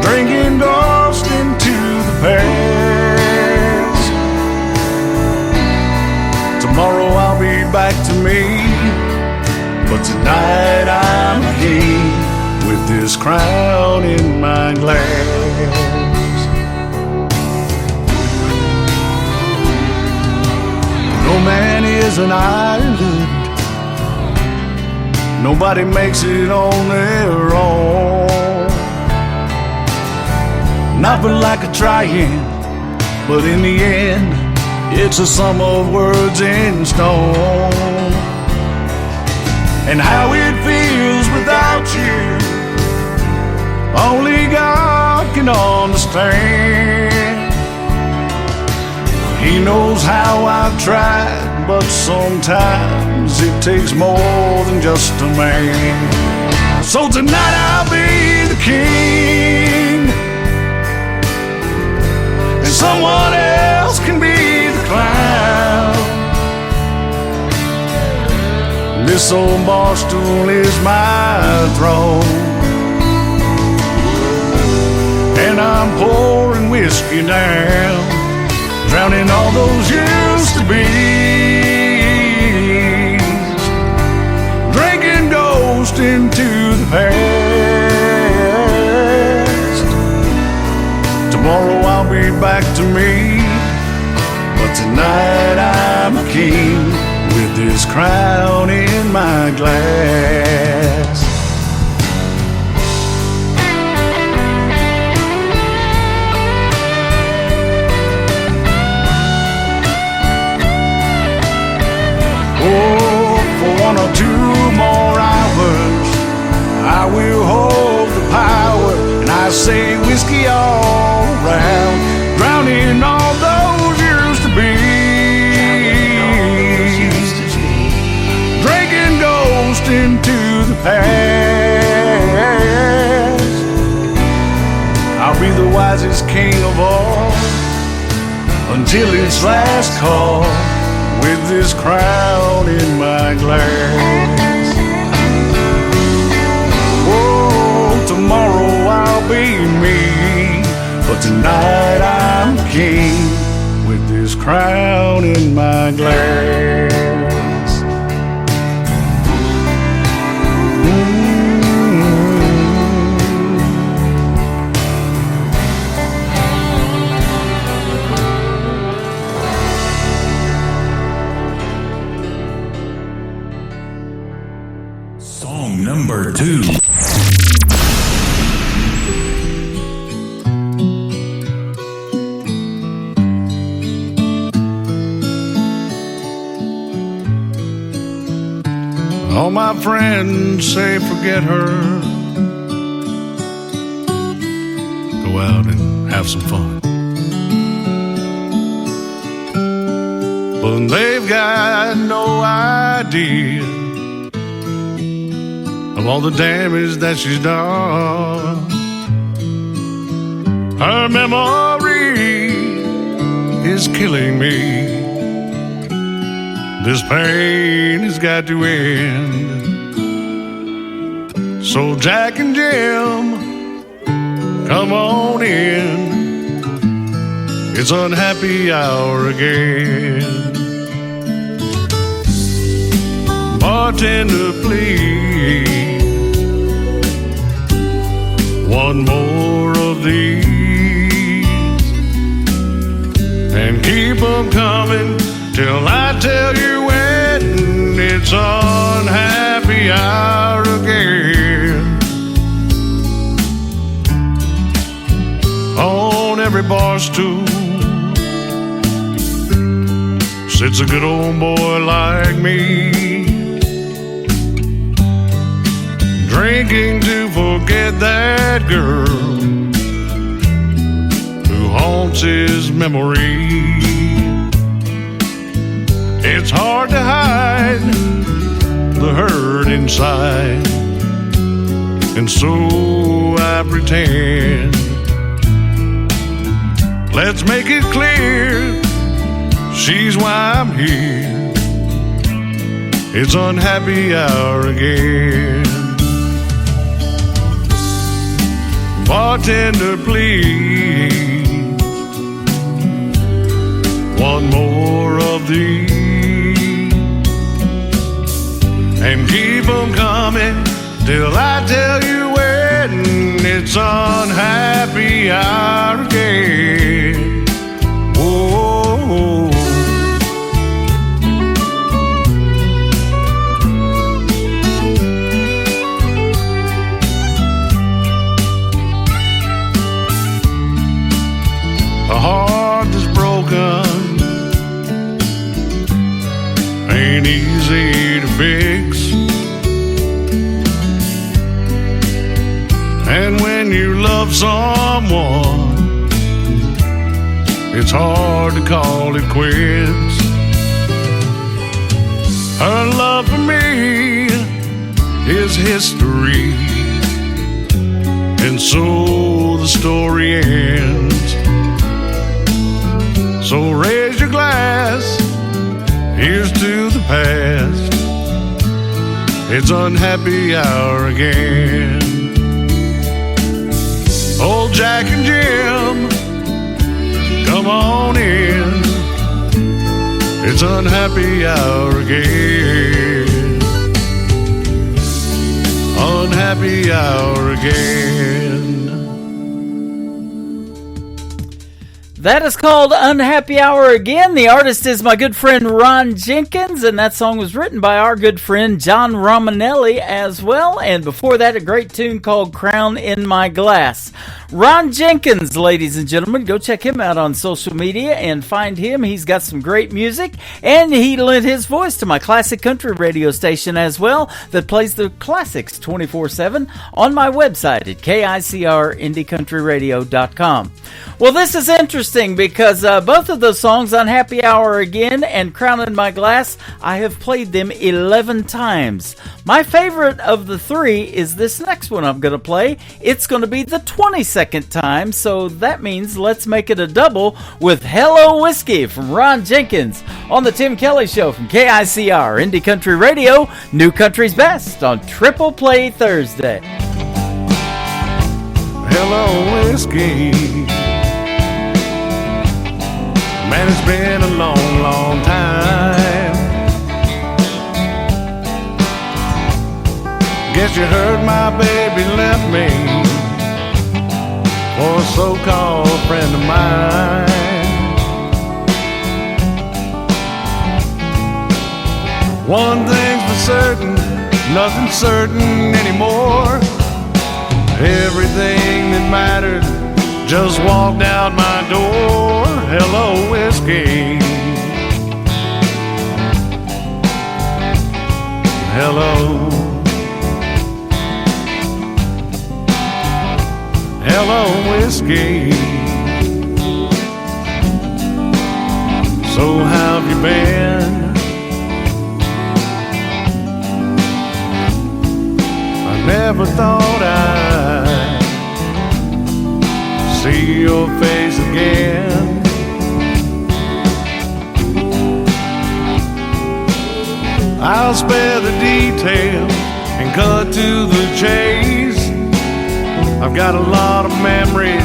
drinking ghost into the past. Tomorrow I'll be back to me, but tonight I'm a king with this crown in my glass. No man is an island, nobody makes it on their own. Not but like a trying, but in the end, it's a sum of words in stone. And how it feels without you, only God can understand. He knows how I've tried, but sometimes it takes more than just a man. So tonight I'll be the king, and someone else can be the clown. This old bar stool is my throne, and I'm pouring whiskey down, drowning all those used to be, drinking ghost into the past. Tomorrow I'll be back to me, but tonight I'm a king with this crown in my glass. Oh, for 1 or 2 more hours, I will hold the power, and I say whiskey all around, drowning all those used to be, drinking ghost into the past. I'll be the wisest king of all until its last call, with this crown in my glass. Oh, tomorrow I'll be me, but tonight I'm king with this crown in my glass. Number 2. All my friends say forget her, go out and have some fun, but they've got no idea of all the damage that she's done. Her memory is killing me. This pain has got to end. So Jack and Jim, come on in. It's unhappy hour again. Bartender, please one more of these and keep them coming till I tell you when it's unhappy hour again. On every bar stool sits a good old boy like me, drinking to forget that girl who haunts his memory. It's hard to hide the hurt inside, and so I pretend. Let's make it clear, she's why I'm here. It's unhappy hour again. Bartender, please, one more of these, and keep them coming till I tell you when it's unhappy hour again. Whoa. A heart that's broken ain't easy to fix, and when you love someone, it's hard to call it quits. Her love for me is history, and so the story ends. So raise your glass, here's to the past. It's unhappy hour again. Old Jack and Jim, come on in. It's unhappy hour again. Unhappy hour again. That is called Unhappy Hour again. The artist is my good friend Ron Jenkins, and that song was written by our good friend John Romanelli as well. And before that, a great tune called Crown in My Glass. Ron Jenkins, ladies and gentlemen, go check him out on social media and find him. He's got some great music, and he lent his voice to my classic country radio station as well that plays the classics 24/7 on my website at KICRIndieCountryRadio.com. Well, this is interesting because both of those songs, Unhappy Hour Again and Crown in My Glass, I have played them 11 times. My favorite of the three is this next one I'm going to play. It's going to be the 22nd time, so that means let's make it a double with Hello Whiskey from Ron Jenkins on the Tim Kelly Show from KICR Indie Country Radio, New Country's Best on Triple Play Thursday. Hello Whiskey, man, it's been a long, long time. Guess you heard my baby left me for a so-called friend of mine. One thing's for certain, nothing's certain anymore. Everything that mattered just walked out my door. Hello, whiskey. Hello. Hello, whiskey. So how have you been? I never thought I'd see your face again. I'll spare the details and cut to the chase. I've got a lot of memories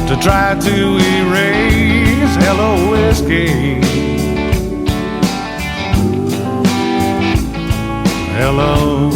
to try to erase. Hello, whiskey. Hello.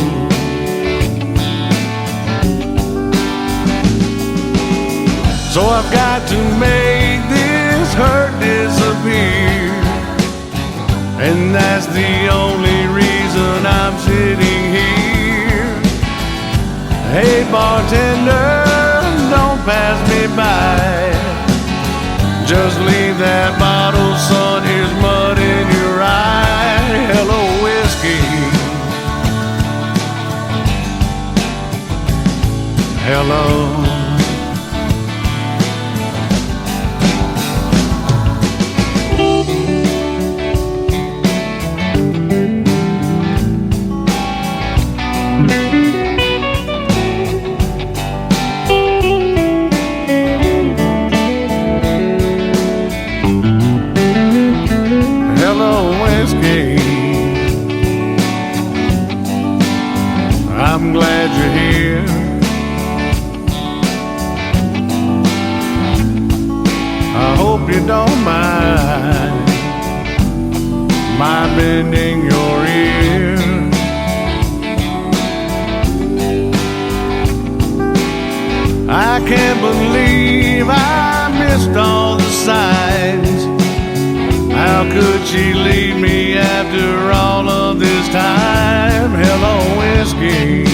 Hello. I'm glad you're here. I hope you don't mind my bending your ear. I can't believe I missed all the signs. How could she leave me after all of this time? Hello, whiskey.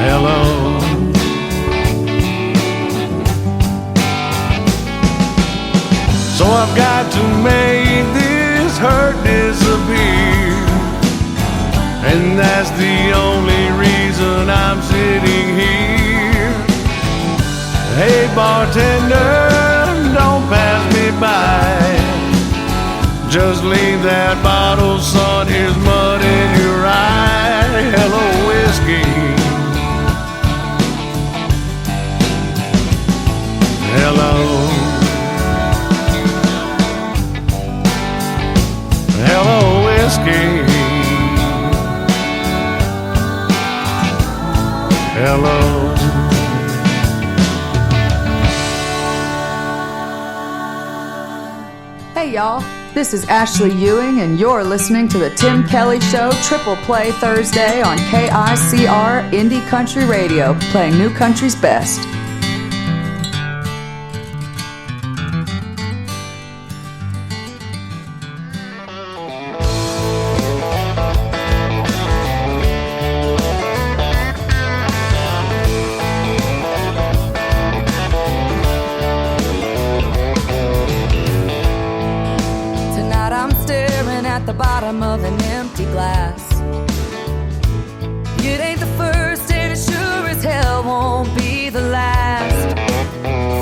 Hello. So I've got to make this hurt disappear, and that's the only reason I'm sitting here. Hey bartender, don't pass me by. Just leave that bottle, son, here's mud in your eye. Hello, whiskey. Hello. Hello, whiskey. Hello. Hey y'all, this is Ashley Ewing and you're listening to the Tim Kelly Show Triple Play Thursday on KICR Indie Country Radio, playing new country's best. Of an empty glass. It ain't the first and it sure as hell won't be the last.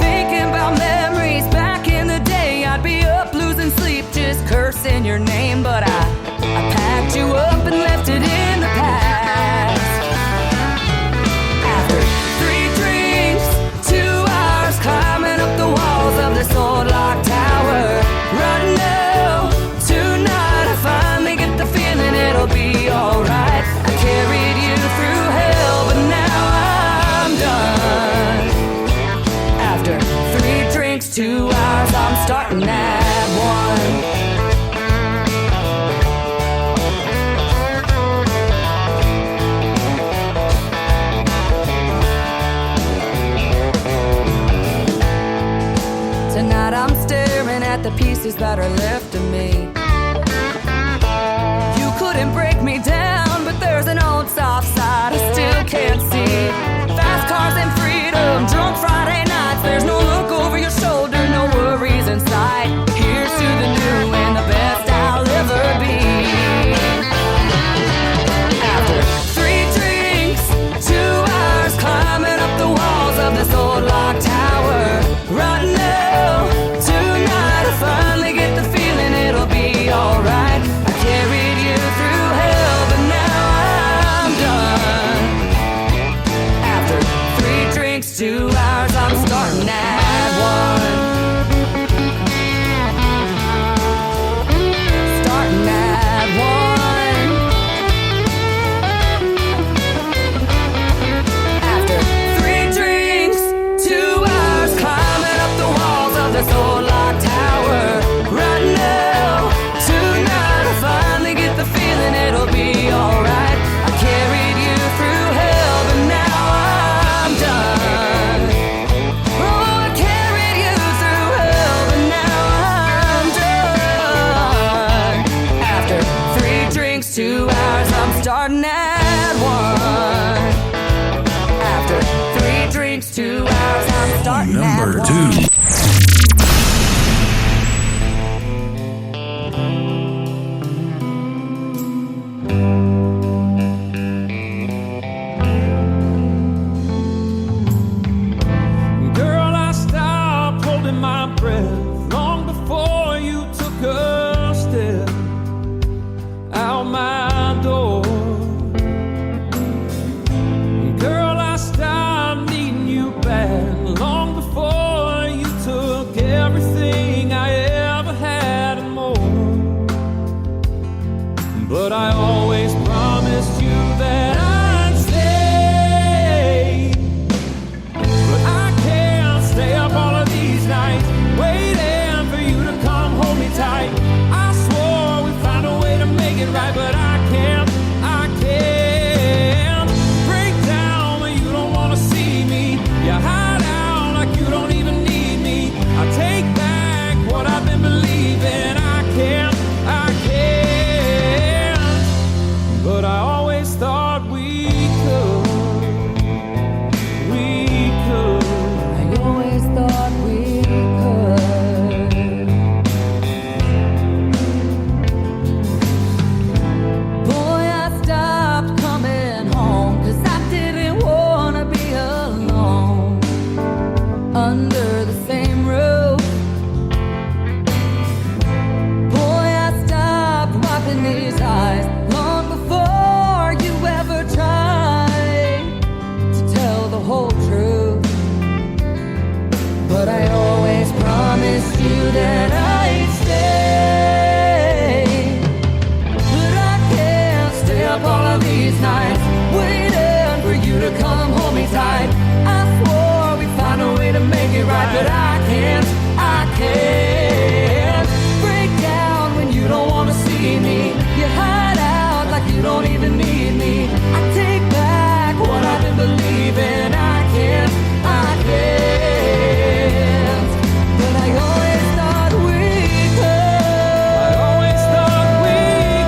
Thinking about memories back in the day, I'd be up losing sleep just cursing your name, but I packed you up and left it in the past. After 3 drinks, 2 hours climbing up the walls of this old locked tower, right now, tonight I finally get the feeling it'll be alright. I carried you through hell, but now I'm done. After 3 drinks, 2 hours, I'm starting at 1. Tonight I'm staring at the pieces that are left of me. You couldn't break me down, but there's an old soft side I still can't see. Fast cars and freedom, drunk Friday nights. There's no look over your shoulder, no worries in sight. Here's to the new and the best I'll ever be. After 3 drinks, 2 hours climbing up the walls of this old locked tower, right now, tonight I finally get the feeling it'll be alright. I carried you through hell, but now I'm done. After 3 drinks, 2 hours, I'm starting at 1. Starting at 1. After 3 drinks, 2 hours climbing up the walls of this old locked tower, right now, tonight I finally get the feeling it'll be alright. I carried you through hell, but now I'm done. Oh, I carried you through hell, but now I'm done. After 3 drinks, 2 hours, I'm starting at 1. After 3 drinks, 2 hours, I'm starting Number at 2. 1. right, but I can't break down when you don't wanna see me. You hide out like you don't even need me. I take back what I've been believing. I can't, but I always thought we could. I always thought we could. Boy, I stopped coming home 'cause I didn't wanna be alone under the same roof. Boy, I stopped wiping these eyes long before you ever tried to tell the whole truth. But I always promised you that I'd stay. But I can't stay up all of these nights waiting for you to come hold me tight. I swore we'd find a way to make it right, but I can't break down when you don't wanna see me. You hide out like you don't even need me. I take back what I've been believing. I can't. But I always thought we could. I always thought we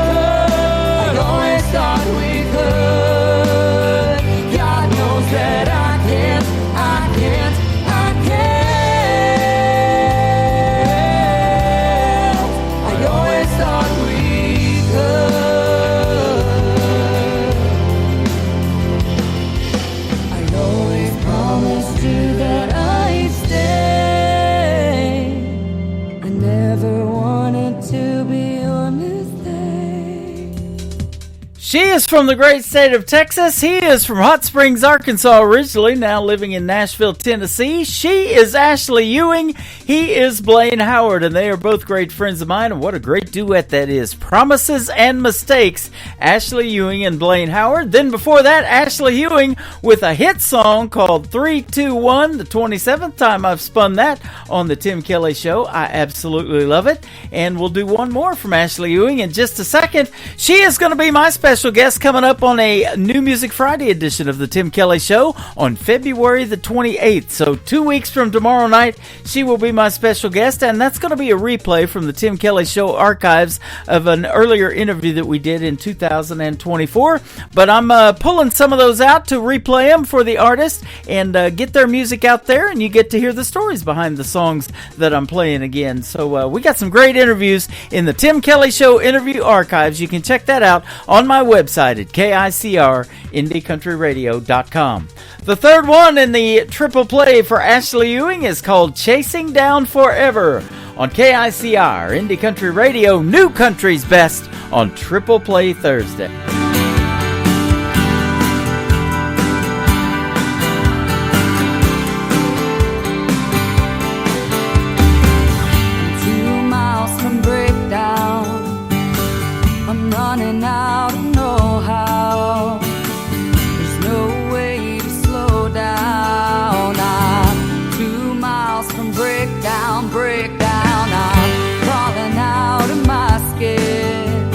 could. I always thought we could. God knows that I can't. I always thought we could. I always promised you that I'd stay. I never wanted to be your mistake. She is from the great state of Texas. He is from Hot Springs, Arkansas originally, now living in Nashville, Tennessee. She is Ashley Ewing. He is Blaine Howard, and they are both great friends of mine, and what a great duet that is. Promises and Mistakes, Ashley Ewing and Blaine Howard. Then before that, Ashley Ewing with a hit song called 3-2-1, the 27th time I've spun that on the Tim Kelly Show. I absolutely love it, and we'll do one more from Ashley Ewing in just a second. She is going to be my special guest coming up on a New Music Friday edition of the Tim Kelly Show on February the 28th. So 2 weeks from tomorrow night, she will be my special guest, and that's going to be a replay from the Tim Kelly Show archives of an earlier interview that we did in 2024. But I'm pulling some of those out to replay them for the artist and get their music out there, and you get to hear the stories behind the songs that I'm playing again. So we got some great interviews in the Tim Kelly Show interview archives. You can check that out on my website at KICRIndieCountryRadio.com. The third one in the triple play for Ashley Ewing is called Chasing Down Forever on KICR Indie Country Radio, New Country's Best on Triple Play Thursday. Running out of know-how. There's no way to slow down. I'm 2 miles from breakdown. I'm crawling out of my skin.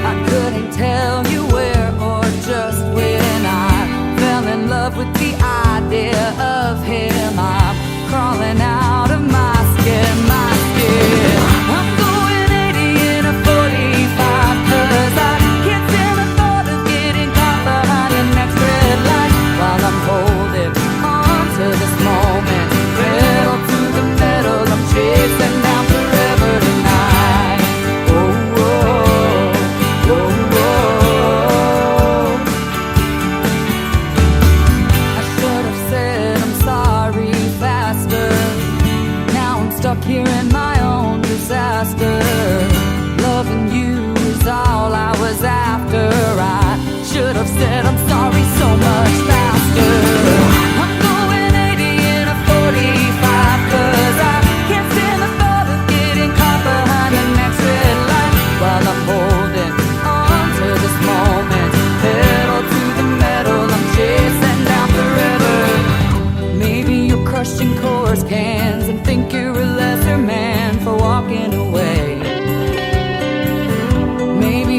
I couldn't tell you where or just when I fell in love with the idea of him. I'm crawling out of my skin, I'm going 80 in a 45, 'cause I can't stand the thought of getting caught behind the next red light while I'm holding on to this moment. Pedal to the metal, I'm chasing down forever tonight. Oh, oh, oh, oh. I should have said I'm sorry faster. Now I'm stuck here in my own disaster. Loving you is all I was after. I should have said I'm sorry so much faster. I'm going 80 in a 45, 'cause I can't stand the thought of getting caught behind the next red light while I'm holding on to this moment. Pedal to the metal, I'm chasing down forever. Maybe you're crushing Coors cans and think you're a lesser man for walking away. Maybe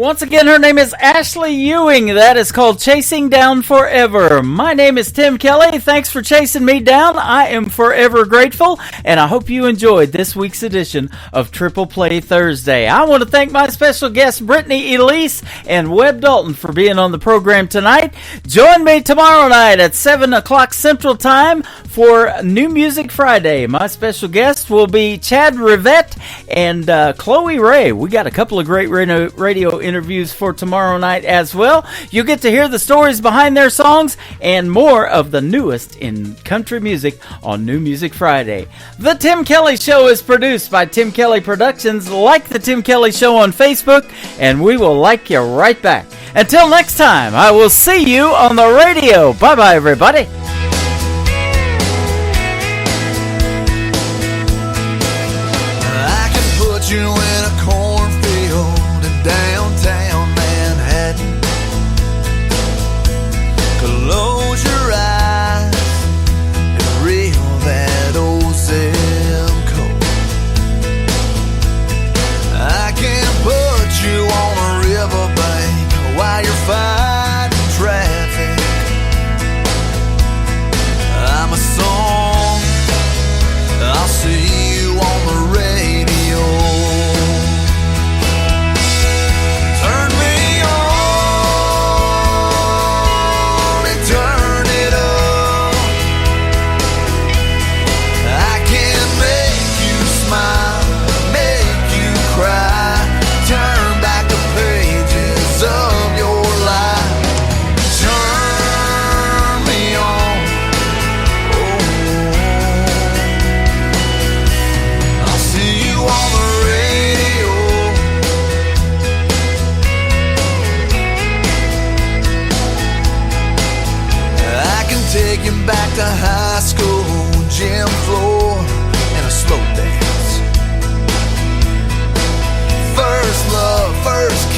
Once again, her name is Ashley Ewing. That is called Chasing Down Forever. My name is Tim Kelly. Thanks for chasing me down. I am forever grateful, and I hope you enjoyed this week's edition of Triple Play Thursday. I want to thank my special guests, Brittany Elise and Webb Dalton, for being on the program tonight. Join me tomorrow night at 7 o'clock Central Time for New Music Friday. My special guest will be Chad Rivette and Chloe Ray. We got a couple of great radio interviews for tomorrow night as well. You'll get to hear the stories behind their songs and more of the newest in country music on New Music Friday. The Tim Kelly Show is produced by Tim Kelly Productions. Like the Tim Kelly Show on Facebook, and we will like you right back. Until next time, I will see you on the radio. Bye-bye, everybody. I can put you in a cornfield in downtown Manhattan. Close your eyes and reel that old zip code. I can put you on a riverbank while you're fighting traffic. I'm a song, I'll see you on the radio. Turn me on and turn it up. I can make you smile, make you cry, turn back the pages of your life. Turn me on, I'll see you on the radio. I can take you back to high school, gym floor, and a slow dance. First love, first